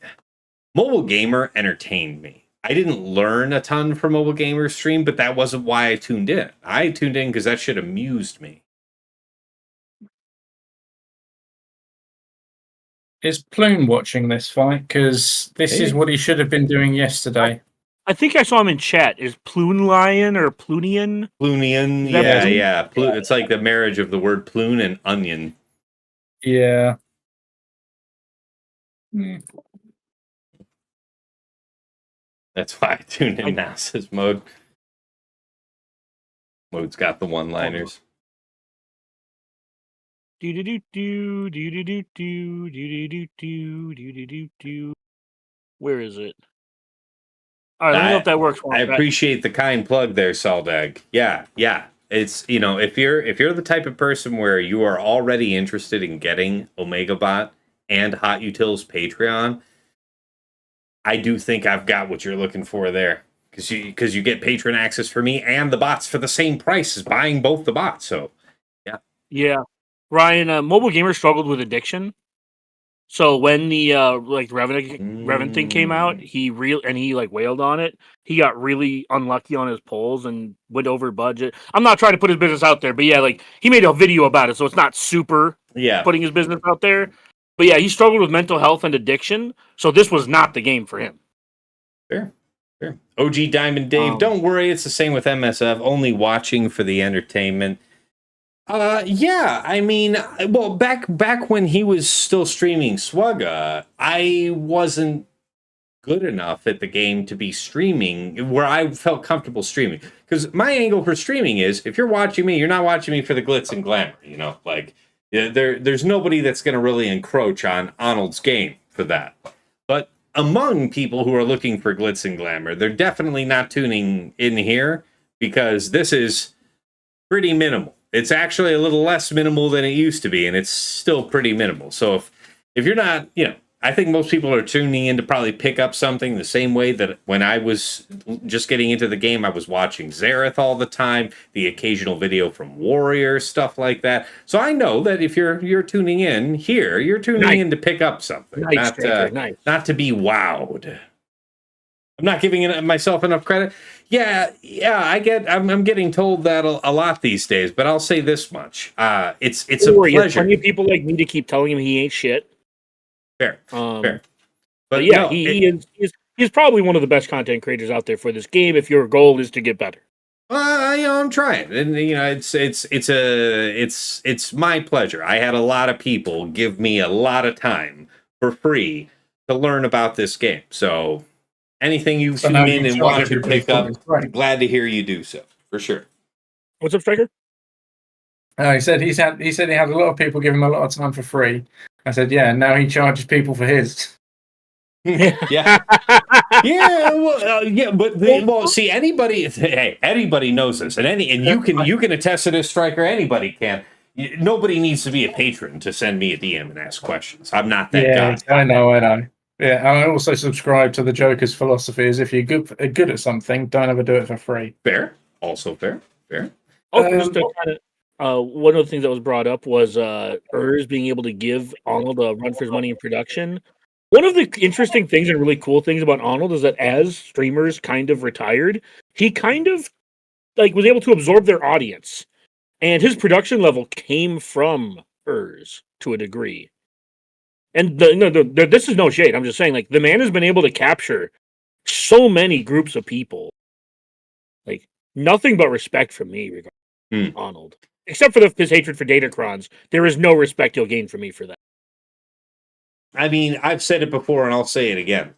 Mobile Gamer entertained me. I didn't learn a ton from Mobile Gamer stream, but that wasn't why I tuned in. I tuned in because that shit amused me. Is Plune watching this fight? Because this is what he should have been doing yesterday. I think I saw him in chat. Is Plune Lion or Plunian? Plunian, yeah. It's like the marriage of the word plune and onion. Yeah. That's why I tune in now, says Mode. Mode's got the one-liners. Where is it? All right, let me know if that works. I appreciate the kind plug there, Saldag. Yeah. It's if you're the type of person where you are already interested in getting Omega Bot and Hot Utils Patreon, I do think I've got what you're looking for there. Because you get patron access for me and the bots for the same price as buying both the bots. So yeah. Ryan, Mobile Gamer struggled with addiction. So when the Revan thing came out, he wailed on it. He got really unlucky on his polls and went over budget. I'm not trying to put his business out there, but yeah, he made a video about it, so it's not super putting his business out there. But yeah, he struggled with mental health and addiction, so this was not the game for him. Fair. OG Diamond Dave, don't worry, it's the same with MSF. Only watching for the entertainment. Back when he was still streaming Swugga, I wasn't good enough at the game to be streaming where I felt comfortable streaming. Because my angle for streaming is, if you're watching me, you're not watching me for the glitz and glamour, there's nobody that's going to really encroach on Arnold's game for that. But among people who are looking for glitz and glamour, they're definitely not tuning in here, because this is pretty minimal. It's actually a little less minimal than it used to be, and it's still pretty minimal. So if you're not, I think most people are tuning in to probably pick up something the same way that when I was just getting into the game, I was watching Zarriss all the time, the occasional video from Warrior, stuff like that. So I know that if you're tuning in here, you're tuning in to pick up something, Nice. not to be wowed. I'm not giving myself enough credit. Yeah, I'm getting told that a lot these days, but I'll say this much: it's a pleasure. Plenty of people like me to keep telling him he ain't shit. Fair. But yeah, no, he's probably one of the best content creators out there for this game. If your goal is to get better, I'm trying, and it's my pleasure. I had a lot of people give me a lot of time for free to learn about this game, so. Anything you tune in and want to pick up, I'm glad to hear you do so, for sure. What's up, Striker? He said he had a lot of people give him a lot of time for free. I said, yeah, now he charges people for his. Yeah. But see, anybody knows this, and you can attest to this, Striker. Anybody can. Nobody needs to be a patron to send me a DM and ask questions. I'm not that guy. I know. Yeah, and I also subscribe to the Joker's philosophy: is if you're good at something, don't ever do it for free. Fair, also fair. Just to kind of, one of the things that was brought up was Urs being able to give Arnold a run for his money in production. One of the interesting things and really cool things about Arnold is that as streamers kind of retired, he kind of was able to absorb their audience, and his production level came from Urs to a degree. And this is no shade. I'm just saying, the man has been able to capture so many groups of people. Nothing but respect from me regarding Arnold. Except for his hatred for Datacrons. There is no respect he'll gain from me for that. I mean, I've said it before and I'll say it again.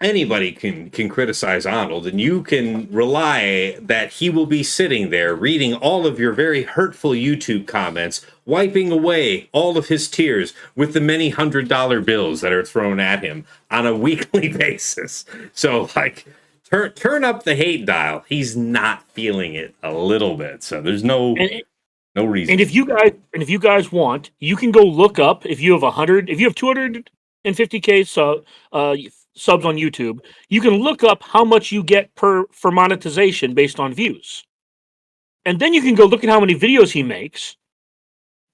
Anybody can criticize Arnold, and you can rely that he will be sitting there reading all of your very hurtful YouTube comments, wiping away all of his tears with the many $100 bills that are thrown at him on a weekly basis. So, turn up the hate dial. He's not feeling it a little bit. So there's no reason. And if you guys want, you can go look up if you have 250K subs on YouTube, you can look up how much you get for monetization based on views. And then you can go look at how many videos he makes.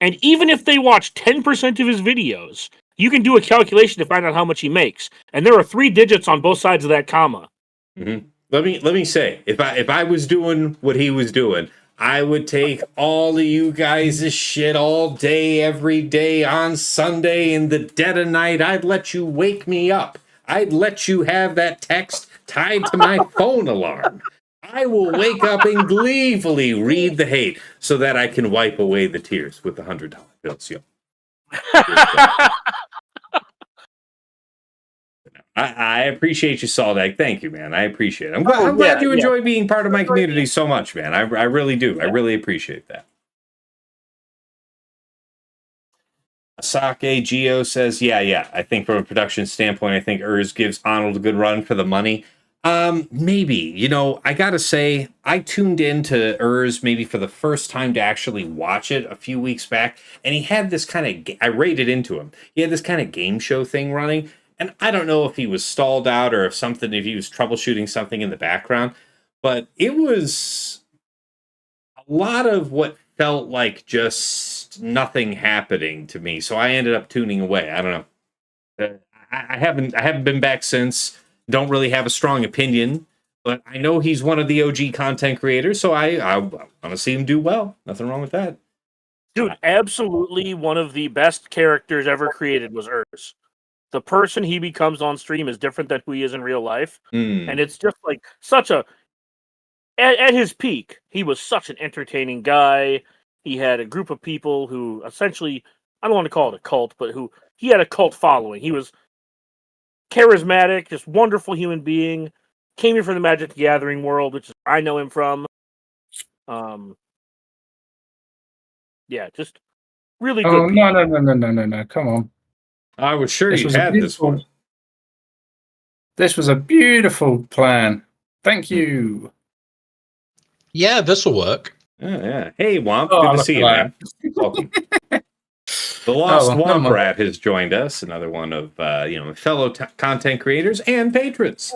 And even if they watch 10% of his videos, you can do a calculation to find out how much he makes. And there are 3 digits on both sides of that comma. Mm-hmm. Let me say, if I was doing what he was doing, I would take all of you guys' shit all day, every day, on Sunday, in the dead of night. I'd let you wake me up. I'd let you have that text tied to my phone alarm. I will wake up and gleefully read the hate so that I can wipe away the tears with the $100 bills. Yo. I appreciate you, Saldag. Thank you, man. I appreciate it. I'm glad you enjoy being part of my community so much, man. I really do. I really appreciate that. Asake Geo says, yeah. I think from a production standpoint, I think Urs gives Arnold a good run for the money. Maybe. I gotta say, I tuned into Urs maybe for the first time to actually watch it a few weeks back, and he had this kind of, I rated into him. He had this kind of game show thing running, and I don't know if he was stalled out or if he was troubleshooting something in the background, but it was a lot of what felt like just nothing happening to me, so I ended up tuning away. I don't know. I haven't been back since. Don't really have a strong opinion, but I know he's one of the OG content creators, so I want to see him do well. Nothing wrong with that. Dude, absolutely one of the best characters ever created was Urs. The person he becomes on stream is different than who he is in real life, and it's just such a... At his peak, he was such an entertaining guy. He had a group of people who essentially, I don't want to call it a cult, but he had a cult following. He was charismatic, just wonderful human being. Came here from the Magic the Gathering world, which is where I know him from. Yeah, just really good. Oh, no. Come on. I was sure you had this one. This was a beautiful plan. Thank you. Yeah, this will work. Oh, yeah. Hey, Womp. Oh, Good to look see at you, that. man. Welcome. The Lost Never Womp mind. Rat has joined us, another one of fellow content creators and patrons.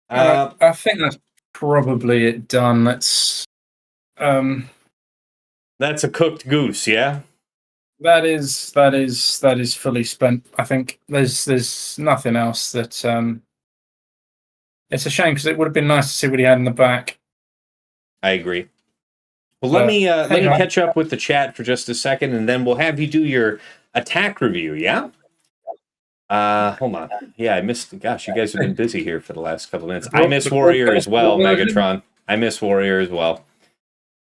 I think that's probably it done. That's That's a cooked goose, yeah? that is fully spent. I think there's nothing else that it's a shame because it would have been nice to see what he had in the back. I agree. Well, let me hang on. catch up with the chat for just a second, and then we'll have you do your attack review, yeah? Hold on. Yeah, I missed... Gosh, you guys have been busy here for the last couple minutes. I miss Warrior as well, Megatron. I miss Warrior as well.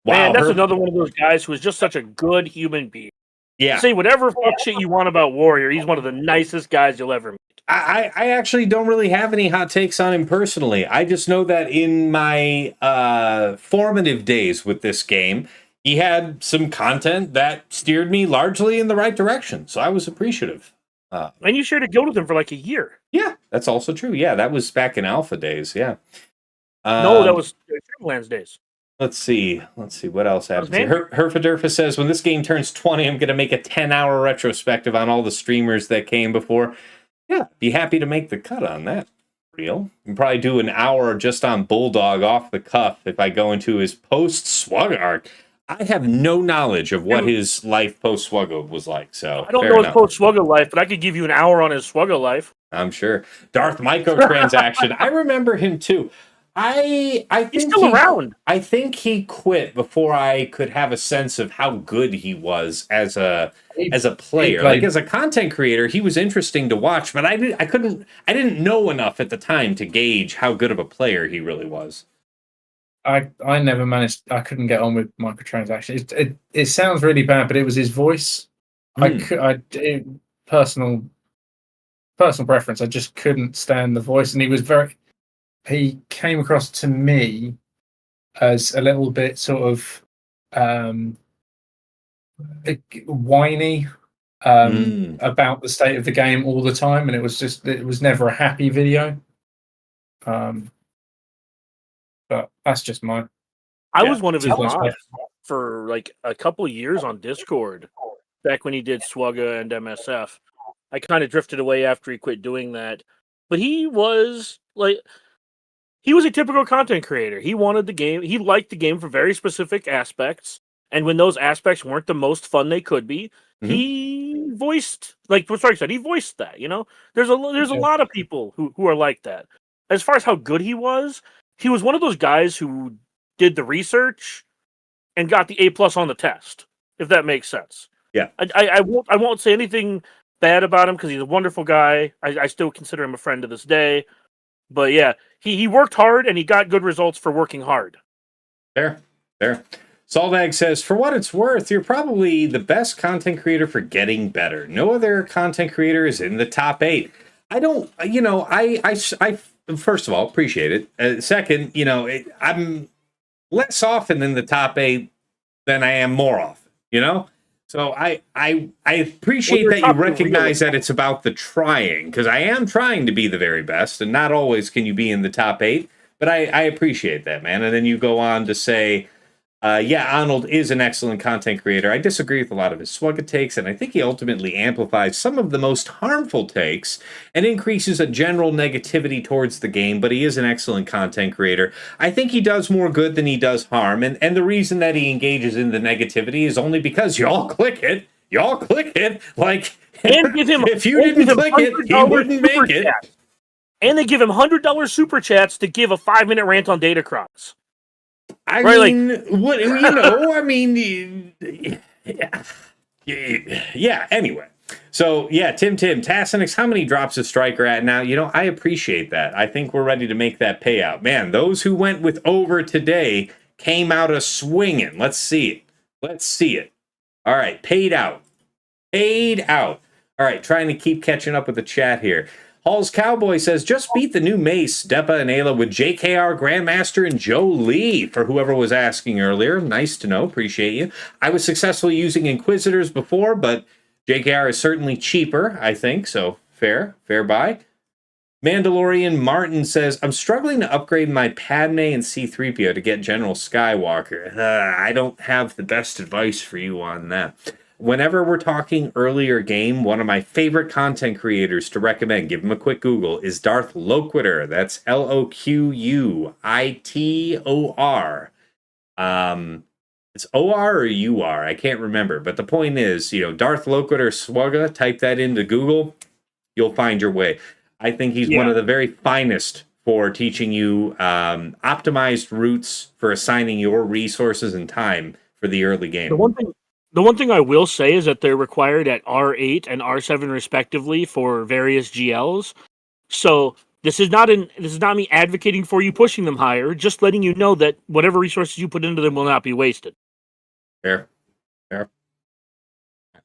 Wow, Man, that's another one of those guys who is just such a good human being. Yeah. Say whatever fuck shit you want about Warrior. He's one of the nicest guys you'll ever meet. I actually don't really have any hot takes on him personally. I just know that in my formative days with this game, he had some content that steered me largely in the right direction. So I was appreciative. And you shared a guild with him for like a year. Yeah, that's also true. Yeah, that was back in alpha days. Yeah. No, that was Shadowlands days. Let's see what else happens here. Herfadurfa says, when this game turns 20, I'm going to make a 10-hour retrospective on all the streamers that came before. Yeah, be happy to make the cut on that. Real. You can probably do an hour just on Bulldog off the cuff if I go into his post-Swug arc. I have no knowledge of what his life post-Swuggo was like, so I don't know his post-Swuggo life, but I could give you an hour on his Swuggo life. I'm sure. Darth Microtransaction. I remember him too. I think he's still around. I think he quit before I could have a sense of how good he was as a player. Like as a content creator, he was interesting to watch, but I didn't know enough at the time to gauge how good of a player he really was. I never managed. I couldn't get on with microtransactions. It sounds really bad, but it was his voice. Personal preference. I just couldn't stand the voice, and he came across to me as a little bit sort of whiny about the state of the game all the time, and it was never a happy video. But that's just mine. I was one of his mods for like a couple of years on Discord back when he did Swugga and MSF. I kind of drifted away after he quit doing that, but he was a typical content creator. He wanted the game. He liked the game for very specific aspects, and when those aspects weren't the most fun they could be, he voiced, like what Stark said, he voiced that. You know, there's a lot of people who are like that. As far as how good he was one of those guys who did the research and got the A+ on the test, if that makes sense. Yeah, I won't say anything bad about him because he's a wonderful guy. I still consider him a friend to this day. But yeah, he worked hard and he got good results for working hard. Fair. Saldag says, for what it's worth, you're probably the best content creator for getting better. No other content creator is in the top 8. I don't, I first of all, appreciate it. Second, I'm less often in the top 8 than I am more often, So I appreciate that you recognize that it's about the trying, because I am trying to be the very best, and not always can you be in the top 8, but I appreciate that, man. And then you go on to say, Arnold is an excellent content creator. I disagree with a lot of his Swugga takes, and I think he ultimately amplifies some of the most harmful takes and increases a general negativity towards the game, but he is an excellent content creator. I think he does more good than he does harm, and the reason that he engages in the negativity is only because y'all click it. Like, and give him, if you didn't click it, he wouldn't make it. And they give him $100 super chats to give a 5-minute rant on Datacrocs. I mean, yeah, anyway. So, yeah, Tim, Tassinix, how many drops is Striker at now? I appreciate that. I think we're ready to make that payout. Man, those who went with over today came out a swinging. Let's see it. All right, paid out. All right, trying to keep catching up with the chat here. Hall's Cowboy says, just beat the new Mace, Depa and Ayla with JKR Grandmaster and Joe Lee, for whoever was asking earlier. Nice to know. Appreciate you. I was successfully using Inquisitors before, but JKR is certainly cheaper, I think. So fair buy. Mandalorian Martin says, I'm struggling to upgrade my Padme and C-3PO to get General Skywalker. I don't have the best advice for you on that. Whenever we're talking earlier game, one of my favorite content creators to recommend, give him a quick Google, is Darth Loquitur. That's L-O-Q-U-I-T-O-R. It's O-R or U-R? I can't remember. But the point is, Darth Loquitur Swugga, type that into Google, you'll find your way. I think he's one of the very finest for teaching you optimized routes for assigning your resources and time for the early game. The one thing I will say is that they're required at R8 and R7 respectively for various GLs. So this is not me advocating for you pushing them higher, just letting you know that whatever resources you put into them will not be wasted. Fair.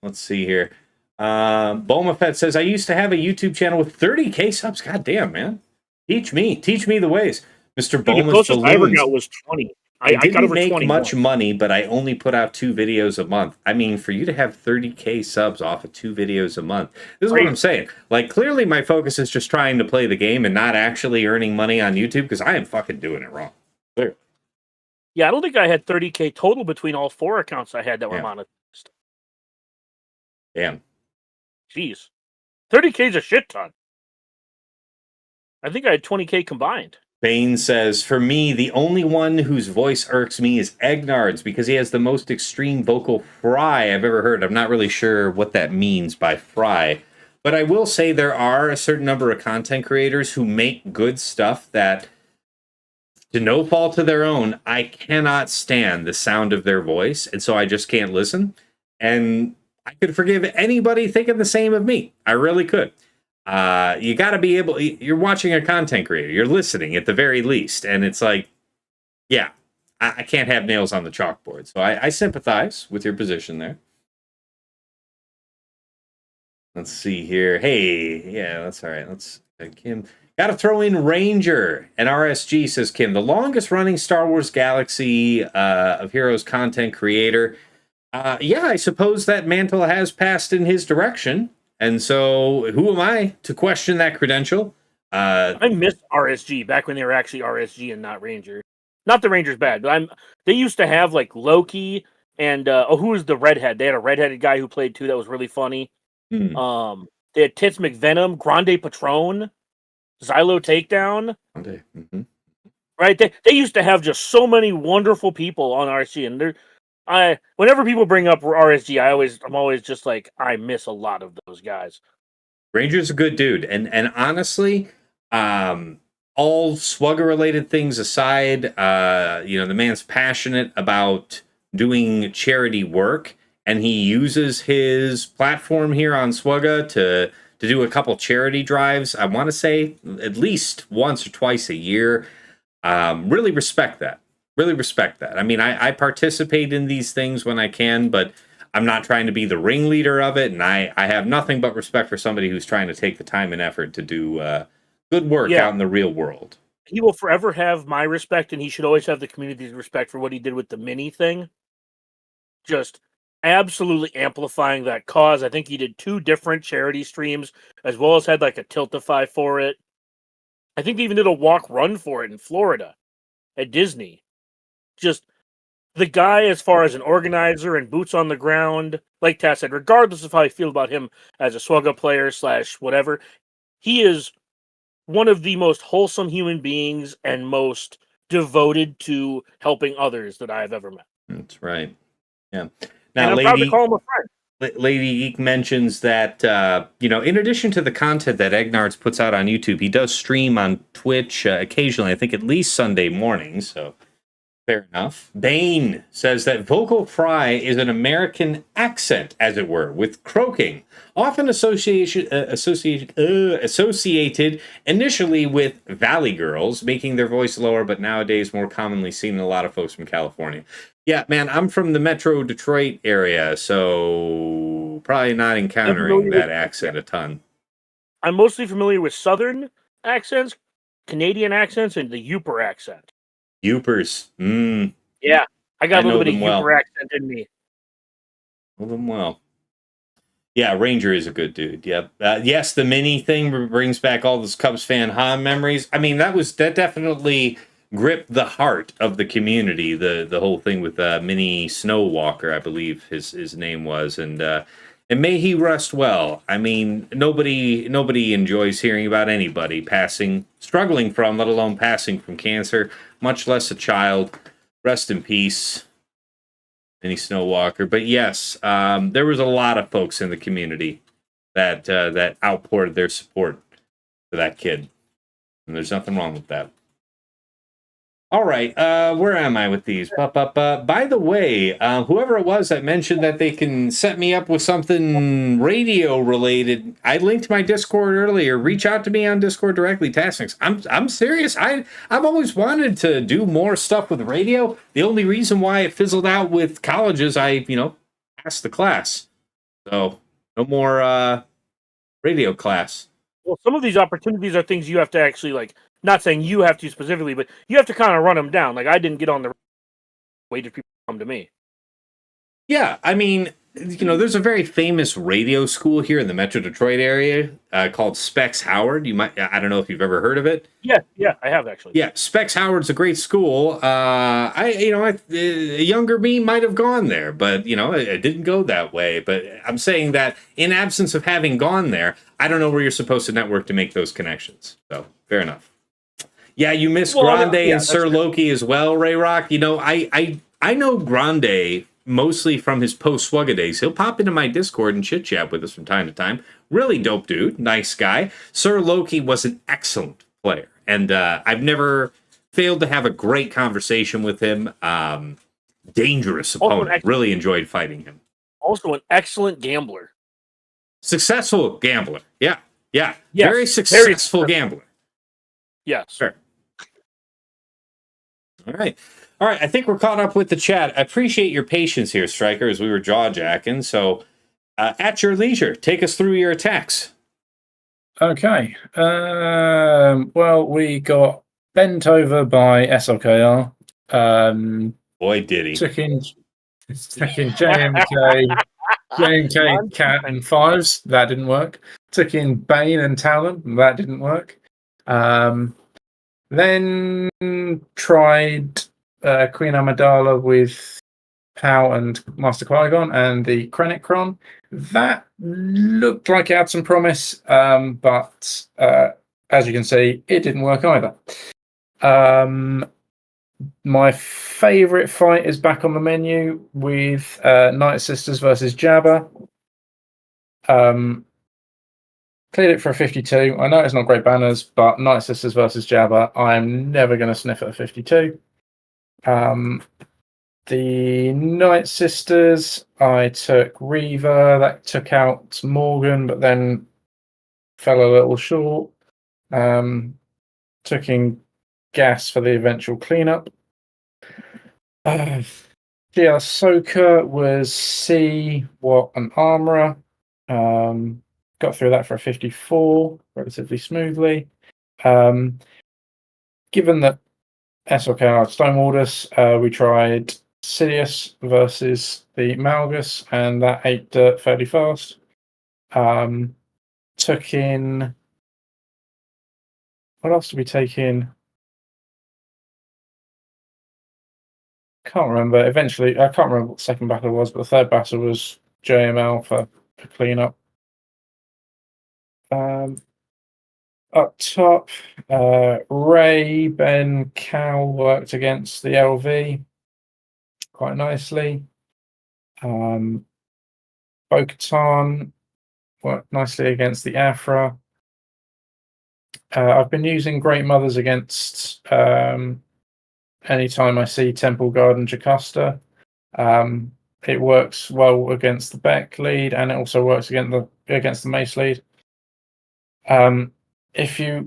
Let's see here. Boma Fett says, I used to have a YouTube channel with 30k subs. God damn, man. Teach me the ways. Mr. Boma's the closest Balloons. I ever got was 20. I got over make 20 much money, but I only put out 2 videos a month. I mean, for you to have 30k subs off of 2 videos a month, this is what I'm saying. Like, clearly my focus is just trying to play the game and not actually earning money on YouTube, because I am fucking doing it wrong. Clear. Yeah, I don't think I had 30k total between all 4 accounts I had that were monetized. Damn. Jeez. 30k is a shit ton. I think I had 20k combined. Bane says, for me, the only one whose voice irks me is Egnard's, because he has the most extreme vocal fry I've ever heard. I'm not really sure what that means by fry. But I will say there are a certain number of content creators who make good stuff that, to no fault of their own, I cannot stand the sound of their voice, and so I just can't listen. And I could forgive anybody thinking the same of me. I really could. You got to be able, you're watching a content creator, you're listening at the very least, and it's like, yeah, I can't have nails on the chalkboard. So I sympathize with your position there. Let's see here. Hey, yeah, that's all right. Let's, Kim, got to throw in Ranger and RSG, says Kim, the longest running Star Wars Galaxy of Heroes content creator. Yeah, I suppose that mantle has passed in his direction. And so, who am I to question that credential? I missed RSG back when they were actually RSG and not Ranger. Not the Ranger's bad, but they used to have like Loki and who was the redhead? They had a redheaded guy who played too that was really funny. They had Tits McVenom, Grande Patron, Xylo Takedown. Mm-hmm. Right? They used to have just so many wonderful people on RSG, and whenever people bring up RSG, I'm always just like, I miss a lot of those guys. Ranger's a good dude, and honestly, all Swugger related things aside, the man's passionate about doing charity work, and he uses his platform here on Swugga to do a couple charity drives. I want to say at least once or twice a year. Really respect that. Really respect that. I mean, I participate in these things when I can, but I'm not trying to be the ringleader of it, and I have nothing but respect for somebody who's trying to take the time and effort to do good work out in the real world. He will forever have my respect, and he should always have the community's respect for what he did with the mini thing. Just absolutely amplifying that cause. I think he did 2 different charity streams, as well as had like a Tiltify for it. I think they even did a walk-run for it in Florida at Disney. Just the guy, as far as an organizer and boots on the ground, like Taz said, regardless of how I feel about him as a Swugga player / whatever, he is one of the most wholesome human beings and most devoted to helping others that I have ever met. That's right. Yeah. Now, and I'm proud to call him a friend. Lady Geek mentions that, in addition to the content that Egnards puts out on YouTube, he does stream on Twitch occasionally, I think at least Sunday mornings, so fair enough. Bane says that vocal fry is an American accent, as it were, with croaking, often associated initially with Valley girls, making their voice lower, but nowadays more commonly seen in a lot of folks from California. Yeah, man, I'm from the Metro Detroit area, so probably not encountering that accent a ton. I'm mostly familiar with Southern accents, Canadian accents, and the Yooper accent. Youpers. Yeah, I got a little bit of Yooper accent in me. Know them well. Yeah, Ranger is a good dude. Yep. Yes, the mini thing brings back all those Cubs fan Han memories. I mean, that definitely gripped the heart of the community. The whole thing with Mini Snowwalker, I believe his name was, and may he rest well. I mean, nobody enjoys hearing about anybody struggling from, let alone passing from cancer, much less a child. Rest in peace. Mini Snowwalker. But yes, there was a lot of folks in the community that outpoured their support for that kid. And there's nothing wrong with that. All right, where am I with these? By the way, whoever it was that mentioned that they can set me up with something radio related, I linked my Discord earlier. Reach out to me on Discord directly, Tasnix. I'm serious. I've always wanted to do more stuff with radio. The only reason why it fizzled out with colleges, I passed the class, so no more radio class. Well, some of these opportunities are things you have to actually not saying you have to specifically, but you have to kind of run them down. Like, I didn't get on the wait for people to come to me. Yeah, I mean, there's a very famous radio school here in the Metro Detroit area called Specs Howard. I don't know if you've ever heard of it. Yeah, I have actually. Yeah, Specs Howard's a great school. A younger me might have gone there, but it didn't go that way. But I'm saying that in absence of having gone there, I don't know where you're supposed to network to make those connections. So fair enough. Yeah, you miss Grande and Sir Loki as well, Ray Rock. I know Grande mostly from his post-Swugga days. He'll pop into my Discord and chit-chat with us from time to time. Really dope dude, nice guy. Sir Loki was an excellent player, and I've never failed to have a great conversation with him. Dangerous opponent. Really enjoyed fighting him. Also an excellent gambler. Successful gambler. Yeah. Yes, very successful gambler. Yes. Sure. All right. I think we're caught up with the chat. I appreciate your patience here, Striker, as we were jaw-jacking. So, at your leisure, take us through your attacks. Okay. Well, we got bent over by SLKR. Boy, did he. Took in JMK, Cat and Fives. That didn't work. Took in Bane and Talon. That didn't work. Then tried Queen Amidala with Pow and Master Qui-Gon and the Krennic. That looked like it had some promise, but as you can see, it didn't work either. My favourite fight is back on the menu with Night Sisters versus Jabba. Cleared it for a 52. I know it's not great banners, but Night Sisters versus Jabba, I'm never going to sniff at a 52. The Night Sisters, I took Reaver. That took out Morgan, but then fell a little short. Took in Gas for the eventual cleanup. Ahsoka was C, what, an armorer. Got through that for a 54 relatively smoothly. Given that SLKR Stonewaldus, we tried Sidious versus the Malgus, and that ate dirt fairly fast. Took in... What else did we take in? Can't remember. Eventually, I can't remember what the second battle was, but the third battle was JML for cleanup. Up top, Rey, Ben, Cal worked against the LV quite nicely. Bo-Katan worked nicely against the Afra. I've been using Great Mothers against anytime I see Temple Guard and Jocasta. It works well against the Beck lead, and it also works against the Mace lead. If you're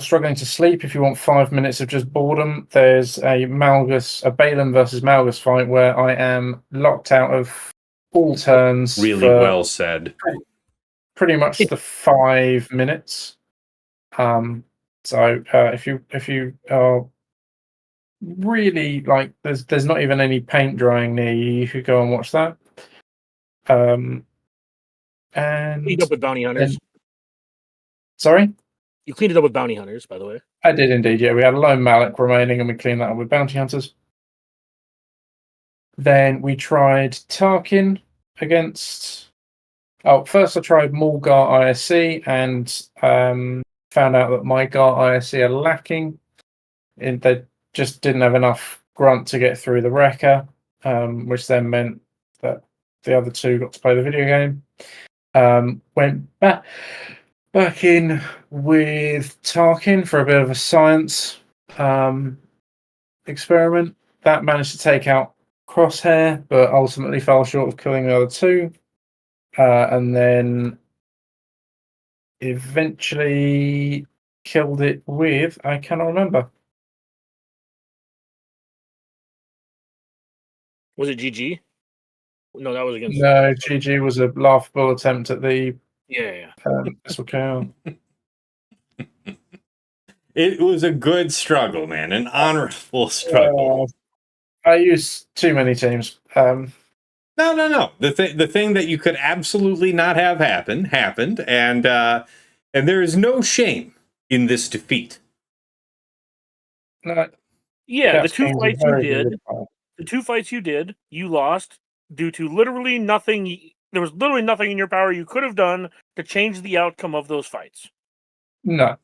struggling to sleep, if you want 5 minutes of just boredom, there's a Baylan versus Malgus fight where I am locked out of all turns. Really well said. Pretty much the 5 minutes. So if you are really there's not even any paint drying near you, you could go and watch that. And Cleaned up with bounty hunters. sorry? You cleaned it up with bounty hunters, by the way. I did indeed, yeah. We had a lone Malak remaining and we cleaned that up with bounty hunters. Then we tried Tarkin against... Oh, first I tried Maul Gar ISC and found out that my Gar ISC are lacking. They just didn't have enough grunt to get through the wrecker, which then meant that the other two got to play the video game. Went back in with Tarkin for a bit of a science experiment. That managed to take out Crosshair, but ultimately fell short of killing the other two. And then eventually killed it with, I cannot remember. Was it GG? No, that was against. No, GG was a laughable attempt at the Yeah. SLKR. It was a good struggle, man. An honorable struggle. I used too many teams. No. The thing that you could absolutely not have happened, and there is no shame in this defeat. No, Yeah, the two fights you did, you lost due to literally nothing. There was literally nothing in your power you could have done to change the outcome of those fights. No,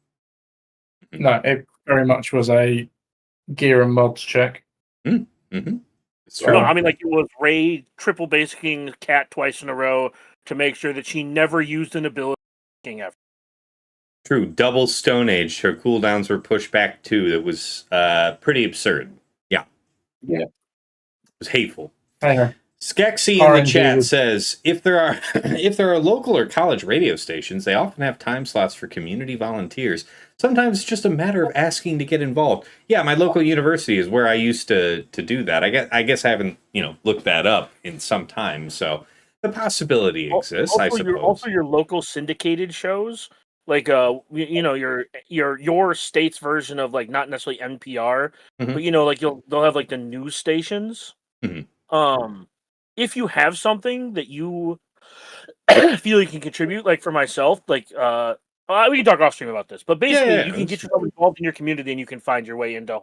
it very much was a gear and mods check. Mm-hmm. It's true. No, I mean, like, it was Rey triple basing Cat twice in a row to make sure that she never used an ability ever. True. Double Stone Age. Her cooldowns were pushed back too. That was pretty absurd. Yeah. It was hateful. Anyway. Skexy in the chat says, if there are local or college radio stations, they often have time slots for community volunteers. Sometimes it's just a matter of asking to get involved. Yeah, my local university is where I used to do that. I guess I haven't looked that up in some time, so the possibility exists. I suppose. Also, your local syndicated shows, like your state's version of, like, not necessarily NPR, but like they'll have like the news stations. Mm-hmm. If you have something that you feel you can contribute, like for myself, like we can talk off stream about this, but basically you can get yourself involved in your community and you can find your way into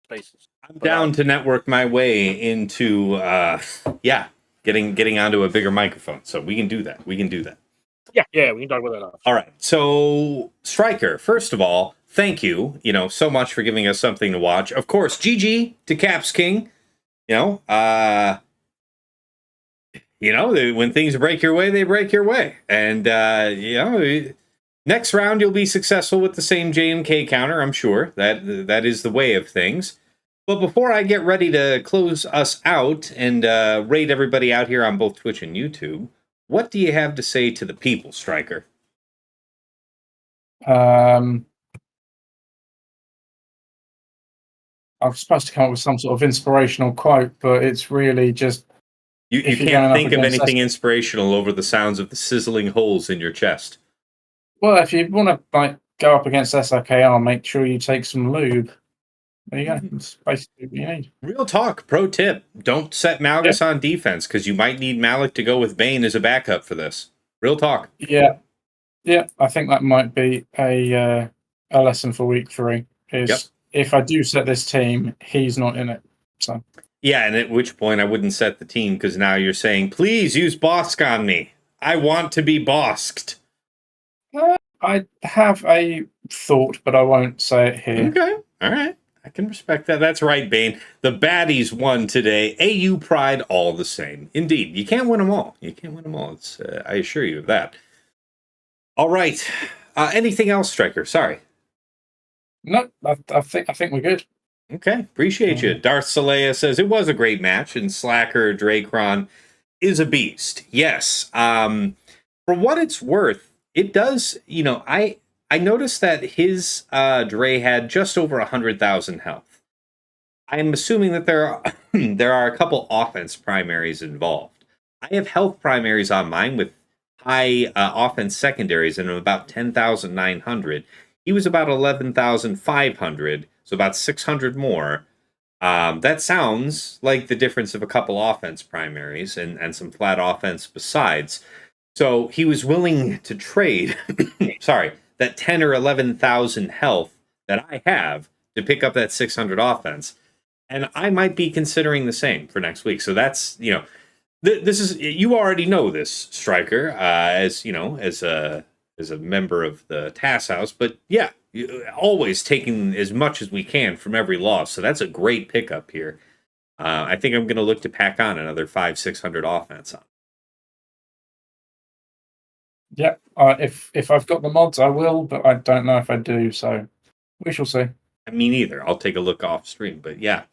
spaces. I'm down to network my way into getting onto a bigger microphone, so we can do that. Yeah, we can talk about that off. All right. So, Striker, first of all, thank you, so much for giving us something to watch. Of course, GG to Caps King. When things break your way, they break your way. And, next round you'll be successful with the same JMK counter, I'm sure. That is the way of things. But before I get ready to close us out and raid everybody out here on both Twitch and YouTube, what do you have to say to the people, Striker? I'm supposed to come up with some sort of inspirational quote, but it's really just... You can't think of anything inspirational over the sounds of the sizzling holes in your chest. Well, if you want to go up against SLKR, make sure you take some lube. There you go. That's basically what you need. Real talk. Pro tip. Don't set Malgus on defense, because you might need Malak to go with Bane as a backup for this. Real talk. Yeah. I think that might be a lesson for week 3. If I do set this team, he's not in it. So. Yeah, and at which point I wouldn't set the team, because now you're saying, please use Bossk on me. I want to be Bosked. I have a thought, but I won't say it here. Okay, all right. I can respect that. That's right, Bane. The baddies won today. AU pride all the same. Indeed, you can't win them all. It's, I assure you of that. All right. Anything else, Striker? Sorry. No, I think we're good. Okay, appreciate you. Darth Salea says, it was a great match, and Slacker Dracron is a beast. Yes. For what it's worth, it does, I noticed that his Drey had just over 100,000 health. I'm assuming that there are a couple offense primaries involved. I have health primaries on mine with high offense secondaries, and I'm about 10,900. He was about 11,500, so about 600 more. That sounds like the difference of a couple offense primaries and some flat offense besides. So he was willing to trade, sorry, that 10 or 11,000 health that I have to pick up that 600 offense. And I might be considering the same for next week. So that's, this is, you already know this, Striker, as a member of the TAS house. But yeah, always taking as much as we can from every loss. So that's a great pickup here. I think I'm going to look to pack on another 500-600 offense on. Yeah, if I've got the mods, I will, but I don't know if I do. So we shall see. Me neither. I'll take a look off stream, but yeah.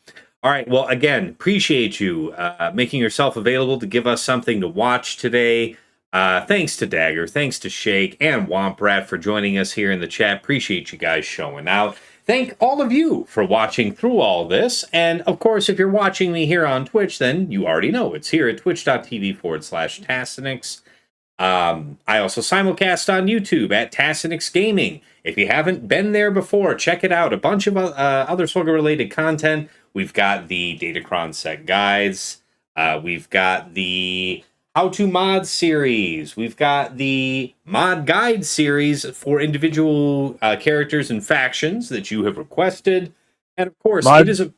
All right. Well, again, appreciate you making yourself available to give us something to watch today. Thanks to Dagger, thanks to Shake and Womprat for joining us here in the chat. Appreciate you guys showing out. Thank all of you for watching through all this. And of course, if you're watching me here on Twitch, then you already know it's here at twitch.tv/Tassinix. I also simulcast on YouTube at Tassinix Gaming. If you haven't been there before, check it out. A bunch of other Sorga-related content. We've got the Datacron set guides. We've got the how-to mod series. We've got the mod guide series for individual characters and factions that you have requested. And of course, it is a...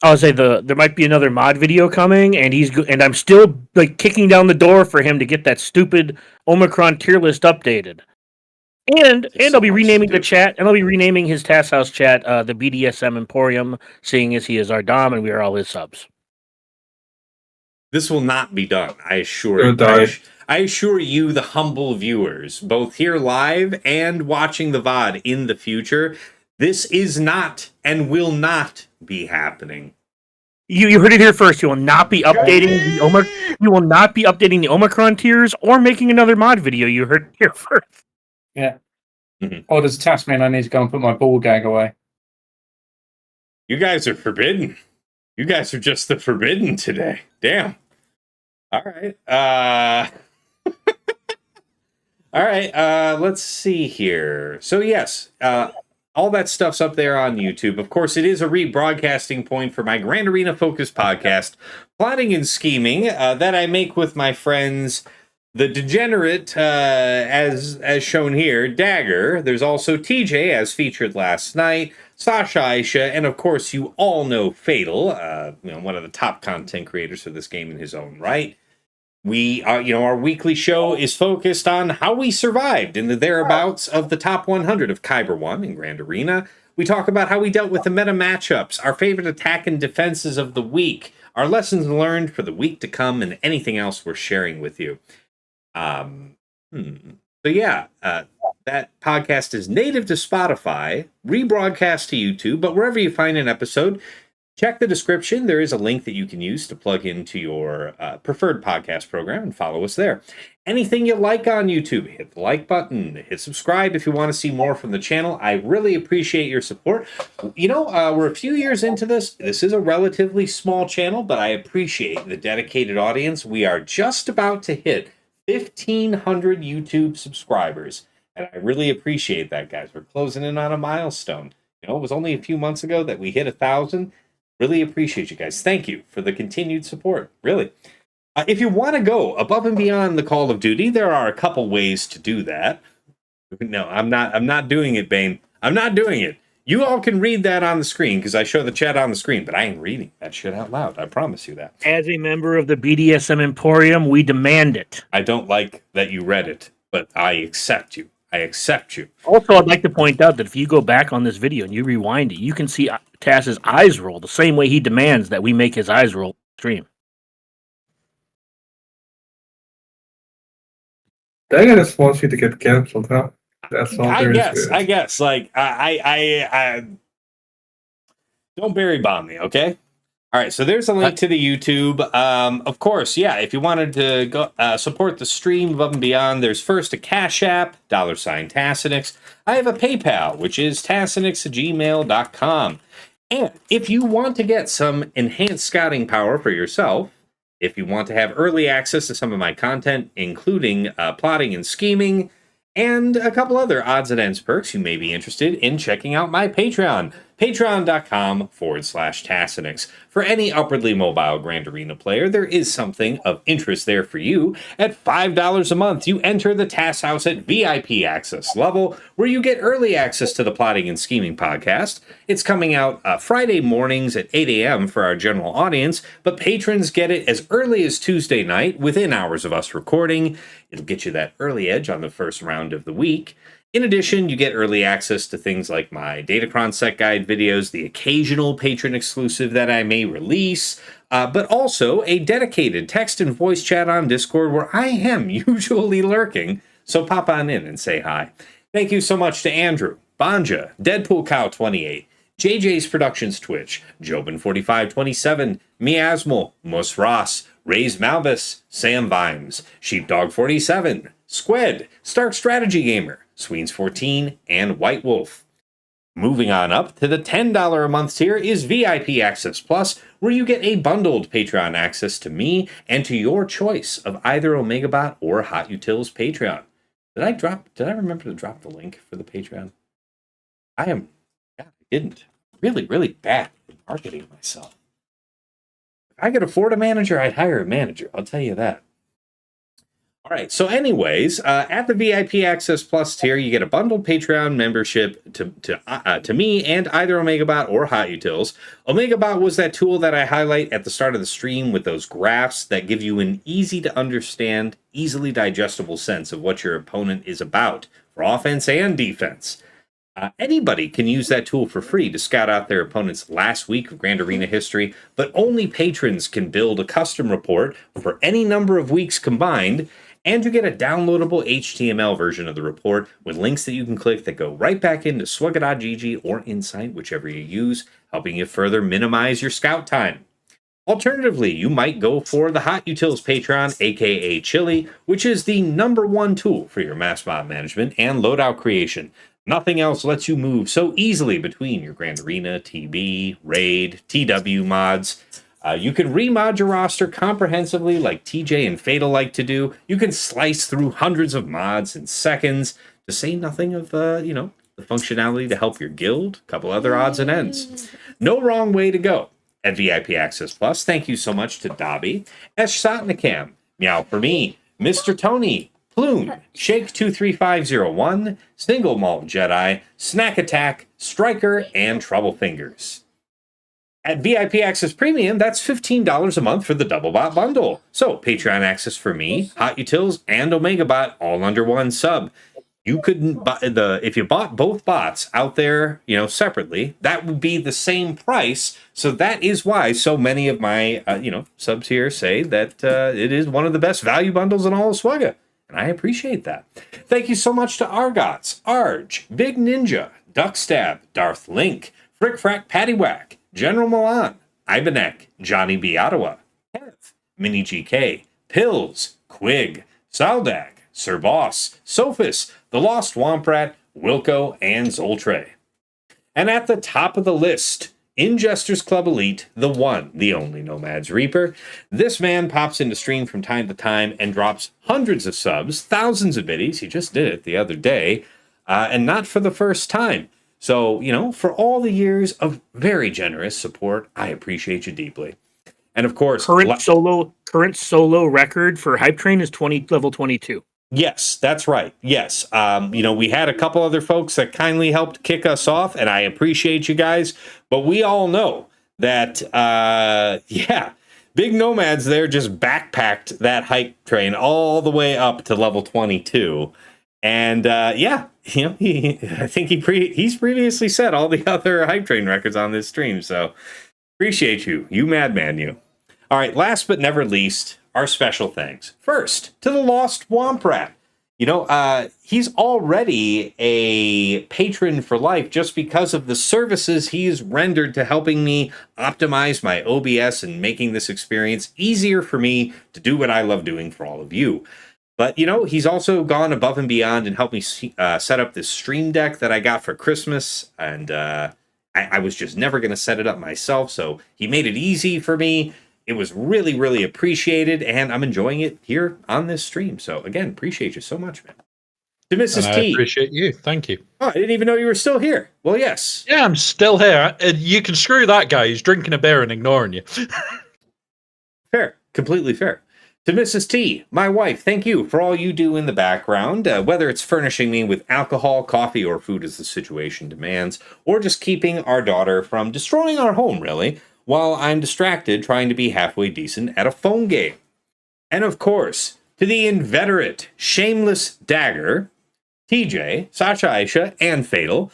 I would say there might be another mod video coming, and I'm still kicking down the door for him to get that stupid Omicron tier list updated. And I'll be renaming the chat, and I'll be renaming his Task House chat the BDSM Emporium, seeing as he is our Dom and we are all his subs. This will not be done, I assure you. I assure you, the humble viewers, both here live and watching the VOD in the future, this is not and will not be happening. You heard it here first. You will not be updating the Omicron tiers or making another mod video. You heard it here first. Yeah. Mm-hmm. Or does task mean I need to go and put my ball gag away? You guys are forbidden. You guys are just the forbidden today. Damn. All right. All right. Let's see here. So yes, all that stuff's up there on YouTube. Of course, it is a rebroadcasting point for my Grand Arena Focus podcast, Plotting and Scheming, that I make with my friends, the Degenerate, as shown here, Dagger. There's also TJ, as featured last night, Sasha Aisha, and of course, you all know Fatal, one of the top content creators for this game in his own right. We are, our weekly show is focused on how we survived in the thereabouts of the top 100 of Kyber 1 in Grand Arena. We talk about how we dealt with the meta matchups, our favorite attack and defenses of the week, our lessons learned for the week to come, and anything else we're sharing with you. So yeah, that podcast is native to Spotify, rebroadcast to YouTube, but wherever you find an episode, check the description. There is a link that you can use to plug into your preferred podcast program and follow us there. Anything you like on YouTube, hit the like button, hit subscribe if you want to see more from the channel. I really appreciate your support. We're a few years into this. This is a relatively small channel, but I appreciate the dedicated audience. We are just about to hit 1,500 YouTube subscribers, and I really appreciate that, guys. We're closing in on a milestone. It was only a few months ago that we hit 1,000. Really appreciate you guys. Thank you for the continued support. Really. If you want to go above and beyond the Call of Duty, there are a couple ways to do that. No, I'm not doing it, Bane. I'm not doing it. You all can read that on the screen because I show the chat on the screen, but I ain't reading that shit out loud. I promise you that. As a member of the BDSM Emporium, we demand it. I don't like that you read it, but I accept you. I accept you. Also, I'd like to point out that if you go back on this video and you rewind it, you can see Tass's eyes roll the same way he demands that we make his eyes roll stream. Dagger just wants you to get cancelled, huh? That's all there is. I guess. Like, I don't berry bomb me, okay? All right, so there's a link to the YouTube. Of course, yeah, if you wanted to go support the stream above and beyond, there's first a Cash App, $Tassinix. I have a PayPal, which is tassinix@gmail.com. And if you want to get some enhanced scouting power for yourself, if you want to have early access to some of my content, including plotting and scheming, and a couple other odds and ends perks, you may be interested in checking out my Patreon. Patreon.com/Tassinix. For any upwardly mobile Grand Arena player, there is something of interest there for you. At $5 a month, you enter the Tass House at VIP access level, where you get early access to the Plotting and Scheming podcast. It's coming out Friday mornings at 8 a.m. for our general audience, but patrons get it as early as Tuesday night, within hours of us recording. It'll get you that early edge on the first round of the week. In addition, you get early access to things like my Datacron set guide videos, the occasional patron exclusive that I may release, but also a dedicated text and voice chat on Discord where I am usually lurking, so pop on in and say hi. Thank you so much to Andrew, Banja, Deadpool Cow 28, JJ's Productions Twitch, Jobin4527, Miasmal, Mus Ross, Ray's Malbus, Sam Vimes, Sheepdog 47, Squid, Stark Strategy Gamer, Sweens 14, and White Wolf. Moving on up to the $10 a month tier is VIP Access Plus, where you get a bundled Patreon access to me and to your choice of either OmegaBot or Hot Utils Patreon. Did I remember to drop the link for the Patreon? I didn't. Really, really bad at marketing myself. If I could afford a manager, I'd hire a manager. I'll tell you that. All right, so anyways, at the VIP Access Plus tier, you get a bundled Patreon membership to me and either OmegaBot or Hot Utils. OmegaBot was that tool that I highlight at the start of the stream with those graphs that give you an easy-to-understand, easily digestible sense of what your opponent is about for offense and defense. Anybody can use that tool for free to scout out their opponent's last week of Grand Arena history, but only patrons can build a custom report for any number of weeks combined, and you get a downloadable HTML version of the report with links that you can click that go right back into Swugga.gg or Insight, whichever you use, helping you further minimize your scout time. Alternatively, you might go for the Hot Utils Patreon, aka Chili, which is the #1 tool for your mass mob management and loadout creation. Nothing else lets you move so easily between your Grand Arena, TB, Raid, TW mods. You can remod your roster comprehensively like TJ and Fatal like to do. You can slice through hundreds of mods in seconds, to say nothing of, the functionality to help your guild, a couple other odds and ends. No wrong way to go. At VIP Access Plus, thank you so much to Dobby, Esh Sotnikam, Meow for Me, Mr. Tony, Plume, Shake23501, Single Malt Jedi, Snack Attack, Striker, and Trouble Fingers. At VIP Access Premium, that's $15 a month for the Double Bot bundle. So, Patreon access for me, Hot Utils, and OmegaBot all under one sub. You couldn't buy if you bought both bots out there, separately, that would be the same price. So that is why so many of my, subs here say that it is one of the best value bundles in all of Swugga. And I appreciate that. Thank you so much to Argots, Arj, Big Ninja, Duckstab, Darth Link, Frick Frack Paddywhack, General Milan, Ivanek, Johnny B. Ottawa, Kev, Mini GK, Pills, Quig, Saldag, Sir Boss, Sophis, The Lost Womprat, Wilco, and Zoltre. And at the top of the list, Ingesters Club Elite, the one, the only Nomad's Reaper. This man pops into stream from time to time and drops hundreds of subs, thousands of biddies. He just did it the other day, and not for the first time. So, for all the years of very generous support, I appreciate you deeply. And of course, current solo record for Hype Train is level 22. Yes, that's right. Yes. We had a couple other folks that kindly helped kick us off, and I appreciate you guys. But we all know that, Big Nomads there just backpacked that Hype Train all the way up to level 22. And, I think he's previously set all the other Hype Train records on this stream. So appreciate you. You madman, you. All right, last but never least, our special thanks. First, to the Lost Womprat. He's already a patron for life just because of the services he's rendered to helping me optimize my OBS and making this experience easier for me to do what I love doing for all of you. But, he's also gone above and beyond and helped me set up this stream deck that I got for Christmas. And I was just never going to set it up myself. So he made it easy for me. It was really, really appreciated. And I'm enjoying it here on this stream. So, again, appreciate you so much, man. To Mrs. And I T. appreciate you. Thank you. Oh, I didn't even know you were still here. Well, yes. Yeah, I'm still here. You can screw that guy. He's drinking a beer and ignoring you. Fair. Completely fair. To Mrs. T, my wife, thank you for all you do in the background, whether it's furnishing me with alcohol, coffee, or food as the situation demands, or just keeping our daughter from destroying our home, really, while I'm distracted trying to be halfway decent at a phone game. And of course, to the inveterate, shameless dagger, TJ, Sasha Aisha, and Fatal,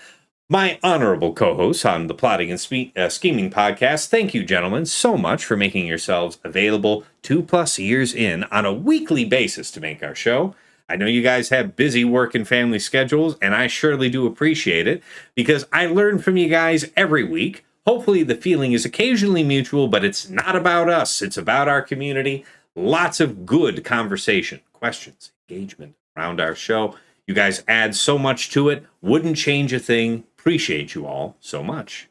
my honorable co-hosts on the Plotting and Scheming podcast, thank you, gentlemen, so much for making yourselves available 2+ years in on a weekly basis to make our show. I know you guys have busy work and family schedules, and I surely do appreciate it, because I learn from you guys every week. Hopefully the feeling is occasionally mutual, but it's not about us. It's about our community. Lots of good conversation, questions, engagement around our show. You guys add so much to it. Wouldn't change a thing. Appreciate you all so much.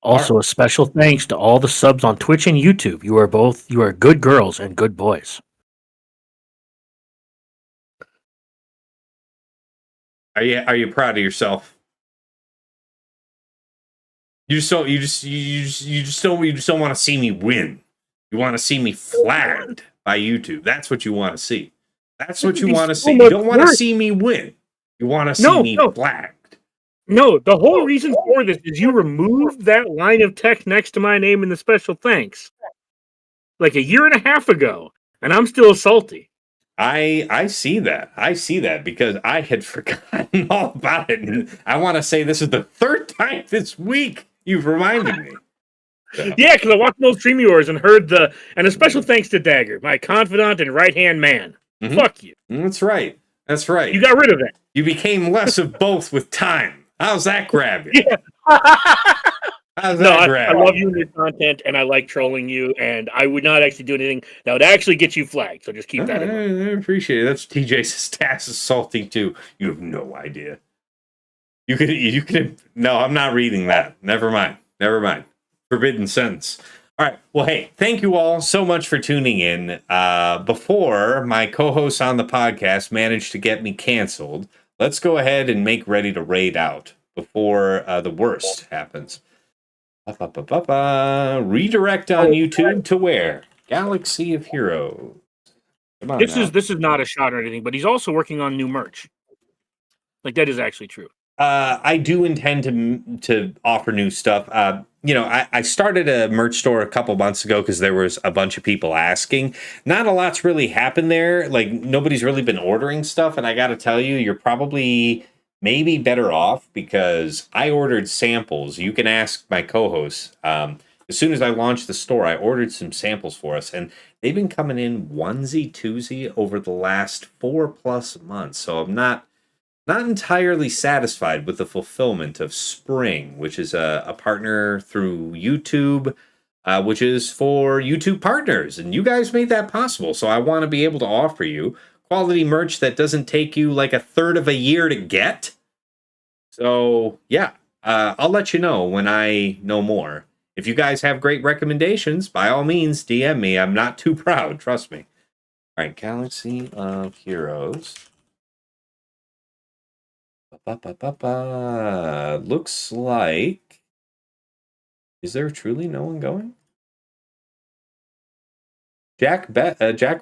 Also, a special thanks to all the subs on Twitch and YouTube. You are good girls and good boys. Are you proud of yourself? You just don't want to see me win. You want to see me flagged by YouTube. That's what you want to see. That's what you want to see. You don't want to see me win. You want to see me flagged. No, the whole reason for this is you removed that line of text next to my name in the special thanks like a year and a half ago, and I'm still salty. I see that. I see that because I had forgotten all about it. And I want to say this is the third time this week you've reminded me. So. Yeah, because I watched those stream yours and heard and a special thanks to Dagger, my confidant and right-hand man. Mm-hmm. Fuck you. That's right. That's right. You got rid of that. You became less of both with time. How's that grab you? Yeah. How's that grab? I love you and your content, and I like trolling you, and I would not actually do anything that would actually get you flagged, so just keep that in mind. I appreciate it. That's TJ's stats is salty, too. You have no idea. You could. No, I'm not reading that. Never mind. Forbidden sentence. All right. Well, hey, thank you all so much for tuning in. Before my co-hosts on the podcast managed to get me canceled, let's go ahead and make ready to raid out before the worst happens. Redirect on YouTube to where? Galaxy of Heroes. Come on this is not a shot or anything, but he's also working on new merch. Like, that is actually true. I do intend to offer new stuff. I started a merch store a couple months ago because there was a bunch of people asking. Not a lot's really happened there. Like, nobody's really been ordering stuff. And I got to tell you, you're probably maybe better off because I ordered samples. You can ask my co-hosts. As soon as I launched the store, I ordered some samples for us. And they've been coming in onesie, twosie over the last 4+ months. So I'm not entirely satisfied with the fulfillment of Spring, which is a partner through YouTube, which is for YouTube partners. And you guys made that possible. So I want to be able to offer you quality merch that doesn't take you like a third of a year to get. So, yeah, I'll let you know when I know more. If you guys have great recommendations, by all means, DM me. I'm not too proud. Trust me. All right, Galaxy of Heroes. Looks like... Is there truly no one going? Jack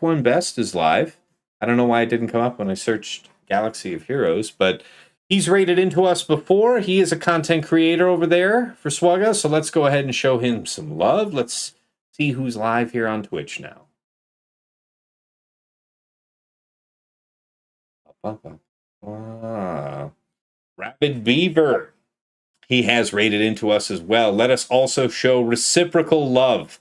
One Best is live. I don't know why it didn't come up when I searched Galaxy of Heroes, but he's rated into us before. He is a content creator over there for Swugga, so let's go ahead and show him some love. Let's see who's live here on Twitch now. Rabid Beaver. He has rated into us as well. Let us also show reciprocal love.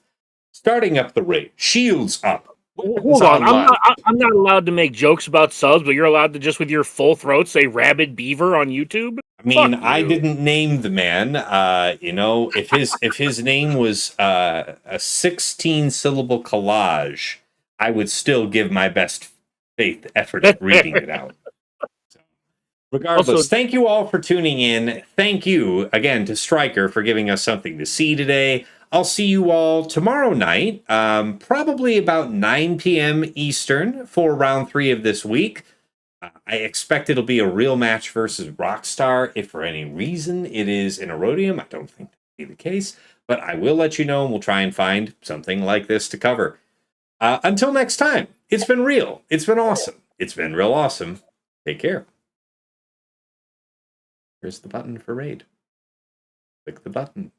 Starting up the raid. Shields up. Hold on. I'm not allowed to make jokes about subs, but you're allowed to just with your full throat say Rabid Beaver on YouTube? I mean, I didn't name the man. If his name was a 16-syllable collage, I would still give my best faith effort at reading it out. Regardless, also, thank you all for tuning in. Thank you again to Stryker for giving us something to see today. I'll see you all tomorrow night, probably about 9 p.m. Eastern for round 3 of this week. I expect it'll be a real match versus Rockstar. If for any reason it is in Erodium, I don't think that'll be the case, but I will let you know, and we'll try and find something like this to cover. Until next time, it's been real. It's been awesome. It's been real awesome. Take care. Here's the button for raid. Click the button.